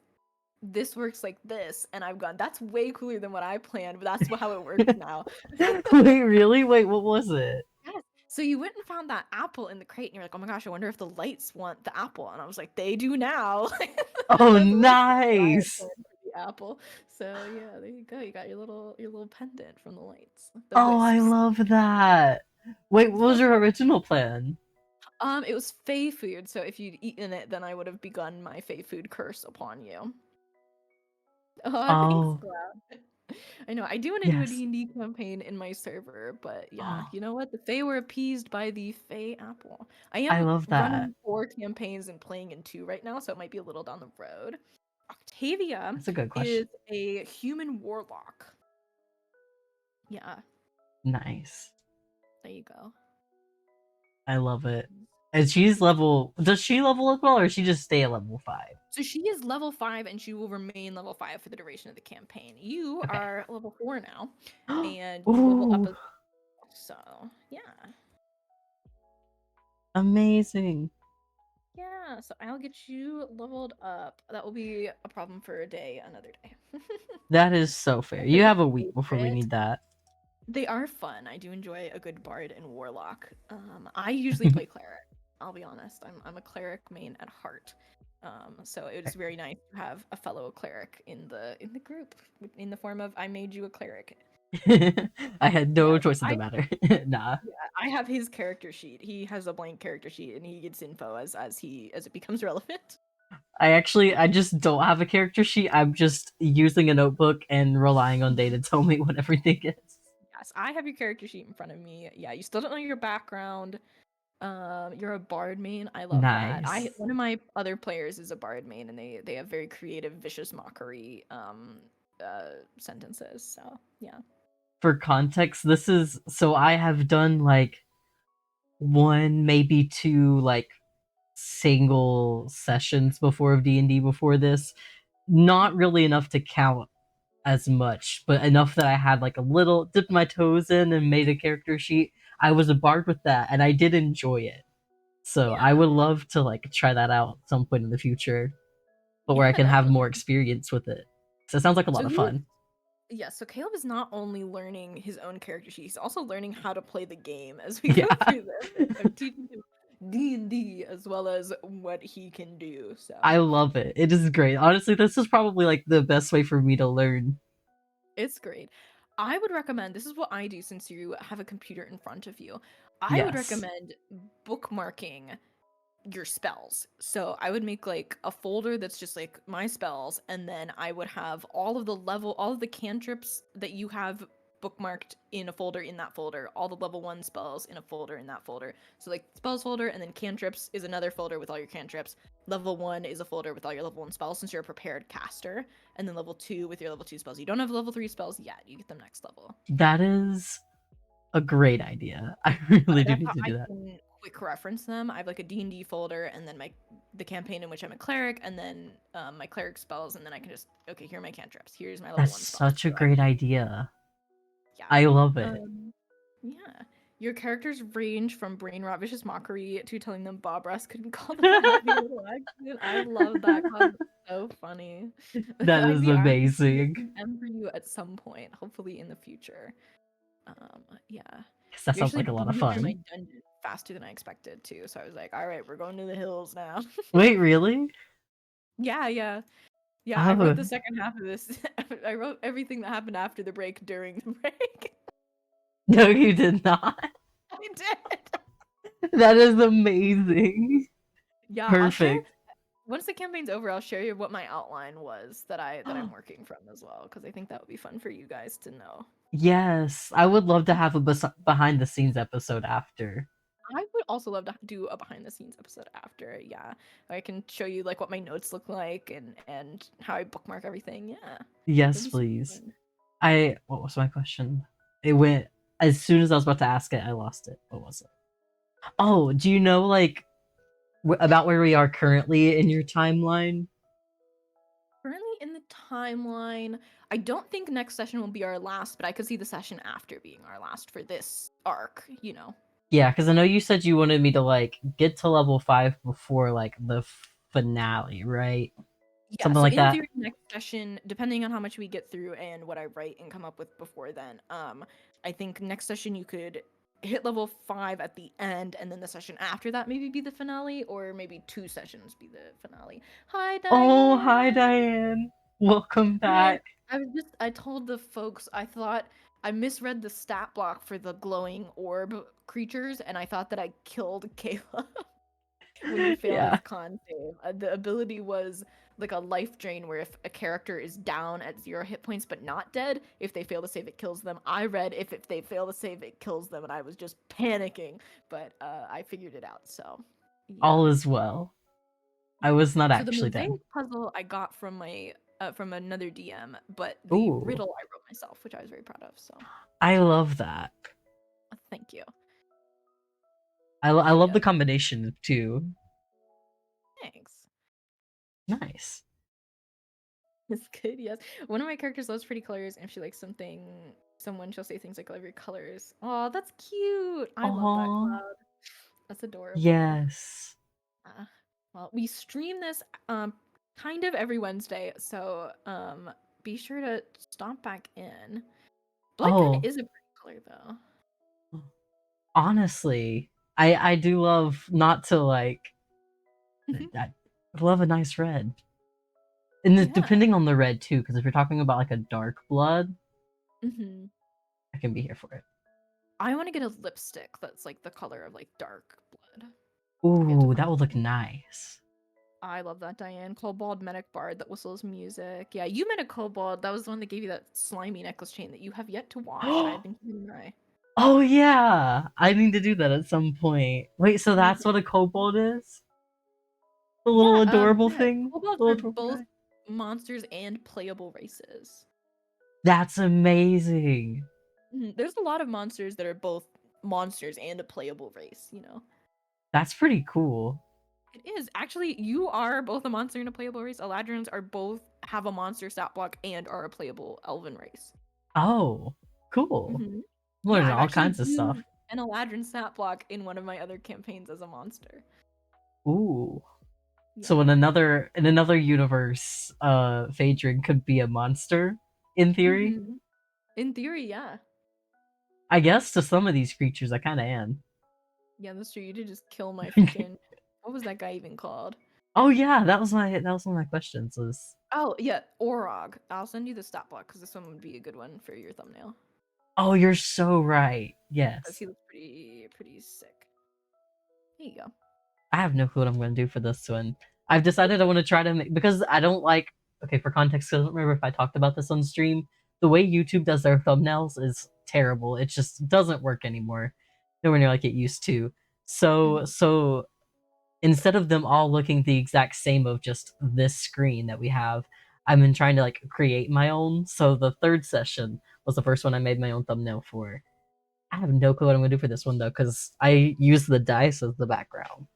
this works like this, and I've gone, that's way cooler than what I planned, but that's how it works now. Wait, really? Wait, what was it? Yes. So you went and found that apple in the crate, and you're like, oh my gosh, I wonder if the lights want the apple. And I was like, they do now. Oh, That's literally what I had nice. planned for the apple. So yeah, there you go. You got your little pendant from the lights, the Oh, I wisps. love that. Wait, what was your original plan? It was Fey food, so if you'd eaten it, then I would have begun my Fey food curse upon you. Oh, thanks, Oh, Cloud. I know, I do want to do a yes. D&D campaign in my server, but yeah, Oh, you know what? The Fae were appeased by the Fae apple. I I am love that. running 4 campaigns and playing in 2 right now, so it might be a little down the road. Octavia That's a good question. is a human warlock. Yeah, Nice. there you go. I love it. And she's level. Does she level as well, or does she just stay at level 5? So she is level 5, and she will remain level 5 for the duration of the campaign. You Okay. are level 4 now, and you level up Ooh, as well, so yeah. amazing. Yeah, so I'll get you leveled up. That will be a problem for a day, another day. That is so fair. Like You a have a week before we favorite. need that. They are fun. I do enjoy a good bard and warlock. I usually play cleric. I'll be honest. I'm a cleric main at heart. So it was very nice to have a fellow cleric in the group in the form of I made you a cleric. I had no Yeah, choice in the matter. Nah. yeah, I have his character sheet. He has a blank character sheet, and he gets info as it becomes relevant. I just don't have a character sheet. I'm just using a notebook and relying on Day to tell me what everything is. Yes, I have your character sheet in front of me. Yeah, you still don't know your background. You're a bard main. I love that. Nice. One of my other players is a bard main, and they have very creative, vicious mockery sentences. So yeah. For context, this is so I have done like one, maybe two, like single sessions before of D&D before this. Not really enough to count as much, but enough that I had like a little dipped my toes in and made a character sheet. I was a bard with that, and I did enjoy it. So I Yeah. would love to like try that out at some point in the future, but where I Yeah, can have definitely. more experience with it. So it sounds like a lot So of he fun. Yeah, so Caleb is not only learning his own character sheet, he's also learning how to play the game as we go Yeah. through this. I'm teaching him D&D as well as what he can do. I So love it. It is great. Honestly, this is probably like the best way for me to learn. it's great. I would recommend this is what I do since you have a computer in front of you. I would Yes. recommend bookmarking your spells. So I would make like a folder that's just like my spells, and then I would have all of the cantrips that you have bookmarked in a folder in that folder, all the level 1 spells in a folder in that folder. So like spells folder, and then cantrips is another folder with all your cantrips. Level 1 is a folder with all your level 1 spells since you're a prepared caster, and then level 2 with your level 2 spells. You don't have level 3 spells yet. You get them next level. That is a great idea. I really do That's need how to I do that. can quick reference them. I have like a D&D folder, and then the campaign in which I'm a cleric, and then my cleric spells, and then I can just okay, here are my cantrips. Here's my level That's 1 spells. such a So I great can idea. yeah. I love it. Um yeah. Your characters range from brain rot, vicious mockery to telling them Bob Ross couldn't call them a happy little accident. I love that comment. So funny. That I'd is be happy to be amazing. an M for you at some point, hopefully in the future. Yeah. 'Cause that You're sounds actually like a lot of moving through my fun. dungeon faster than I expected to, so I was like, all right, we're going to the hills now. Wait, really? Yeah, yeah. Yeah, I Oh, wrote the second half of this. I wrote everything that happened after the break during the break. no, you did not. I did. That is amazing. Yeah, I'll share Perfect. once the campaign's over, I'll share you what my outline was that I'm working from as well, because I think that would be fun for you guys to know. Yes, I would love to have a behind the scenes episode after. I would also love to do a behind the scenes episode after. Yeah, I can show you like what my notes look like and how I bookmark everything. Yeah, it'd Yes, be super please. fun. What was my question? It went as soon as I was about to ask it, I lost it. What was it? Oh, do you know like about where we are currently in your timeline? Currently in the timeline, I don't think next session will be our last, but I could see the session after being our last for this arc. You know. Yeah, because I know you said you wanted me to like get to level 5 before like the finale, right? Yeah, Something so like in that. theory, next session, depending on how much we get through and what I write and come up with before then, I think next session you could hit level 5 at the end, and then the session after that maybe be the finale, or maybe 2 sessions be the finale. Hi, Oh, hi Diane! Diane. Welcome Hey, back. I told the folks, I thought I misread the stat block for the glowing orb creatures, and I thought that I killed Kayla. When you fail his Yeah. con save. The ability was like a life drain where if a character is down at 0 hit points but not dead, if they fail to save, it kills them. I read if they fail to save, it kills them, and I was just panicking, but I figured it out. So All yeah. is well. I was not So the actually dead. mosaic puzzle I got from my from another DM, but the Ooh. riddle I wrote myself, which I was very proud of. So I love that. thank you. I love Yeah, the combination too. thanks. Nice. It's good, yes. One of my characters loves pretty colors, and if she likes someone, she'll say things like, "I love your colors." Oh, that's cute. I love that Oh, cloud. That's adorable. yes. Uh, well, we stream this kind of every Wednesday, so be sure to stomp back in. Blood kind of Oh, is a pretty color though. honestly, I do love not to like I love a nice red. And Yeah. depending on the red too, because if you're talking about like a dark blood, Hmm. I can be here for it. I want to get a lipstick that's like the color of like dark blood. Ooh, that would look nice. I love that, Diane. Kobold Medic Bard that whistles music. Yeah, you met a kobold. That was the one that gave you that slimy necklace chain that you have yet to wash, and I've been keeping an eye. Oh yeah, I need to do that at some point. Wait, so You that's did. what a kobold is? The little adorable Yeah, thing? kobolds The are little purple both guy? monsters and playable races. That's amazing. There's a lot of monsters that are both monsters and a playable race, That's pretty cool. It is. Actually, you are both a monster and a playable race. Eladrins are both have a monster stat block and are a playable elven race. Oh, cool. Hmm. I'm Yeah, learning I've all actually kinds of stuff. used an Eladrin stat block in one of my other campaigns as a monster. Ooh. So Yeah. in another universe, Faedrin could be a monster, in theory. Hmm. In theory, yeah. I guess to some of these creatures I kinda am. Yeah, that's true. You did just kill my freaking. What was that guy even called? Oh yeah, that was one of my questions was Oh, yeah, Orog. I'll send you the stat block because this one would be a good one for your thumbnail. oh, you're so right. Because Yes. he looks pretty sick. Here you go. I have no clue what I'm gonna do for this one. I've decided I want to try to make because I don't like okay, for context, 'cause I don't remember if I talked about this on stream. The way YouTube does their thumbnails is terrible. It just doesn't work anymore. Nowhere near like it used to. Mhm. So instead of them all looking the exact same of just this screen that we have, I've been trying to like create my own. So the third session was the first one I made my own thumbnail for. I have no clue what I'm gonna do for this one though, because I use the dice as the background.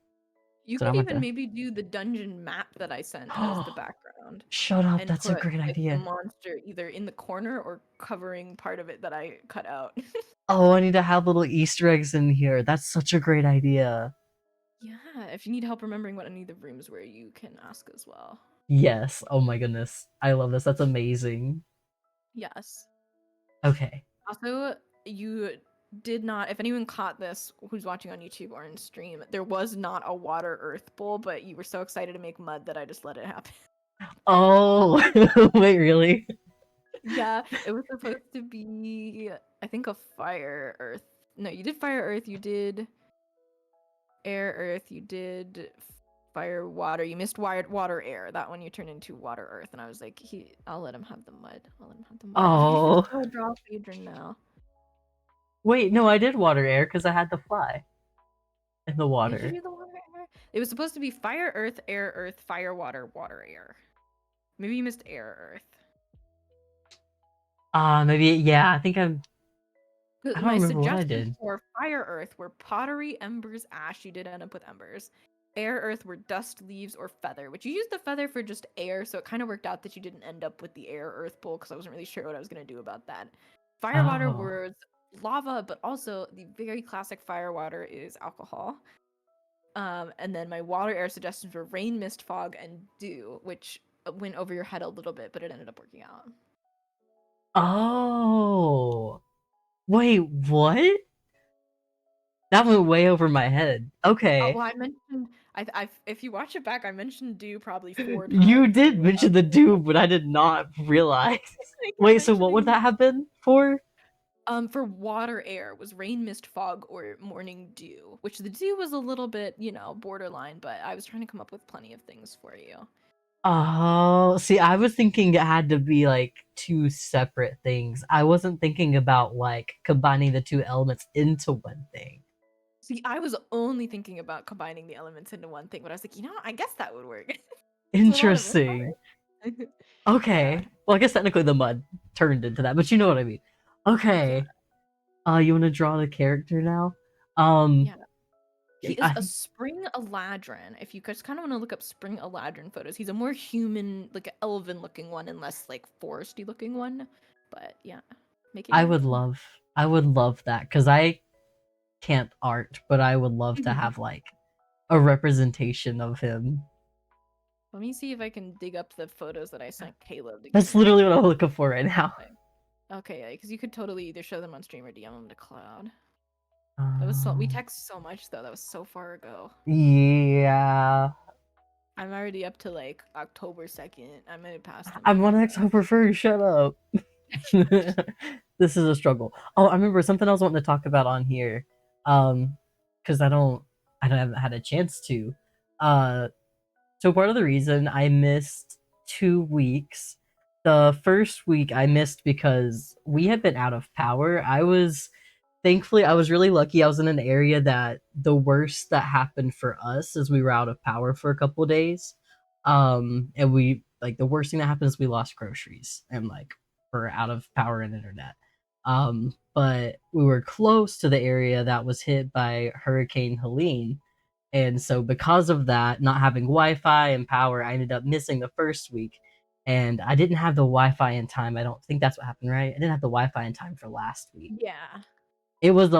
You So now could I'm even gonna maybe do the dungeon map that I sent as the background shut up, and that's a put great like the idea. monster either in the corner or covering part of it that I cut out. Oh, I need to have little Easter eggs in here. That's such a great idea. Yeah, if you need help remembering what any of the rooms were, you can ask as well. Yes. Oh my goodness. I love this. That's amazing. Yes. Okay. Also, you did not, if anyone caught this who's watching on YouTube or in stream, there was not a water earth bowl, but you were so excited to make mud that I just let it happen. Oh, wait, really? Yeah, it was supposed to be, I think, a fire earth. No, you did fire earth, you did air earth, you did fire water. You missed water air. That one you turned into water earth, and I was like, I'll let him have the mud. I'll let him have the mud. Oh, you should Oh. still draw Faedrin now. Wait, no, I did water air because I had to fly in the Did you water. do the water air? It was supposed to be fire earth, fire water, water air. Maybe you missed air earth. Maybe, yeah, I think I don't My remember what I suggestions did. for fire earth were pottery, embers, ash. You did end up with embers. Air earth were dust, leaves, or feather, which you used the feather for just air, so it kind of worked out that you didn't end up with the air earth bowl because I wasn't really sure what I was going to do about that. Fire water Oh. was lava, but also the very classic fire water is alcohol. And then my water air suggestions were rain, mist, fog, and dew, which went over your head a little bit, but it ended up working out. Oh. Wait, what? That went way over my head. Okay. Well, I mentioned if you watch it back, I mentioned dew probably 4 times. You did mention the dude, but I did not realize. I kept Wait, so what would mentioning that have been for? for water air was rain, mist, fog, or morning dew, which the dew was a little bit, borderline, but I was trying to come up with plenty of things for you. Oh, see, I was thinking it had to be like two separate things. I wasn't thinking about like combining the two elements into one thing. See, I was only thinking about combining the elements into one thing, but I was like, I guess that would work. It's a lot of Interesting. fun. Yeah, Okay. Well, I guess technically the mud turned into that, but you know what I mean. yeah, Okay. You want to draw the character now? Um, yeah. He is I, a spring Eladrin. If you just kind of want to look up spring Eladrin photos, he's a more human, like an elven looking one, and less like foresty looking one. But yeah, making I it would happen. love, I would love that because I can't art, but I would love to have like a representation of him. Let me see if I can dig up the photos that I sent Caleb to give That's him a literally what chance. I'm looking for right now. Okay, yeah, because you could totally either show them on stream or DM them to Cloud. We Um, text so much though. That was so far ago. yeah. I'm already up to like October 2nd. I'm gonna pass them. I'm on October 1st. Shut up. This is a struggle. Oh, I remember something else I wanted to talk about on here. Because I haven't had a chance to. Uh, so part of the reason I missed 2 weeks, the first week I missed because we had been out of power. Thankfully I was really lucky. I was in an area that the worst that happened for us is we were out of power for a couple days. And we like the worst thing that happened is we lost groceries and like we're out of power and internet. But we were close to the area that was hit by Hurricane Helene. And so because of that, not having Wi-Fi and power, I ended up missing the first week. And I didn't have the Wi-Fi in time. I don't think that's what happened, right? I didn't have the Wi-Fi in time for last week. Yeah. It was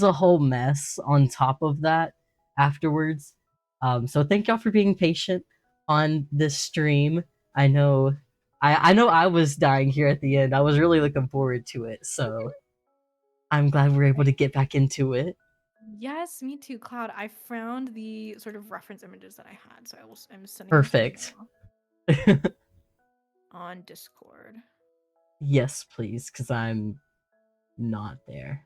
a whole mess on top of that afterwards. So thank y'all for being patient on this stream. I know I was dying here at the end. I was really looking forward to it. So I'm glad we're able to get back into it. Yes, me too, Cloud. I found the sort of reference images that I had, so I'm sending them to you Perfect. now on Discord. Yes, please, because I'm not there.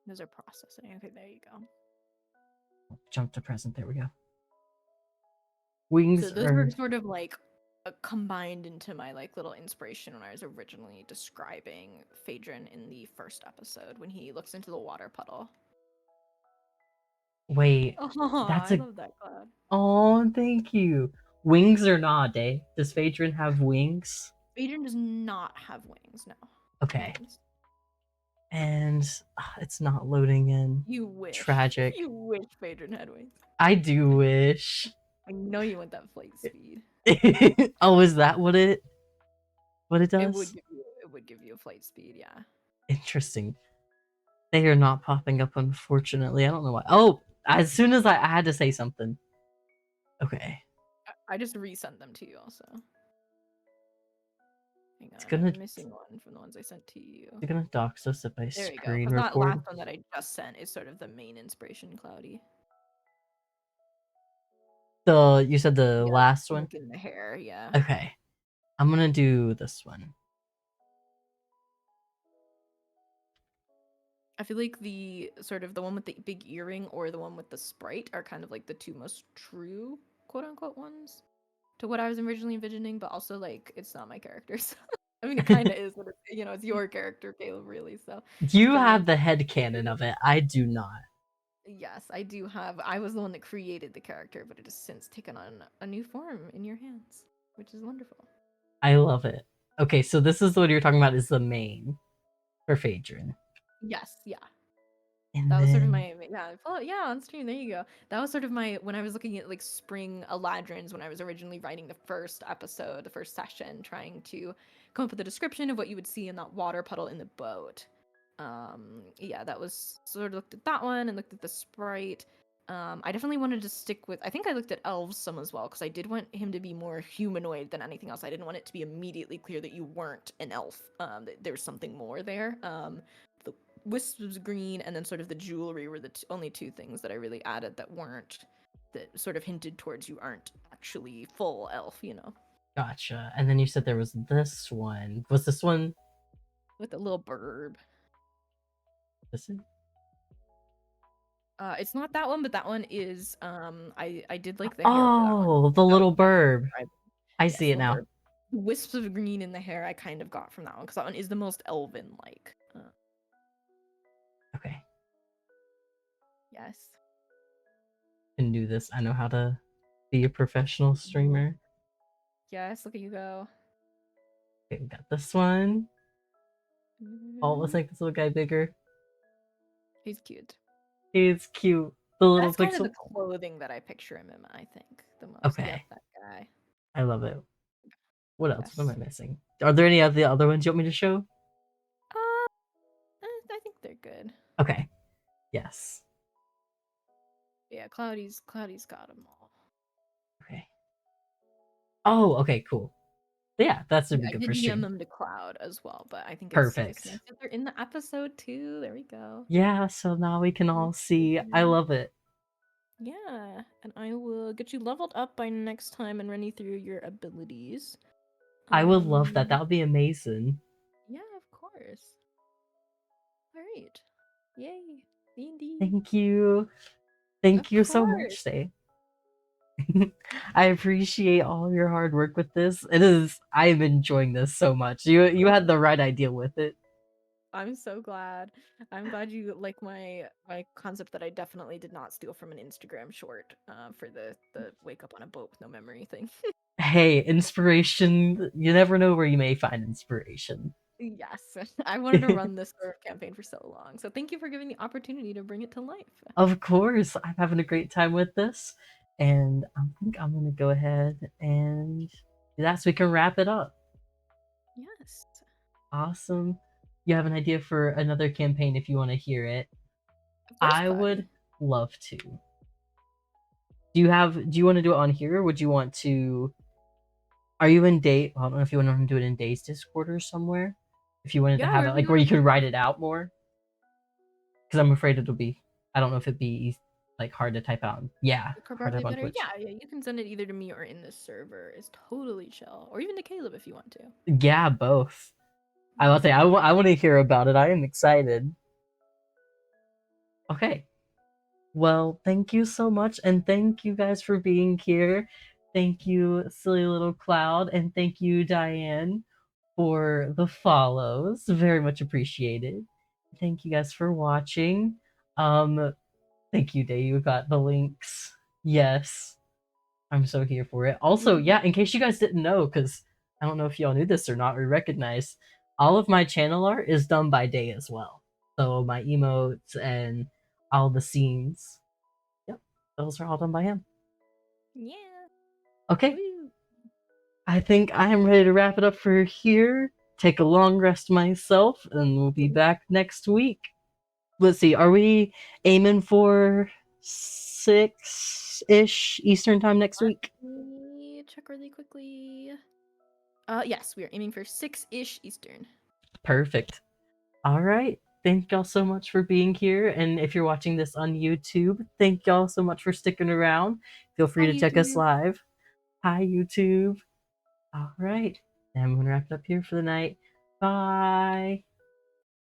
Those are processing. Okay, there you go. Jump to present. There we go. Wings So those are were sort of like combined into my like little inspiration when I was originally describing Faedrin in the first episode when he looks into the water puddle. wait. Oh, That's I a love that, Cloud. oh, thank you. Wings or not, eh? Does Faedrin have wings? Faedrin does not have wings, no. Okay. Wings. And it's not loading in. You wish. Tragic. You wish Faedrin had wings. I do wish. I know you want that flight speed. Oh, is that what it does? It would give you a flight speed, yeah. Interesting. They are not popping up, unfortunately. I don't know why. Oh, as soon as I had to say something. Okay. I just resent them to you also. Hang It's on, gonna I'm missing one from the ones I sent to you. it's gonna dox us if I There you go. screen Because that record. last one that I just sent is sort of the main inspiration, Cloudy. You said the Yeah, last one? look in the hair, yeah. Okay. I'm gonna do this one. I feel like the sort of the one with the big earring or the one with the sprite are kind of like the two most true quote unquote ones to what I was originally envisioning, but also like it's not my character. So I mean it kinda is, but it's your character, Caleb, really. So You don't have really the head canon of it. I do not. Yes, I do have. I was the one that created the character, but it has since taken on a new form in your hands, which is wonderful. I love it. Okay, so this is what you're talking about is the main for Faedrin. Yes, yeah. And That was sort of then my yeah, on stream. There you go. That was sort of my when I was looking at like spring Eladrins when I was originally writing the first episode, the first session, trying to come up with a description of what you would see in that water puddle in the boat. Yeah, that was sort of looked at that one and looked at the sprite. I definitely wanted to stick with. I think I looked at elves some as well because I did want him to be more humanoid than anything else. I didn't want it to be immediately clear that you weren't an elf. That there's something more there. The wisps was green, and then sort of the jewelry were the only two things that I really added that weren't that sort of hinted towards you aren't actually full elf. gotcha. And then you said there was this one. Was this one? With a little burb. This is? It's not that one, but that one is I did like the hair for that one. Oh, the little burb. I Yes, see it now. burb. The wisps of green in the hair I kind of got from that one because that one is the most elven like. Okay. Yes. Can do this. I know how to be a professional streamer. Yes, look at you go. Okay, we got this one. Oh, let's make this little guy bigger. He's cute. He's cute. The little That's kind pixel. of the clothing that I picture him in, I think, the most. Okay. Yep, that guy. I love it. What else? Yes. What am I missing? Are there any of the other ones you want me to show? I think they're good. Okay. Yes. Yeah, Cloudy's got them all. Okay. Oh, okay, cool. Yeah, that's a Yeah, I good did for DM stream. them to Cloud as well, but I think Perfect. it's nice that they're in the episode too. There we go. Yeah, so now we can all see. I love it. Yeah, and I will get you leveled up by next time and run you through your abilities. I would love that. That would be amazing. Yeah, of course. All right. Yay. D&D. Thank you. Thank Of you so much, course. Say. I appreciate all your hard work with this. It is I'm enjoying this so much. You had the right idea with it. I'm so glad. I'm glad you like my concept that I definitely did not steal from an Instagram short for the wake up on a boat with no memory thing. Hey, inspiration, you never know where you may find inspiration. Yes, I wanted to run this sort of campaign for so long. So thank you for giving the opportunity to bring it to life. Of course, I'm having a great time with this, and I think I'm gonna go ahead and do that so we can wrap it up. Yes. Awesome. You have an idea for another campaign if you want to hear it. Of course, I buddy. would love to. Do you want to do it on here or would you want to are you in date? Well, I don't know if you want to do it in Days Discord or somewhere. If you wanted to Yeah, have it wherever like you where want you to put could it. write it out more. Because I'm afraid it'll be I don't know if it'd be like hard to type out. Yeah, hard to Probably type on better. Twitch. Yeah, you can send it either to me or in this server. It's totally chill, or even to Caleb if you want to. Yeah, both. I will Yeah. say I want to hear about it. I am excited. Okay. Well, thank you so much, and thank you guys for being here. Thank you, silly little cloud, and thank you, Diane, for the follows. Very much appreciated. Thank you guys for watching. Thank you, Day. You got the links. Yes, I'm so here for it. Also, yeah, in case you guys didn't know, because I don't know if y'all knew this or not or recognized, all of my channel art is done by Day as well. So my emotes and all the scenes. Yep, those are all done by him. Yeah. Okay, Woo. I think I am ready to wrap it up for here. Take a long rest myself, and we'll be back next week. Let's see, are we aiming for 6-ish Eastern time next week? Let me check really quickly. Yes, we are aiming for 6-ish Eastern. Perfect. All right. Thank y'all so much for being here. And if you're watching this on YouTube, thank y'all so much for sticking around. Feel free Hi, to check us YouTube. live. Hi, YouTube. All right. And I'm going to wrap it up here for the night. Bye.